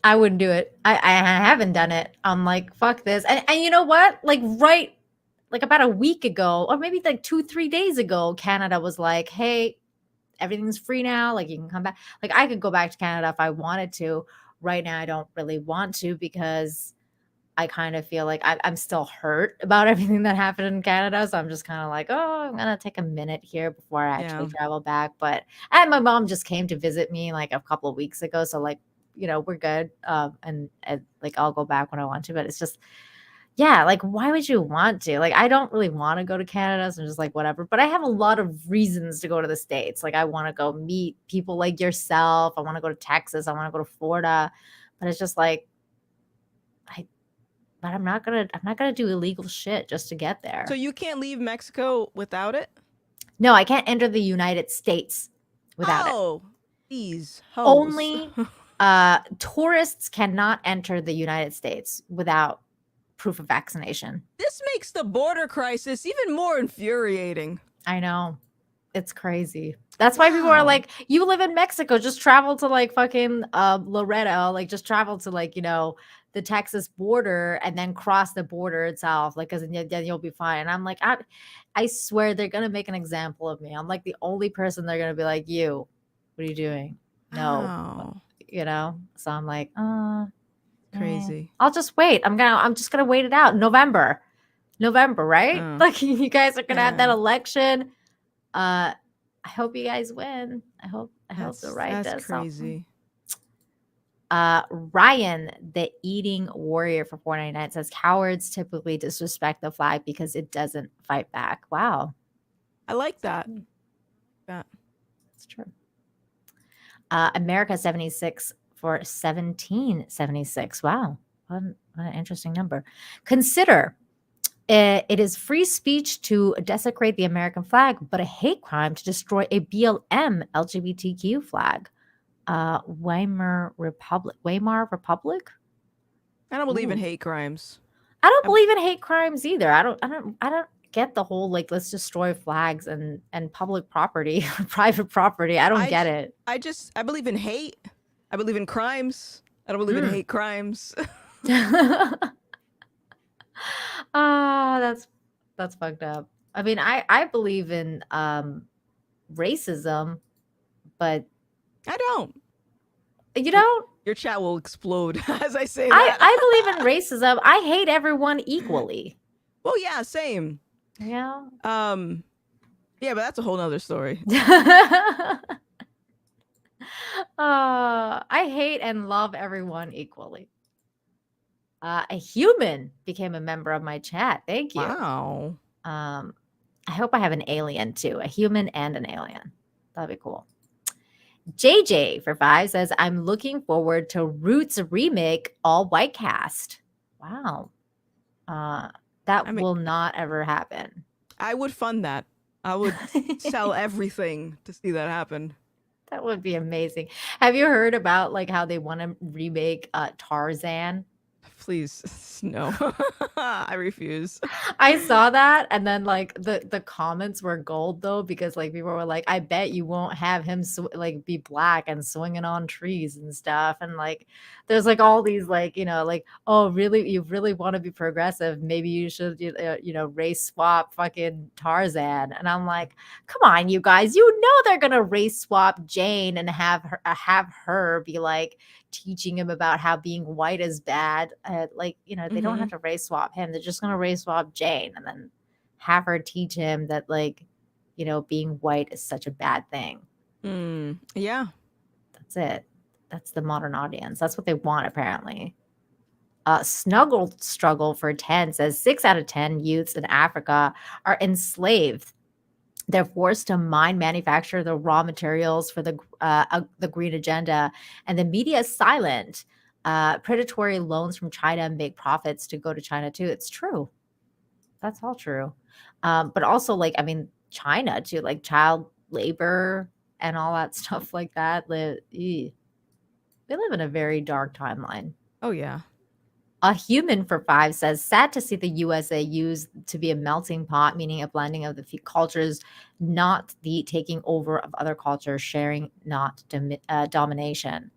I wouldn't do it. I haven't done it. I'm like, fuck this. And you know what? Like, like about a week ago, or maybe like 2-3 days ago, Canada was like, hey, everything's free now. Like, you can come back. Like, I could go back to Canada if I wanted to. Right now, I don't really want to, because I kind of feel like I'm still hurt about everything that happened in Canada. So I'm just kind of like, oh, I'm going to take a minute here before I actually travel back. And my mom just came to visit me like a couple of weeks ago. So like, we're good. And like, I'll go back when I want to, but it's just, yeah, like, why would you want to? Like, I don't really want to go to Canada, so I'm just like, whatever. But I have a lot of reasons to go to the States. Like, I want to go meet people like yourself. I want to go to Texas. I want to go to Florida. But it's just like, but I'm not gonna do illegal shit just to get there. So you can't leave Mexico without it? No, I can't enter the United States without it. Oh, these hoes. Only tourists cannot enter the United States without proof of vaccination. This makes the border crisis even more infuriating. I know. It's crazy. That's why people are like, you live in Mexico, just travel to like fucking Loretto, like just travel to like, you know, the Texas border and then cross the border itself, like, because then you'll be fine. And I'm like, I swear they're gonna make an example of me. I'm like the only person they're gonna be like, you, what are you doing? No, Wow. you know. So I'm like, Crazy. I'll just wait. I'm just gonna wait it out. November, right? Oh. Like you guys are gonna have that Yeah. election. I hope you guys win. I hope the right That's does something. crazy. Ryan, the eating warrior for $4.99 says cowards typically disrespect the flag because it doesn't fight back. Wow, I like that. that's true. America 76 for 1776. Wow, what an interesting number. Consider it is free speech to desecrate the American flag, but a hate crime to destroy a BLM LGBTQ flag. Weimar Republic. I don't believe in Ooh. hate crimes. I don't believe in hate crimes either. I don't get the whole like let's destroy flags and public property, private property. I don't get it. I believe in hate. I believe in crimes. I don't believe in hate crimes. That's fucked up. I mean, I believe in racism, but I don't. you don't? Your chat will explode as I say that. I believe in racism. I hate everyone equally. Well, yeah, same. Yeah. Yeah, but that's a whole nother story. I hate and love everyone equally. A human became a member of my chat. Thank you. Wow. I hope I have an alien too, a human and an alien. That'd be cool. JJ for 5 says, I'm looking forward to Roots remake all white cast. Wow. That will not ever happen. I would fund that. I would sell everything to see that happen. That would be amazing. Have you heard about like how they want to remake Tarzan? Please, no. I refuse. I saw that, and then like the comments were gold though, because like people were like, "I bet you won't have him like be black and swinging on trees and stuff." And like, there's like all these like like, oh really, you really want to be progressive? Maybe you should race swap fucking Tarzan. And I'm like, come on, you guys, you know they're gonna race swap Jane and have her be like teaching him about how being white is bad. Like, they don't have to race swap him. They're just going to race swap Jane and then have her teach him that, like, being white is such a bad thing. Yeah. That's it. That's the modern audience. That's what they want, apparently. Snuggle Struggle for 10 says 6 out of 10 youths in Africa are enslaved. They're forced to mine, manufacture the raw materials for the green agenda, and the media is silent. Predatory loans from China make profits to go to China too. It's true. That's all true. But also, like, I mean, China too, like child labor and all that stuff like that. They live in a very dark timeline. Oh, yeah. A human for 5 says, sad to see the USA used to be a melting pot, meaning a blending of the cultures, not the taking over of other cultures, sharing, not domination.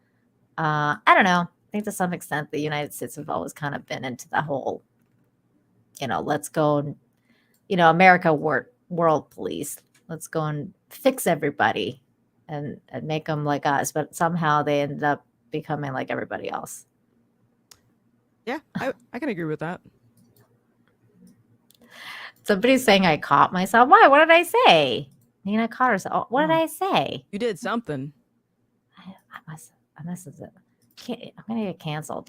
I don't know. I think to some extent the United States have always kind of been into the whole, let's go and, America world police. Let's go and fix everybody and make them like us. But somehow they end up becoming like everybody else. Yeah, I can agree with that. Somebody's saying I caught myself. Why? What did I say? Nina caught herself. What did I say? You did something. I must have said. I'm gonna get canceled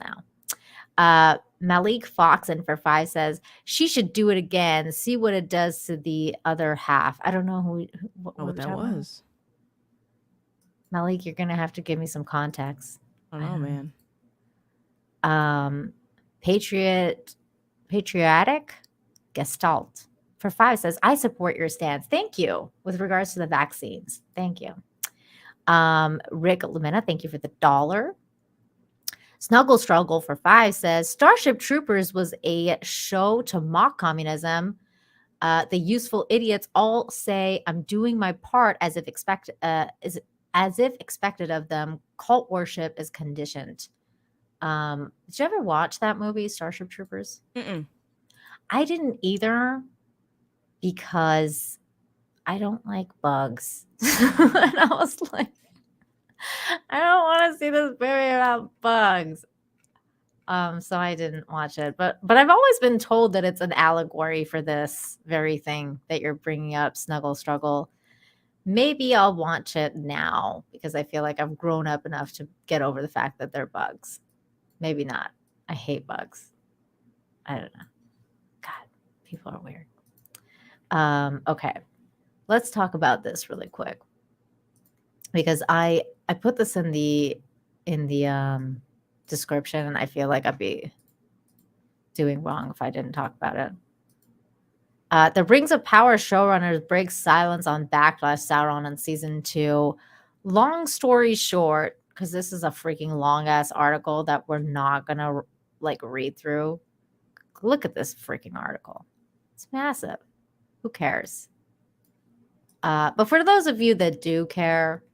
now. Malik Foxen for 5 says she should do it again. See what it does to the other half. I don't know what that was. Malik, you're gonna have to give me some context. I don't know, man. Patriotic Gestalt for 5 says, I support your stance. Thank you. With regards to the vaccines. Thank you. Rick Lamina, thank you for the $1. Snuggle Struggle for 5 says, Starship Troopers was a show to mock communism. The useful idiots all say, I'm doing my part as if expected of them. Cult worship is conditioned. Did you ever watch that movie, Starship Troopers? Mm-mm. I didn't either, because I don't like bugs. And I was like, I don't want to see this movie about bugs. So I didn't watch it, but I've always been told that it's an allegory for this very thing that you're bringing up, Snuggle Struggle. Maybe I'll watch it now because I feel like I've grown up enough to get over the fact that they're bugs. Maybe not. I hate bugs. I don't know. God, people are weird. Okay, let's talk about this really quick because I put this in the description, and I feel like I'd be doing wrong if I didn't talk about it. The Rings of Power showrunners break silence on Backlash Sauron in season 2. Long story short, because this is a freaking long ass article that we're not gonna like read through. Look at this freaking article. It's massive. Who cares? But for those of you that do care,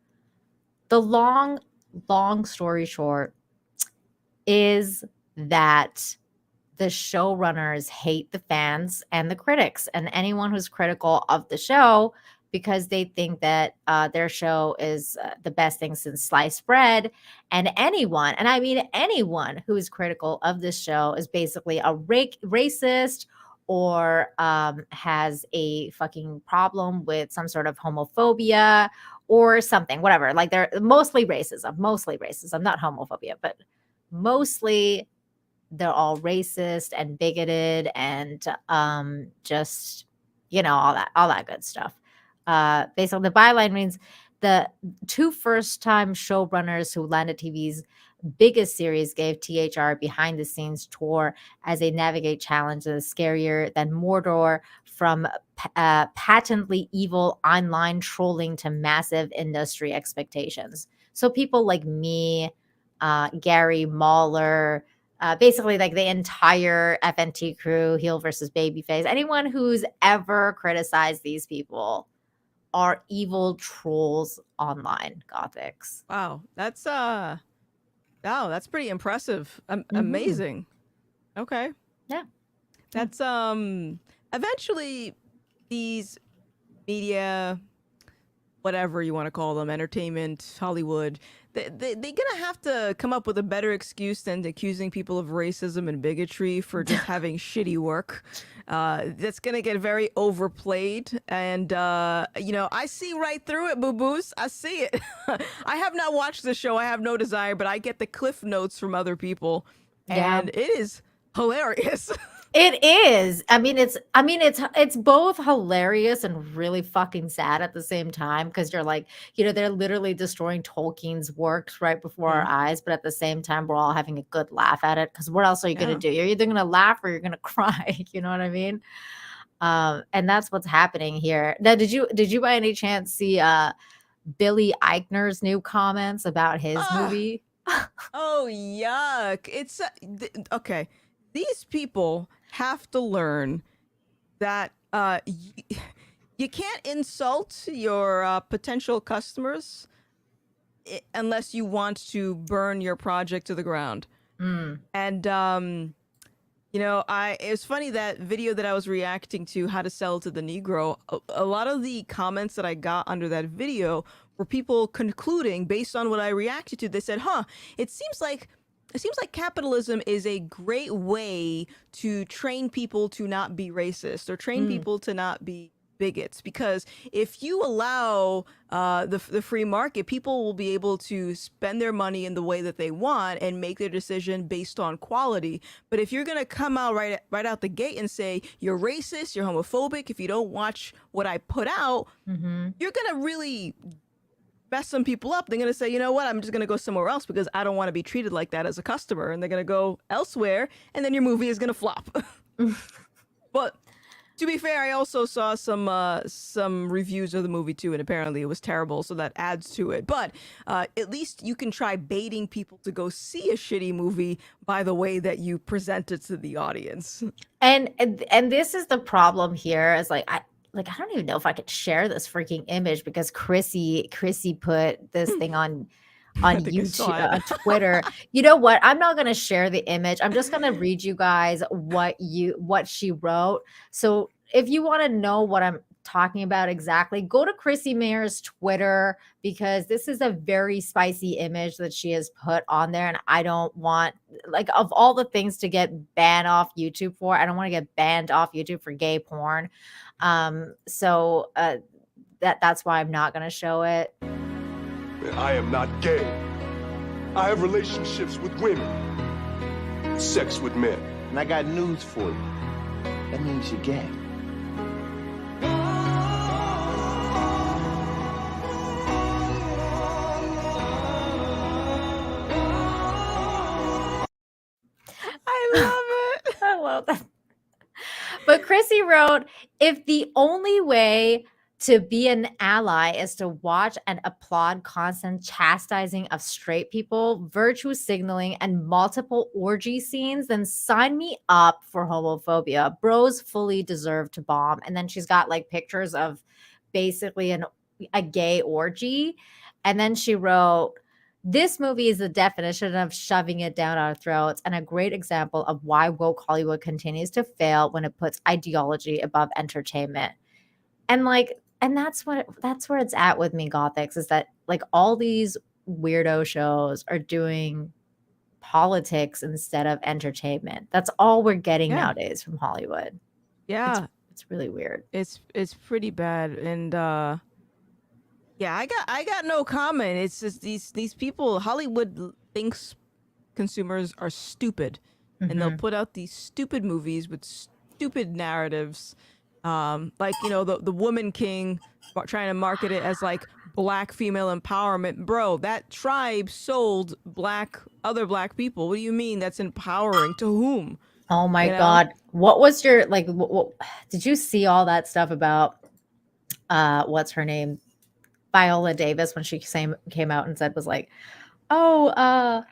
the long story short is that the showrunners hate the fans and the critics and anyone who's critical of the show because they think that their show is the best thing since sliced bread. And anyone, and I mean anyone who is critical of this show is basically a racist or has a fucking problem with some sort of homophobia or something, whatever. Like they're mostly racism, not homophobia, but mostly they're all racist and bigoted and just, you know, all that good stuff. Basically, the byline reads, the 2 first-time showrunners who landed TV's biggest series gave THR behind the scenes tour as they navigate challenge that is scarier than Mordor, from patently evil online trolling to massive industry expectations. So people like me, Gary Mahler, basically like the entire FNT crew, heel versus babyface, anyone who's ever criticized these people are evil trolls online, Gothics. Wow, that's pretty impressive. Amazing. Okay. Yeah. That's eventually these media, whatever you want to call them, entertainment, Hollywood, they're gonna have to come up with a better excuse than accusing people of racism and bigotry for just having shitty work. That's gonna get very overplayed, and you know, I see right through it, boo-boos. I see it. I have not watched the show. I have no desire, but I get the cliff notes from other people, and it is hilarious. It is. I mean, it's both hilarious and really fucking sad at the same time, because you're like, you know, they're literally destroying Tolkien's works right before our eyes, but at the same time, we're all having a good laugh at it. Because what else are you gonna do? You're either gonna laugh or you're gonna cry. You know what I mean? And that's what's happening here. Now, did you by any chance see Billy Eichner's new comments about his movie? Oh, yuck! It's okay. These people have to learn that you can't insult your potential customers unless you want to burn your project to the ground. And you know, it was funny, that video that I was reacting to, how to sell to the Negro. A lot of the comments that I got under that video were people concluding, based on what I reacted to, they said, it seems like capitalism is a great way to train people to not be racist or train people to not be bigots, because if you allow the free market, people will be able to spend their money in the way that they want and make their decision based on quality. But if you're going to come out right out the gate and say you're racist, you're homophobic, if you don't watch what I put out, you're going to really mess some people up. They're going to say, you know what, I'm just going to go somewhere else because I don't want to be treated like that as a customer. And they're going to go elsewhere, and then your movie is going to flop. But to be fair, I also saw some reviews of the movie too, and apparently it was terrible, so that adds to it. But at least you can try baiting people to go see a shitty movie by the way that you present it to the audience. And this is the problem here, is like I don't even know if I could share this freaking image, because Chrissy put this thing on I think I saw YouTube, it. Twitter. You know what? I'm not going to share the image. I'm just going to read you guys what she wrote. So if you want to know what I'm talking about exactly, go to Chrissy Mayer's Twitter, because this is a very spicy image that she has put on there. And I don't want, like, of all the things to get banned off YouTube for, I don't want to get banned off YouTube for gay porn. So that's why I'm not going to show it. I am not gay. I have relationships with women, sex with men. And I got news for you. That means you're gay. I love it. I love that. But Chrissy wrote, if the only way to be an ally is to watch and applaud constant chastising of straight people, virtue signaling, and multiple orgy scenes, then sign me up for homophobia. Bros fully deserve to bomb. And then she's got like pictures of basically a gay orgy. And then she wrote, this movie is the definition of shoving it down our throats, and a great example of why woke Hollywood continues to fail when it puts ideology above entertainment. And that's where it's at with me, Gothics, is that like all these weirdo shows are doing politics instead of entertainment. That's all we're getting nowadays from Hollywood. Yeah, it's really weird. It's pretty bad, and yeah, I got no comment. It's just these people. Hollywood thinks consumers are stupid, and they'll put out these stupid movies with stupid narratives. Like, you know, the Woman King, trying to market it as like black female empowerment. Bro, that tribe sold other black people. What do you mean that's empowering? To whom? Oh my God. What was your, like, what did you see all that stuff about, what's her name? Viola Davis, when she came out and said, was like, oh,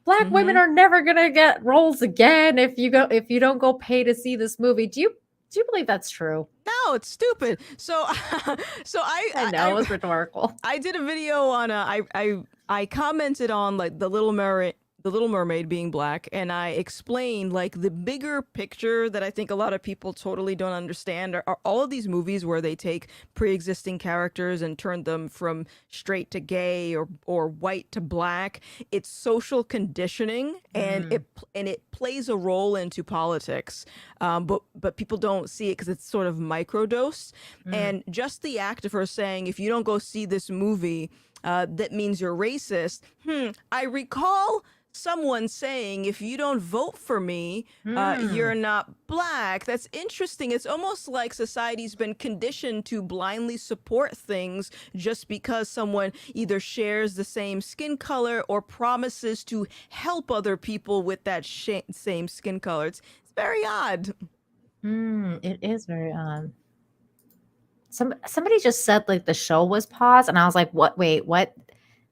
black women are never going to get roles again if you don't go pay to see this movie. Do you believe that's true? No, it's stupid. So, I know, it was rhetorical. I did a video on I commented on like the Little Mermaid being black, and I explained like the bigger picture that I think a lot of people totally don't understand are all of these movies where they take pre-existing characters and turn them from straight to gay or white to black. It's social conditioning, and it plays a role into politics, but people don't see it because it's sort of microdosed. And just the act of her saying, if you don't go see this movie, that means you're racist. I recall someone saying, if you don't vote for me, you're not black. That's interesting. It's almost like society's been conditioned to blindly support things just because someone either shares the same skin color or promises to help other people with that same skin color. It's very odd. It is very odd. Somebody just said like the show was paused, and I was like, what? Wait, what?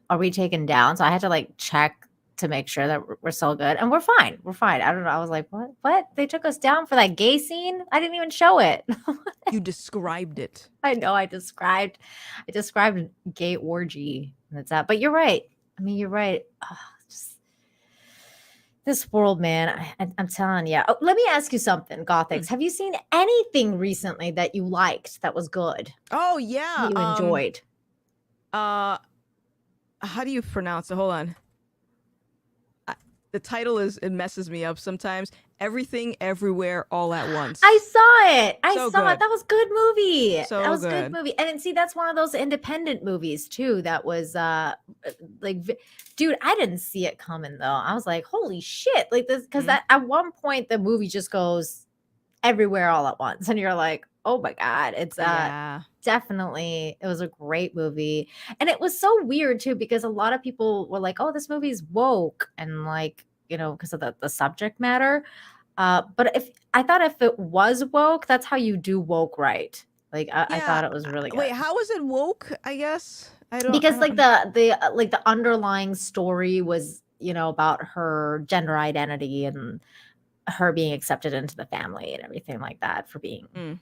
Are we taken down? So I had to like check to make sure that we're still good, and we're fine. We're fine. I don't know. I was like, what? They took us down for that gay scene? I didn't even show it. You described it. I know. I described gay orgy. That's that. But you're right. I mean, you're right. Just this world, man. I'm telling you. Oh, let me ask you something, Gothics. Have you seen anything recently that you liked that was good? Oh yeah, that you enjoyed. How do you pronounce it? Hold on. The title it messes me up sometimes. Everything, Everywhere, All at Once. I saw it. I So saw it. good. That was good movie. So that was good. good movie. And see, that's one of those independent movies too. That was dude, I didn't see it coming though. I was like, holy shit. Like this, because that at one point the movie just goes everywhere all at once. And you're like, oh my God. It's definitely, it was a great movie. And it was so weird too, because a lot of people were like, oh, this movie's woke, and like, you know, because of the subject matter. But I thought if it was woke, that's how you do woke right. Like I Yeah. thought it was really Wait, good. how is it woke? I guess I don't. Because like the underlying story was, about her gender identity and her being accepted into the family and everything like that for being.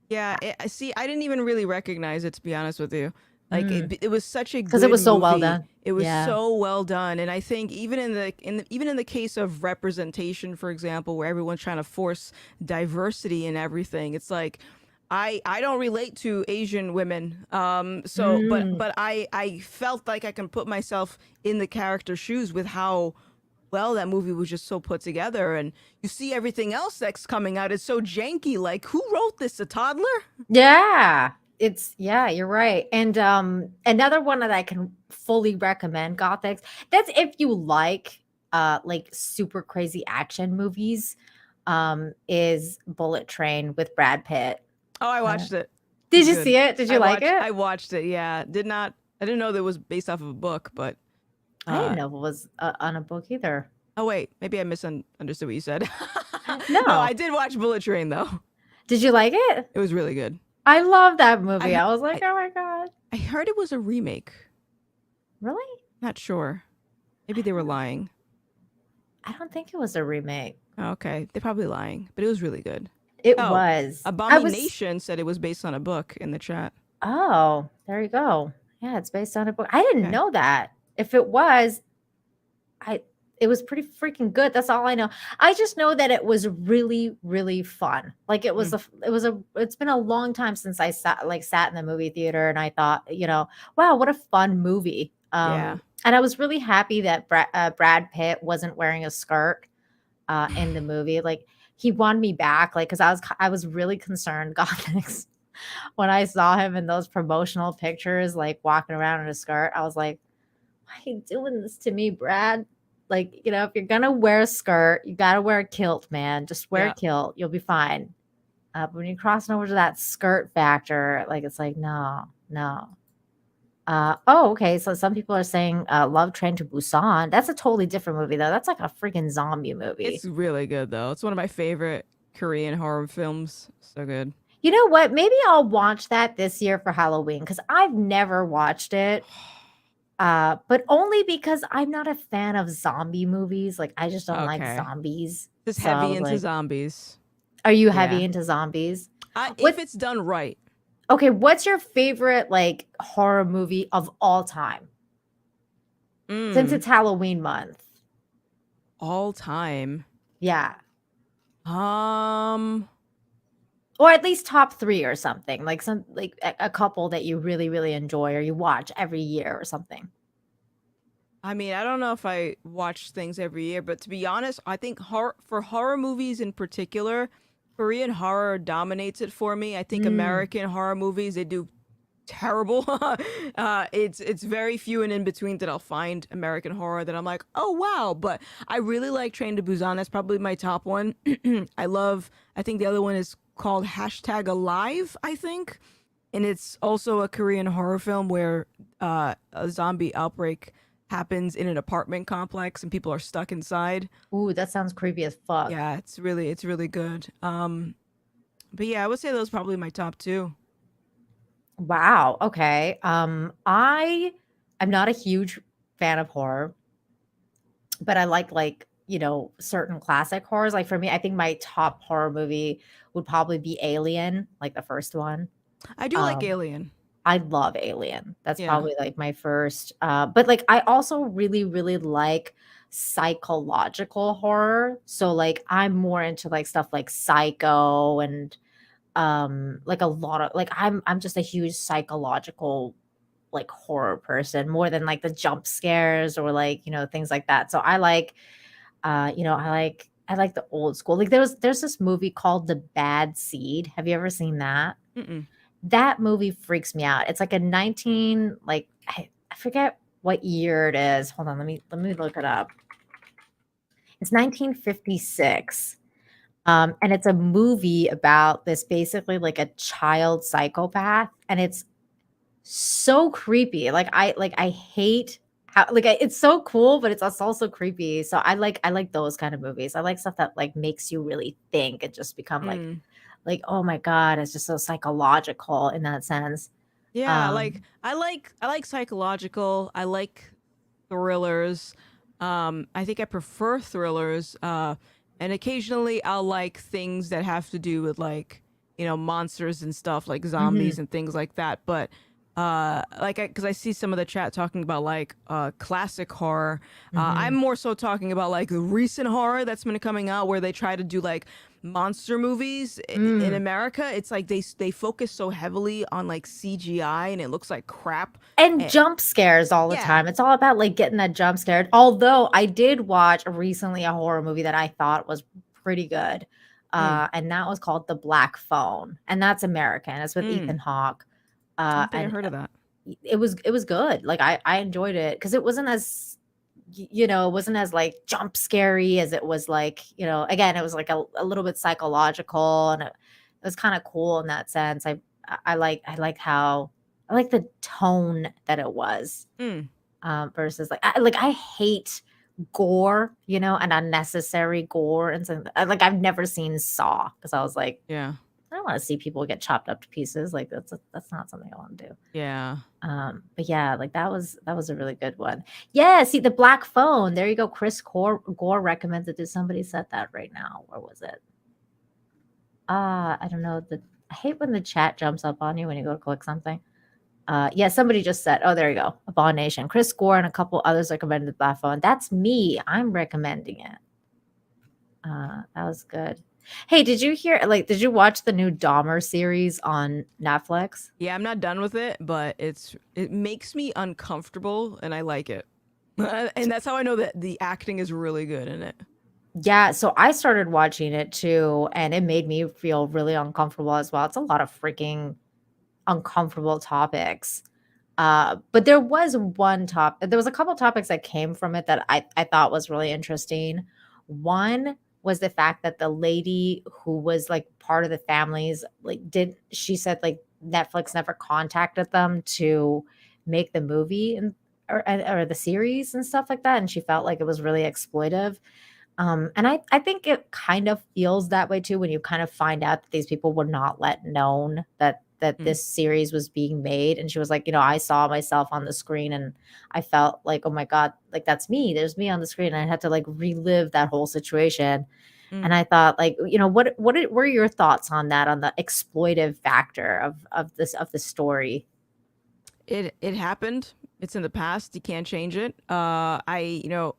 Yeah, I see. I didn't even really recognize it, to be honest with you. Like it was such a Because good it was so well movie. done. It was Yeah. so well done, and I think even in the case of representation, for example, where everyone's trying to force diversity and everything, it's like I don't relate to Asian women. So but I felt like I can put myself in the character's shoes with how well that movie was just so put together, and you see everything else that's coming out. It's so janky. Like, who wrote this? A toddler? Yeah. You're right. And another one that I can fully recommend, Gothics. That's if you like super crazy action movies, is Bullet Train with Brad Pitt. Oh, I watched it. Did It's you good. see it? Did you like it? I watched it. Yeah, I didn't know that it was based off of a book, but I didn't know it was on a book either. oh wait, maybe I misunderstood what you said. No. No, I did watch Bullet Train though. Did you like it? It was really good. I love that movie. I was like, oh my God. I heard it was a remake. Really? Not sure. Maybe they were lying. I don't think it was a remake. Okay, they're probably lying, but it was really good. It was. Abomination said it was based on a book in the chat. Oh, there you go. Yeah, it's based on a book. I didn't know that. If it was, it was pretty freaking good. That's all I know. I just know that it was really, really fun. Like it's been a long time since I sat in the movie theater and I thought, wow, what a fun movie. Yeah. And I was really happy that Brad Pitt wasn't wearing a skirt in the movie. Like he won me back, like, because I was really concerned, Gothics, when I saw him in those promotional pictures, like walking around in a skirt. I was like, why are you doing this to me, Brad? Like, if you're gonna wear a skirt, you gotta wear a kilt, man. Just wear a kilt, you'll be fine. But when you're crossing over to that skirt factor, like it's like, no. Okay. So some people are saying Love Train to Busan. That's a totally different movie, though. That's like a freaking zombie movie. It's really good, though. It's one of my favorite Korean horror films. So good. You know what? Maybe I'll watch that this year for Halloween because I've never watched it. But only because I'm not a fan of zombie movies. Like, I just don't like zombies. Just So I heavy was into like, zombies. Are you heavy into zombies? If it's done right. Okay, what's your favorite like horror movie of all time? Since it's Halloween month. All time. Yeah. Um, Or at least top 3 or something. Like a couple that you really, really enjoy or you watch every year or something. I mean, I don't know if I watch things every year, but to be honest, I think for horror movies in particular, Korean horror dominates it for me. I think American horror movies, they do terrible. It's very few and in between that I'll find American horror that I'm like, oh wow. But I really like Train to Busan. That's probably my top one. I think the other one is called #Alive, I think. And it's also a Korean horror film where a zombie outbreak happens in an apartment complex and people are stuck inside. Ooh, that sounds creepy as fuck. Yeah, it's really good. But yeah, I would say those are probably my top 2. Wow. Okay. I am not a huge fan of horror, but I like, certain classic horrors. Like for me, I think my top horror movie would probably be Alien, like the first one. I do like Alien. I love Alien. That's probably like my first. But like I also really, really like psychological horror. So like I'm more into like stuff like Psycho and like a lot of like I'm just a huge psychological like horror person more than like the jump scares or like things like that. So I like I like the old school. Like there's this movie called The Bad Seed. Have you ever seen that? Mm-mm. That movie freaks me out. It's like a 19 like I forget what year it is. Hold on, let me look it up. It's 1956. And it's a movie about this basically like a child psychopath, and it's so creepy. Like I hate how like it's so cool, but it's also creepy. So I like those kind of movies. I like stuff that like makes you really think and just become Mm. like oh my god, it's just so psychological in that sense. Yeah, like Um, I like psychological. I like thrillers. I think I prefer thrillers. And occasionally I'll like things that have to do with like, you know, monsters and stuff like mhm, zombies and things like that. But because I see some of the chat talking about like classic horror. I'm mhm. more so talking about like the recent horror that's been coming out where they try to do like monster movies in Mm. America. It's like they focus so heavily on like CGI and it looks like crap. And Eh, jump scares all the yeah. time. It's all about like getting that jump scared. Although I did watch recently a horror movie that I thought was pretty good. Mm, And that was called The Black Phone. And that's American. It's with mm. Ethan Hawke. I don't think I And heard of that. it was good. Like I enjoyed it because it wasn't as you know, it wasn't as like jump scary as it was like, you know, again, it was like a little bit psychological and it was kind of cool in that sense. I like how I like the tone that it was Mm, versus like I hate gore, you know, and unnecessary gore and something like I've never seen Saw because I was like, yeah. I don't want to see people get chopped up to pieces. Like that's not something I want to do. Yeah. But yeah, like that was a really good one. Yeah, see the black phone. There you go. Gore recommended that somebody said that right now. Where was it? I don't know. I hate when the chat jumps up on you when you go to click something. Yeah, somebody just said, oh, there you go. Abomination. Chris Gore and a couple others recommended the black phone. That's me. I'm recommending it. That was good. Hey, did you hear did you watch the new Dahmer series on Netflix? Yeah, I'm not done with it, but it makes me uncomfortable and I like it. And that's how I know that the acting is really good in it. Yeah, so I started watching it too, and it made me feel really uncomfortable as well. It's a lot of freaking uncomfortable topics. But there was there was a couple topics that came from it that I thought was really interesting. One was the fact that the lady who was like part of the families, she said like Netflix never contacted them to make the movie or the series and stuff like that. And she felt like it was really exploitive. And I think it kind of feels that way too when you kind of find out that these people were not let known that Mm. this series was being made. And she was like, you know, I saw myself on the screen and I felt like, oh my God, like that's me. There's me on the screen. And I had to like relive that whole situation. And Mm. I thought, like, you know, what were your thoughts on that, on the exploitive factor of the story? It happened. It's in the past. You can't change it. You know,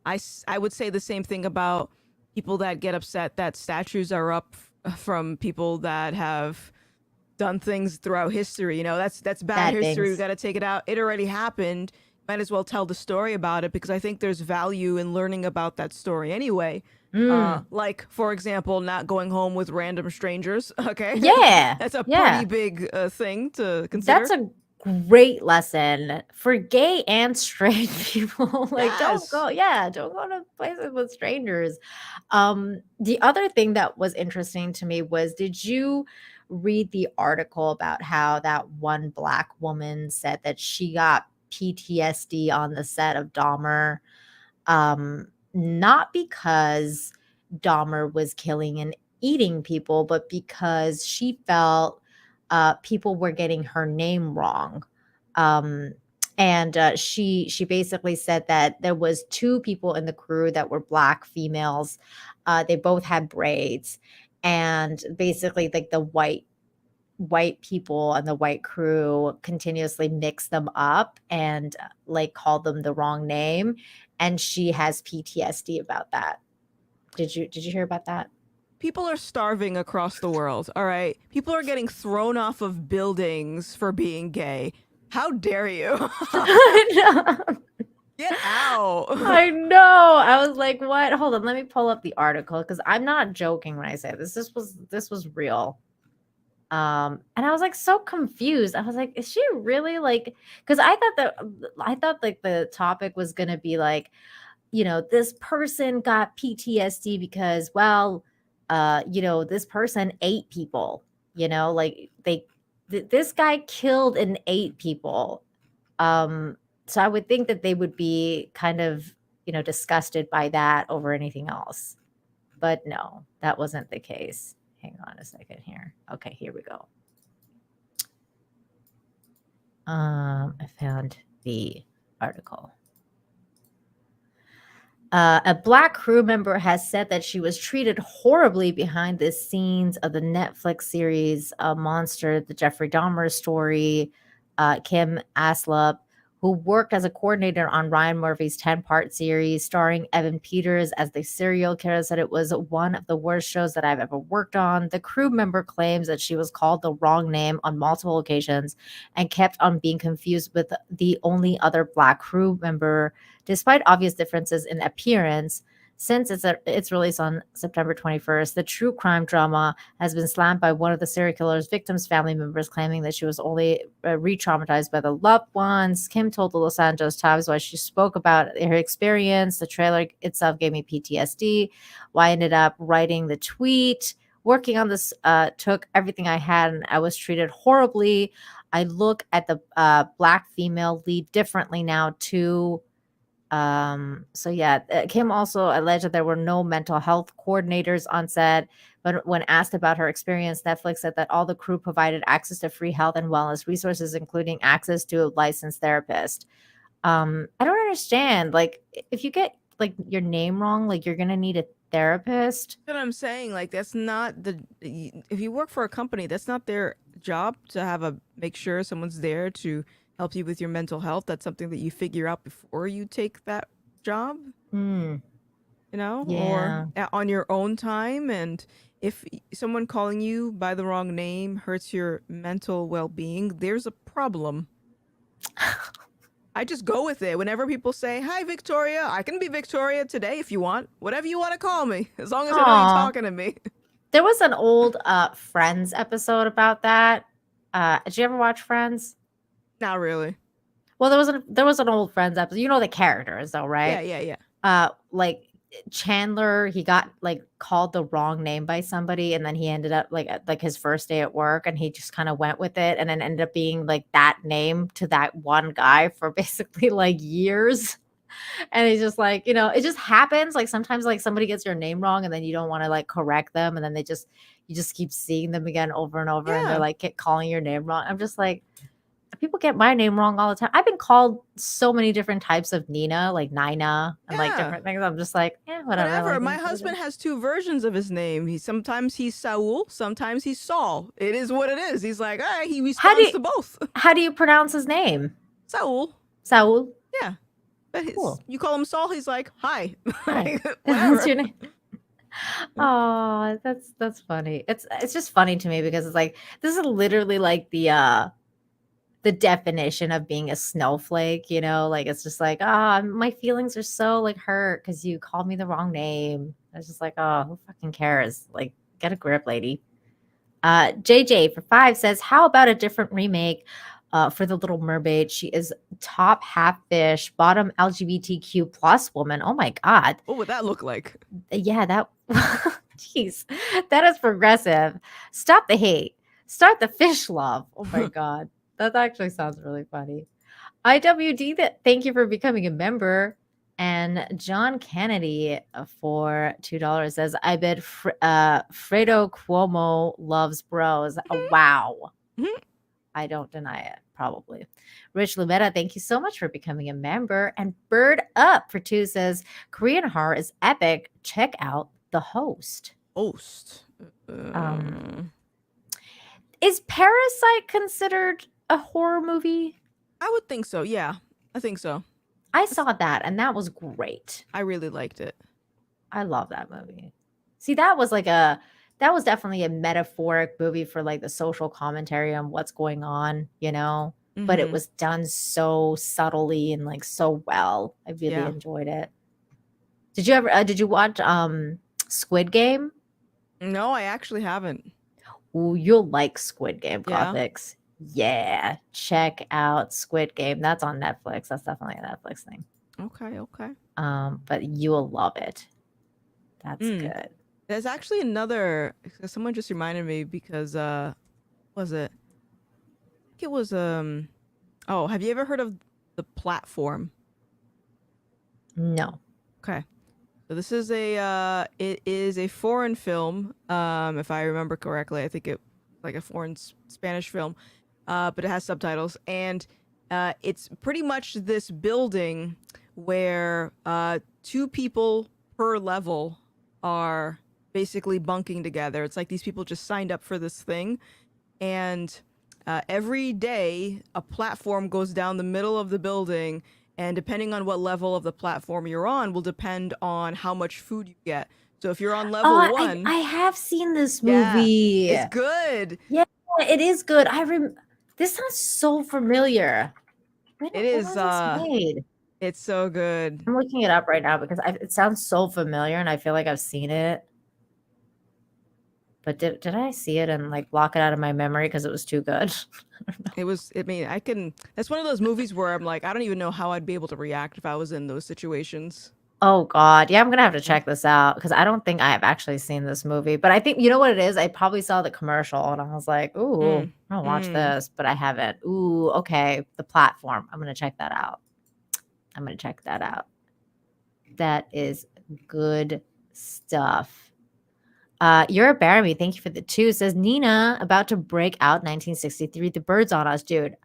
I would say the same thing about people that get upset that statues are up from people that have done things throughout history. You know, that's bad Bad history. We things. got to take it out. It already happened. Might as well tell the story about it because I think there's value in learning about that story anyway. Mm, Like for example, not going home with random strangers. Okay, yeah. that's a pretty Yeah. big thing to That's consider. a great lesson for gay and straight people. Like, Yes. don't go to places with strangers. The other thing that was interesting to me was, did you read the article about how that one black woman said that she got PTSD on the set of Dahmer? Not because Dahmer was killing and eating people, but because she felt people were getting her name wrong. Um, and she basically said that there was two people in the crew that were black females. They both had braids, and basically, like the white people and the white crew continuously mix them up and like call them the wrong name, and she has PTSD about that. Did you hear about that? People are starving across the world, all right? People are getting thrown off of buildings for being gay. How dare you? I know. Get out. I know. I was like, what? Hold on, let me pull up the article because I'm not joking when I say this. This was real. And I was like so confused. I was like, is she really like, because I thought like the topic was gonna be like, you know, this person got PTSD because, well, you know, this person ate people, you know, like this guy killed and ate people. Um, So I would think that they would be kind of, disgusted by that over anything else. But no, that wasn't the case. Hang on a second here. Okay, here we go. I found the article. A Black crew member has said that she was treated horribly behind the scenes of the Netflix series Monster, the Jeffrey Dahmer story. Kim Aslop, who worked as a coordinator on Ryan Murphy's 10-part series starring Evan Peters as the serial killer, said it was one of the worst shows that I've ever worked on. The crew member claims that she was called the wrong name on multiple occasions and kept on being confused with the only other Black crew member, despite obvious differences in appearance. Since its release on September 21st, the true crime drama has been slammed by one of the serial killer's victims' family members, claiming that she was only re-traumatized by the loved ones. Kim told the Los Angeles Times why she spoke about her experience. The trailer itself gave me PTSD. Why I ended up writing the tweet. Working on this took everything I had, and I was treated horribly. I look at the Black female lead differently now, too. Kim also alleged that there were no mental health coordinators on set, but when asked about her experience, Netflix said that all the crew provided access to free health and wellness resources, including access to a licensed therapist. I don't understand. Like, if you get like your name wrong, like you're gonna need a therapist. That's what I'm saying. Like, that's not if you work for a company, that's not their job to make sure someone's there to help you with your mental health. That's something that you figure out before you take that job, or on your own time. And if someone calling you by the wrong name hurts your mental well-being, there's a problem. I just go with it. Whenever people say, "Hi, Victoria," I can be Victoria today if you want. Whatever you want to call me, as long as I know you're talking to me. There was an old Friends episode about that. Did you ever watch Friends? Not really. Well, there was an old Friends episode. You know the characters, though, right? Yeah. Like Chandler, he got like called the wrong name by somebody, and then he ended up like his first day at work, and he just kind of went with it, and then ended up being like that name to that one guy for basically like years. And he's just like, it just happens. Like sometimes like somebody gets your name wrong, and then you don't want to like correct them, and then you just keep seeing them again over and over, and they're like calling your name wrong. I'm just like, people get my name wrong all the time. I've been called so many different types of Nina, like Nina, and like different things. I'm just like, whatever. My husband has two versions of his name. Sometimes he's Saul, sometimes he's Saul. It is what it is. He's like, all right, he responds to both. How do you pronounce his name? Saul. Saul? Yeah. But you call him Saul, he's like, hi. Hi. What's your name? Oh, that's funny. It's just funny to me because it's like, this is literally like the definition of being a snowflake, like it's just like, my feelings are so like hurt because you called me the wrong name. It's just like, oh, who fucking cares? Like, get a grip, lady. JJ for 5 says, how about a different remake for The Little Mermaid? She is top half fish, bottom LGBTQ plus woman. Oh my God. What would that look like? Yeah, that jeez, that is progressive. Stop the hate. Start the fish love. Oh my God. That actually sounds really funny. IWD, thank you for becoming a member. And John Kennedy for $2 says, I bet Fredo Cuomo loves bros. Wow. I don't deny it, probably. Rich Lumetta, thank you so much for becoming a member. And Bird Up for 2 says, Korean horror is epic. Check out The Host. Is Parasite considered a horror movie? I would think so. Yeah, I think so. I saw that, and that was great. I really liked it. I love that movie. See, that was definitely a metaphoric movie for like the social commentary on what's going on, but it was done so subtly and like so well. I really enjoyed it. Did you watch Squid Game? No, I actually haven't. Ooh, you'll like Squid Game, Gothics. Yeah, check out Squid Game. That's on Netflix. That's definitely a Netflix thing. Okay. But you will love it. That's good. There's actually another. Someone just reminded me because was it? I think it was Oh, have you ever heard of The Platform? No. Okay. So this is it is a foreign film, if I remember correctly. I think it like a foreign Spanish film, but it has subtitles, and it's pretty much this building where 2 people per level are basically bunking together. It's like these people just signed up for this thing, and every day a platform goes down the middle of the building, and depending on what level of the platform you're on will depend on how much food you get. So if you're on level Oh, 1, I have seen this yeah, movie. it's good. Yeah, it is good. This sounds so familiar. When It when is was this made? it's so good. I'm looking it up right now because it sounds so familiar and I feel like I've seen it. But did I see it and like block it out of my memory because it was too good? It was, I mean, that's one of those movies where I'm like, I don't even know how I'd be able to react if I was in those situations. Oh God. Yeah, I'm gonna have to check this out because I don't think I have actually seen this movie. But I think you know what it is? I probably saw the commercial and I was like, ooh, I'm gonna watch this, but I haven't. Ooh, okay. The Platform. I'm gonna check that out. That is good stuff. You're a Baramy. Thank you for the 2. Says Nina, about to break out 1963. The Birds on Us, dude.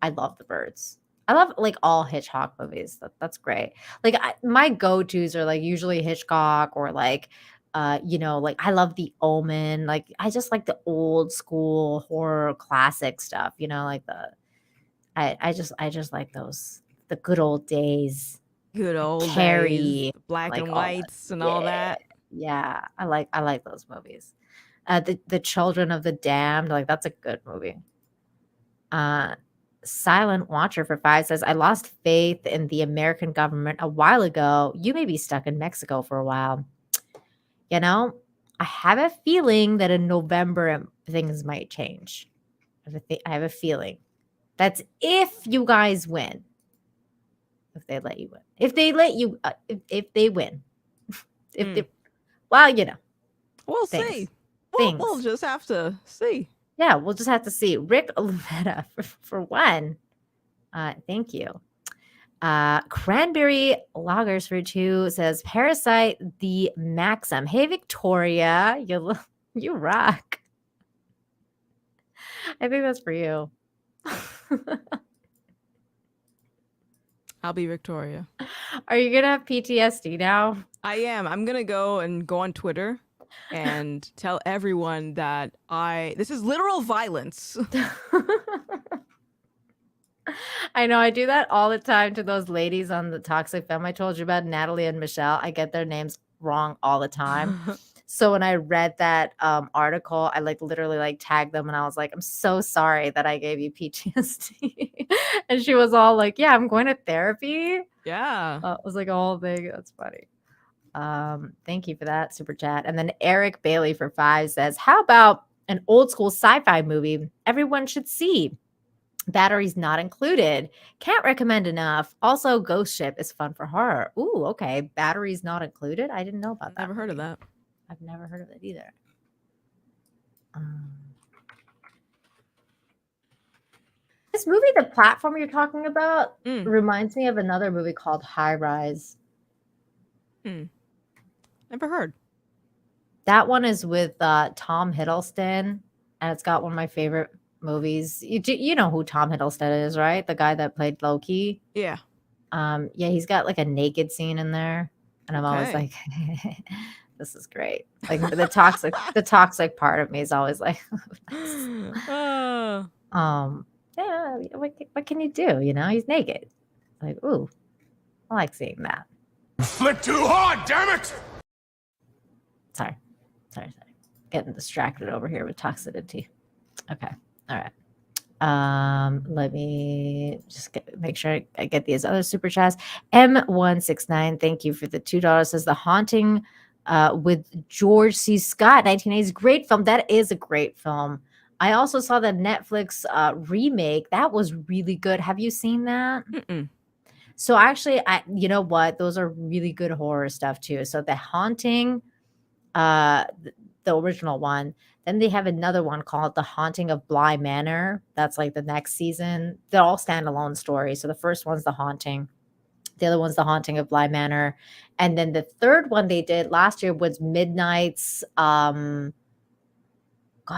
I love The Birds. I love like all Hitchcock movies. That's great. Like my go-tos are like usually Hitchcock or like like I love The Omen. Like I just like the old school horror classic stuff, like I just like those the good old days. Good old days, Carrie, the black like and all that. whites and all that. Yeah, I like those movies. The Children of the Damned, like that's a good movie. Silent Watcher for 5 says, I lost faith in the American government a while ago. You may be stuck in Mexico for a while. I have a feeling that in November things might change. I have a feeling. That's if you guys win. If they let you win. If they let you, if they win. If they, well, We'll things. see. Things. We'll just have to see. Yeah, we'll just have to see. Rick Olivetta for 1. Thank you. Cranberry Loggers for 2 says Parasite the Maxim. Hey Victoria, you rock. I think that's for you. I'll be Victoria. Are you gonna have PTSD now? I am. I'm gonna go on Twitter and tell everyone that this is literal violence. I know I do that all the time to those ladies on the Toxic Femme I told you about, Natalie and Michelle. I get their names wrong all the time. So when I read that article, I literally tagged them and I was like, I'm so sorry that I gave you PTSD. And she was all like, yeah, I'm going to therapy. Yeah. It was like a whole thing. That's funny. Thank you for that super chat. And then Eric Bailey for 5 says, how about an old school sci-fi movie everyone should see? Batteries not included. Can't recommend enough. Also, Ghost Ship is fun for horror. Ooh, okay. Batteries not included. I didn't know about that. Never heard of that. I've never heard of it either. This movie, The Platform you're talking about, reminds me of another movie called High Rise. Never heard. That one is with Tom Hiddleston, and it's got one of my favorite movies. You know who Tom Hiddleston is, right? The guy that played Loki. Yeah. Yeah, he's got like a naked scene in there, and I'm always like, this is great. Like the toxic part of me is always like, yeah, what can you do? He's naked. Like, ooh, I like seeing that. Flick too hard, damn it! Sorry. Getting distracted over here with toxicity. Okay. All right. Let me just make sure I get these other super chats. M169, thank you for the $2. Says The Haunting with George C. Scott, 1980s. Great film. That is a great film. I also saw the Netflix remake. That was really good. Have you seen that? Mm-mm. So actually, you know what? Those are really good horror stuff too. So The Haunting, the original one. Then they have another one called The Haunting of Bly Manor. That's like the next season. They're all standalone stories. So the first one's The Haunting. The other one's The Haunting of Bly Manor. And then the third one they did last year was Midnight's God,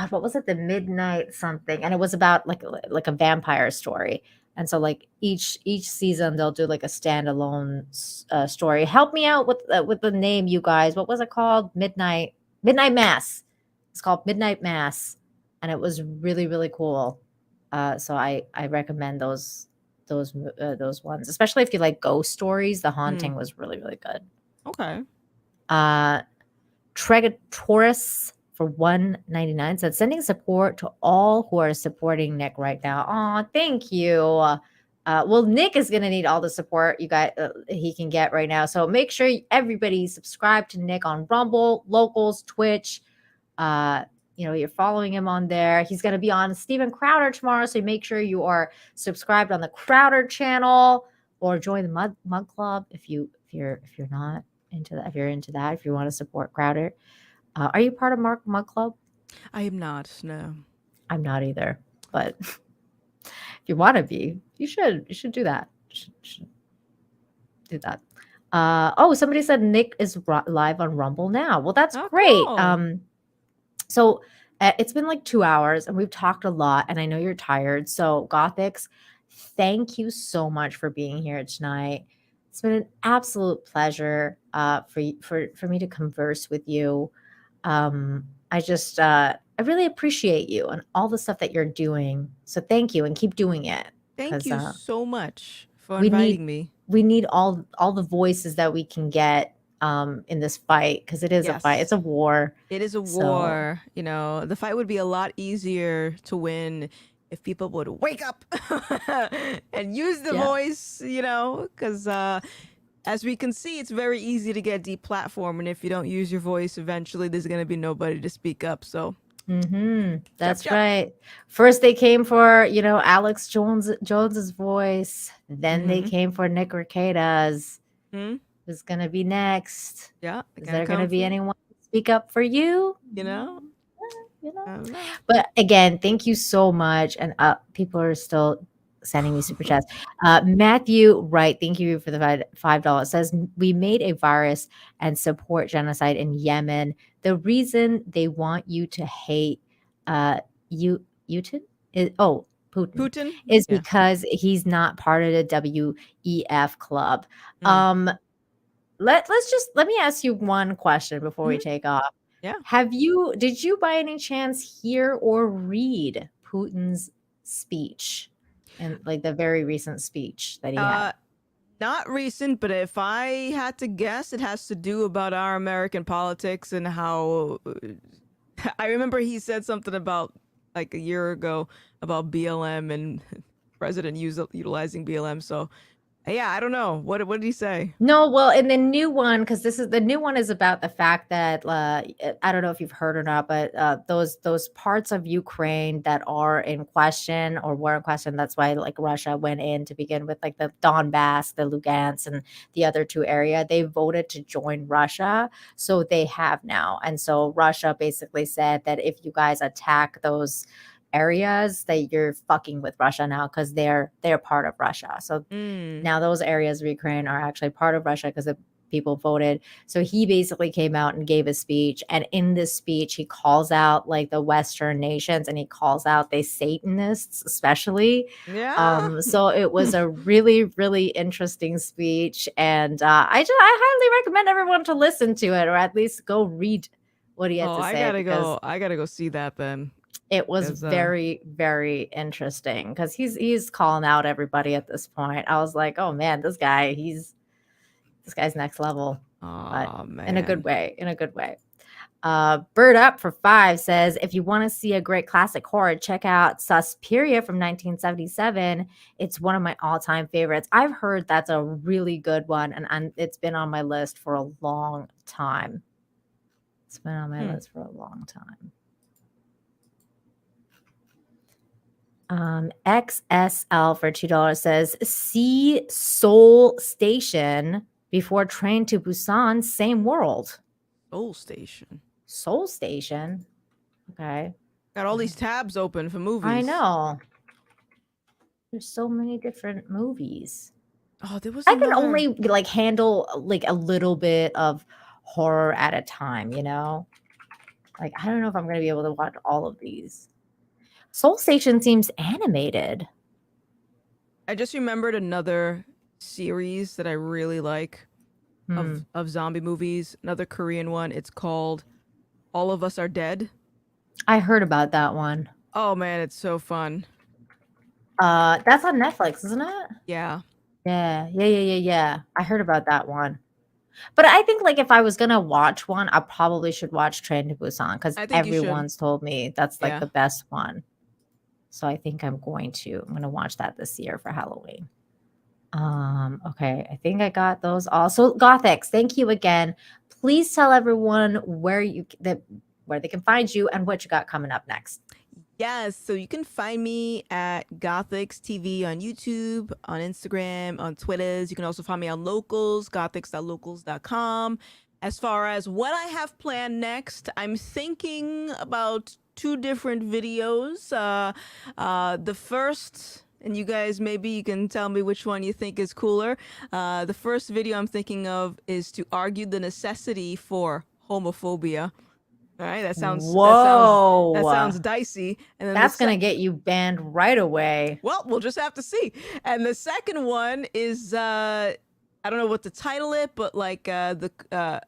what was it? The Midnight something. And it was about like a vampire story. And so like each season they'll do like a standalone story. Help me out with the name, you guys. What was it called? Midnight Mass. It's called Midnight Mass, and it was really really cool. So I recommend those ones, especially if you like ghost stories. The Haunting was really really good. Okay. Tregatorus for $1.99 said sending support to all who are supporting Nick right now. Oh, thank you. Well, Nick is gonna need all the support you guys he can get right now. So make sure everybody subscribe to Nick on Rumble, Locals, Twitch. You're following him on there. He's gonna be on Steven Crowder tomorrow, so make sure you are subscribed on the Crowder channel or join the Mug Club if you're not into that. If you're into that, if you want to support Crowder. Are you part of Mug Club? I am not. No, I'm not either. But if you want to be, you should do that. You should do that. Somebody said Nick is live on Rumble now. Well, that's great. Cool. So it's been like 2 hours and we've talked a lot, and I know you're tired. So Gothics, thank you so much for being here tonight. It's been an absolute pleasure for me to converse with you. I really appreciate you and all the stuff that you're doing. So thank you, and keep doing it. Thank you so much for inviting me. We need all the voices that we can get in this fight, because it is a fight. It's a war. It is a war. The fight would be a lot easier to win if people would wake up and use the voice, because as we can see, it's very easy to get deplatformed, and if you don't use your voice, eventually there's going to be nobody to speak up. So that's right. First they came for Alex Jones's voice, then they came for Nick Rekieta's. Who's going to be next? Yeah, is there going to be anyone to speak up for you? But again, thank you so much. And people are still sending me super chats. Matthew Wright, thank you for the $5. Says we made a virus and support genocide in Yemen. The reason they want you to hate Putin is because he's not part of the WEF club. Let me ask you one question before we take off. Yeah. Did you by any chance hear or read Putin's speech? And like the very recent speech that he had. Not recent, but if I had to guess, it has to do about our American politics and how I remember he said something about like a year ago about BLM and president utilizing BLM. So yeah, I don't know. What did he say? No, well, in the new one, because the new one is about the fact that I don't know if you've heard or not, but those parts of Ukraine that are in question or were in question, that's why like Russia went in to begin with, like the Donbass, the Lugansk, and the other two areas, they voted to join Russia. So they have now. And so Russia basically said that if you guys attack those areas, that you're fucking with Russia now, because they're part of Russia. So now those areas of Ukraine are actually part of Russia because the people voted. So he basically came out and gave a speech, and in this speech he calls out like the Western nations, and he calls out the Satanists especially. So it was a really really interesting speech, and I highly recommend everyone to listen to it, or at least go read what he had to say. I gotta go see that then. It was very, very interesting because he's calling out everybody at this point. I was like, oh man, this guy's next level. Man. In a good way. Bird Up for 5 says, if you want to see a great classic horror, check out Suspiria from 1977. It's one of my all-time favorites. I've heard that's a really good one, and it's been on my list for a long time. XSL for $2 says, see Seoul Station before Train to Busan, same world. Seoul Station. Soul Station. Okay. Got all these tabs open for movies. I know. There's so many different movies. Oh, there was I can another. only like handle like a little bit of horror at a time, you know? Like I don't know if I'm going to be able to watch all of these. Soul Station seems animated. I just remembered another series that I really like of zombie movies. Another Korean one. It's called All of Us Are Dead. I heard about that one. Oh man, it's so fun. That's on Netflix, isn't it? Yeah. Yeah. I heard about that one. But I think like if I was gonna watch one, I probably should watch Train to Busan because I think you should. everyone's told me that's like Yeah. the best one. So I think I'm gonna watch that this year for Halloween. Okay, I think I got those all. So Gothics, thank you again. Please tell everyone where they can find you and what you got coming up next. Yes, so you can find me at Gothics TV on YouTube, on Instagram, on Twitters. You can also find me on Locals, gothics.locals.com. As far as what I have planned next, I'm thinking about 2 different videos. The first, and you guys, maybe you can tell me which one you think is cooler. The first video I'm thinking of is to argue the necessity for homophobia. All right, that sounds dicey. And then that's gonna get you banned right away. Well, we'll just have to see. And the second one is I don't know what to title it, but like the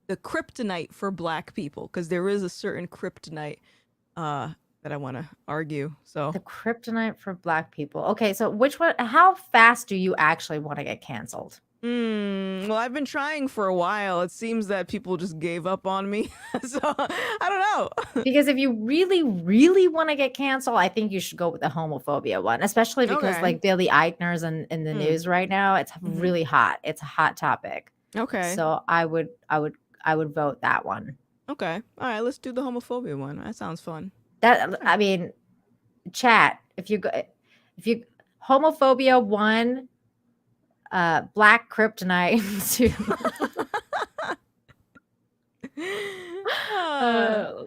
kryptonite for Black people, because there is a certain kryptonite that I want to argue. So the kryptonite for Black people. Okay, so which one? How fast do you actually want to get canceled? Well, I've been trying for a while. It seems that people just gave up on me. So I don't know. Because if you really, really want to get canceled, I think you should go with the homophobia one, especially because like Billy Eichner's in the news right now. It's really hot. It's a hot topic. Okay. So I would vote that one. Okay. All right. Let's do the homophobia one. That sounds fun. I mean, chat. If you homophobia 1. Black kryptonite 2.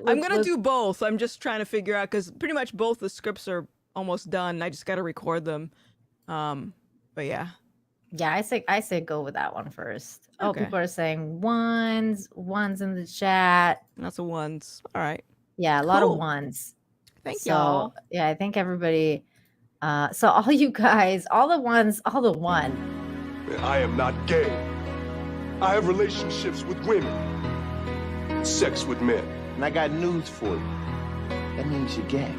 I'm gonna do both. I'm just trying to figure out because pretty much both the scripts are almost done. I just got to record them. But yeah. Yeah, I say go with that one first. Oh, Okay. people are saying ones in the chat. Lots of ones. All right. Yeah, a lot of Cool. ones. Thank So y'all. yeah, I think everybody. So all you guys, all the one. I am not gay. I have relationships with women, sex with men. And I got news for you. That means you're gay.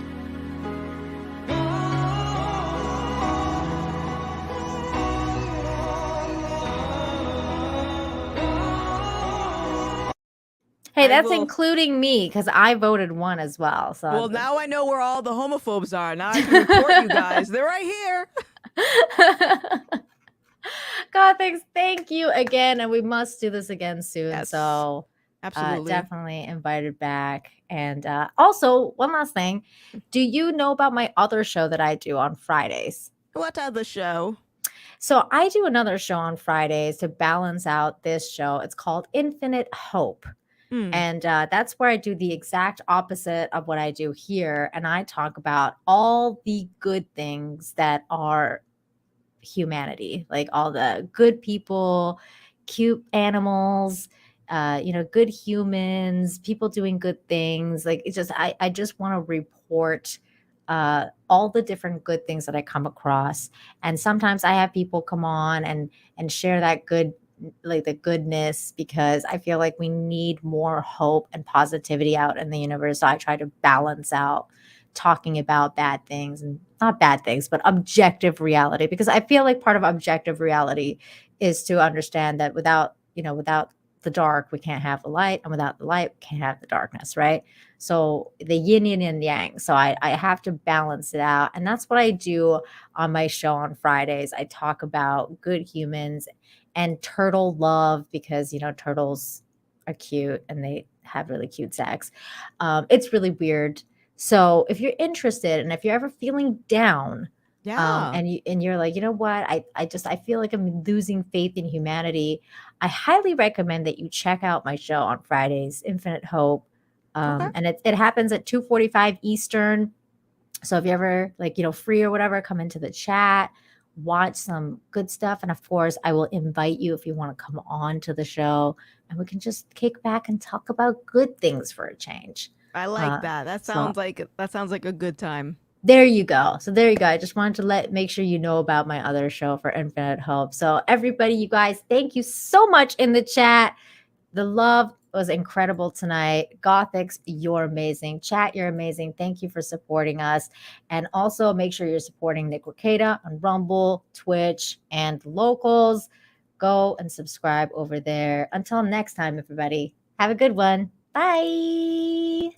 Hey, that's including me because I voted 1 as well. So Well, now I know where all the homophobes are. Now I can report you guys. They're right here. Gothics, thank you again, and we must do this again soon. Yes, so absolutely. definitely invited back. And also, one last thing, do you know about my other show that I do on Fridays? What other show? So I do another show on Fridays to balance out this show. It's called Infinite Hope. And that's where I do the exact opposite of what I do here. And I talk about all the good things that are humanity, like all the good people, cute animals, good humans, people doing good things. Like it's just, I just want to report all the different good things that I come across. And sometimes I have people come on and share that good, like the goodness, because I feel like we need more hope and positivity out in the universe. So I try to balance out talking about bad things, and not bad things, but objective reality, because I feel like part of objective reality is to understand that without the dark, we can't have the light, and without the light, we can't have the darkness, right? So the yin and yang. So I have to balance it out. And that's what I do on my show on Fridays. I talk about good humans and turtle love, because, turtles are cute and they have really cute sex. It's really weird. So if you're interested, and if you're ever feeling down, Yeah. And you're like, you know what? I feel like I'm losing faith in humanity. I highly recommend that you check out my show on Fridays, Infinite Hope. Okay. And it happens at 2:45 Eastern. So if you're ever like, free or whatever, come into the chat, watch some good stuff. And of course, I will invite you if you want to come on to the show and we can just kick back and talk about good things for a change. I like that. That so- sounds like a good time. There you go. So there you go. I just wanted to make sure you know about my other show for Infinite Hope. So everybody, you guys, thank you so much in the chat. The love was incredible tonight. Gothics, you're amazing. Chat, you're amazing. Thank you for supporting us. And also make sure you're supporting Nick Rekieta on Rumble, Twitch, and locals. Go and subscribe over there. Until next time, everybody, have a good one. Bye.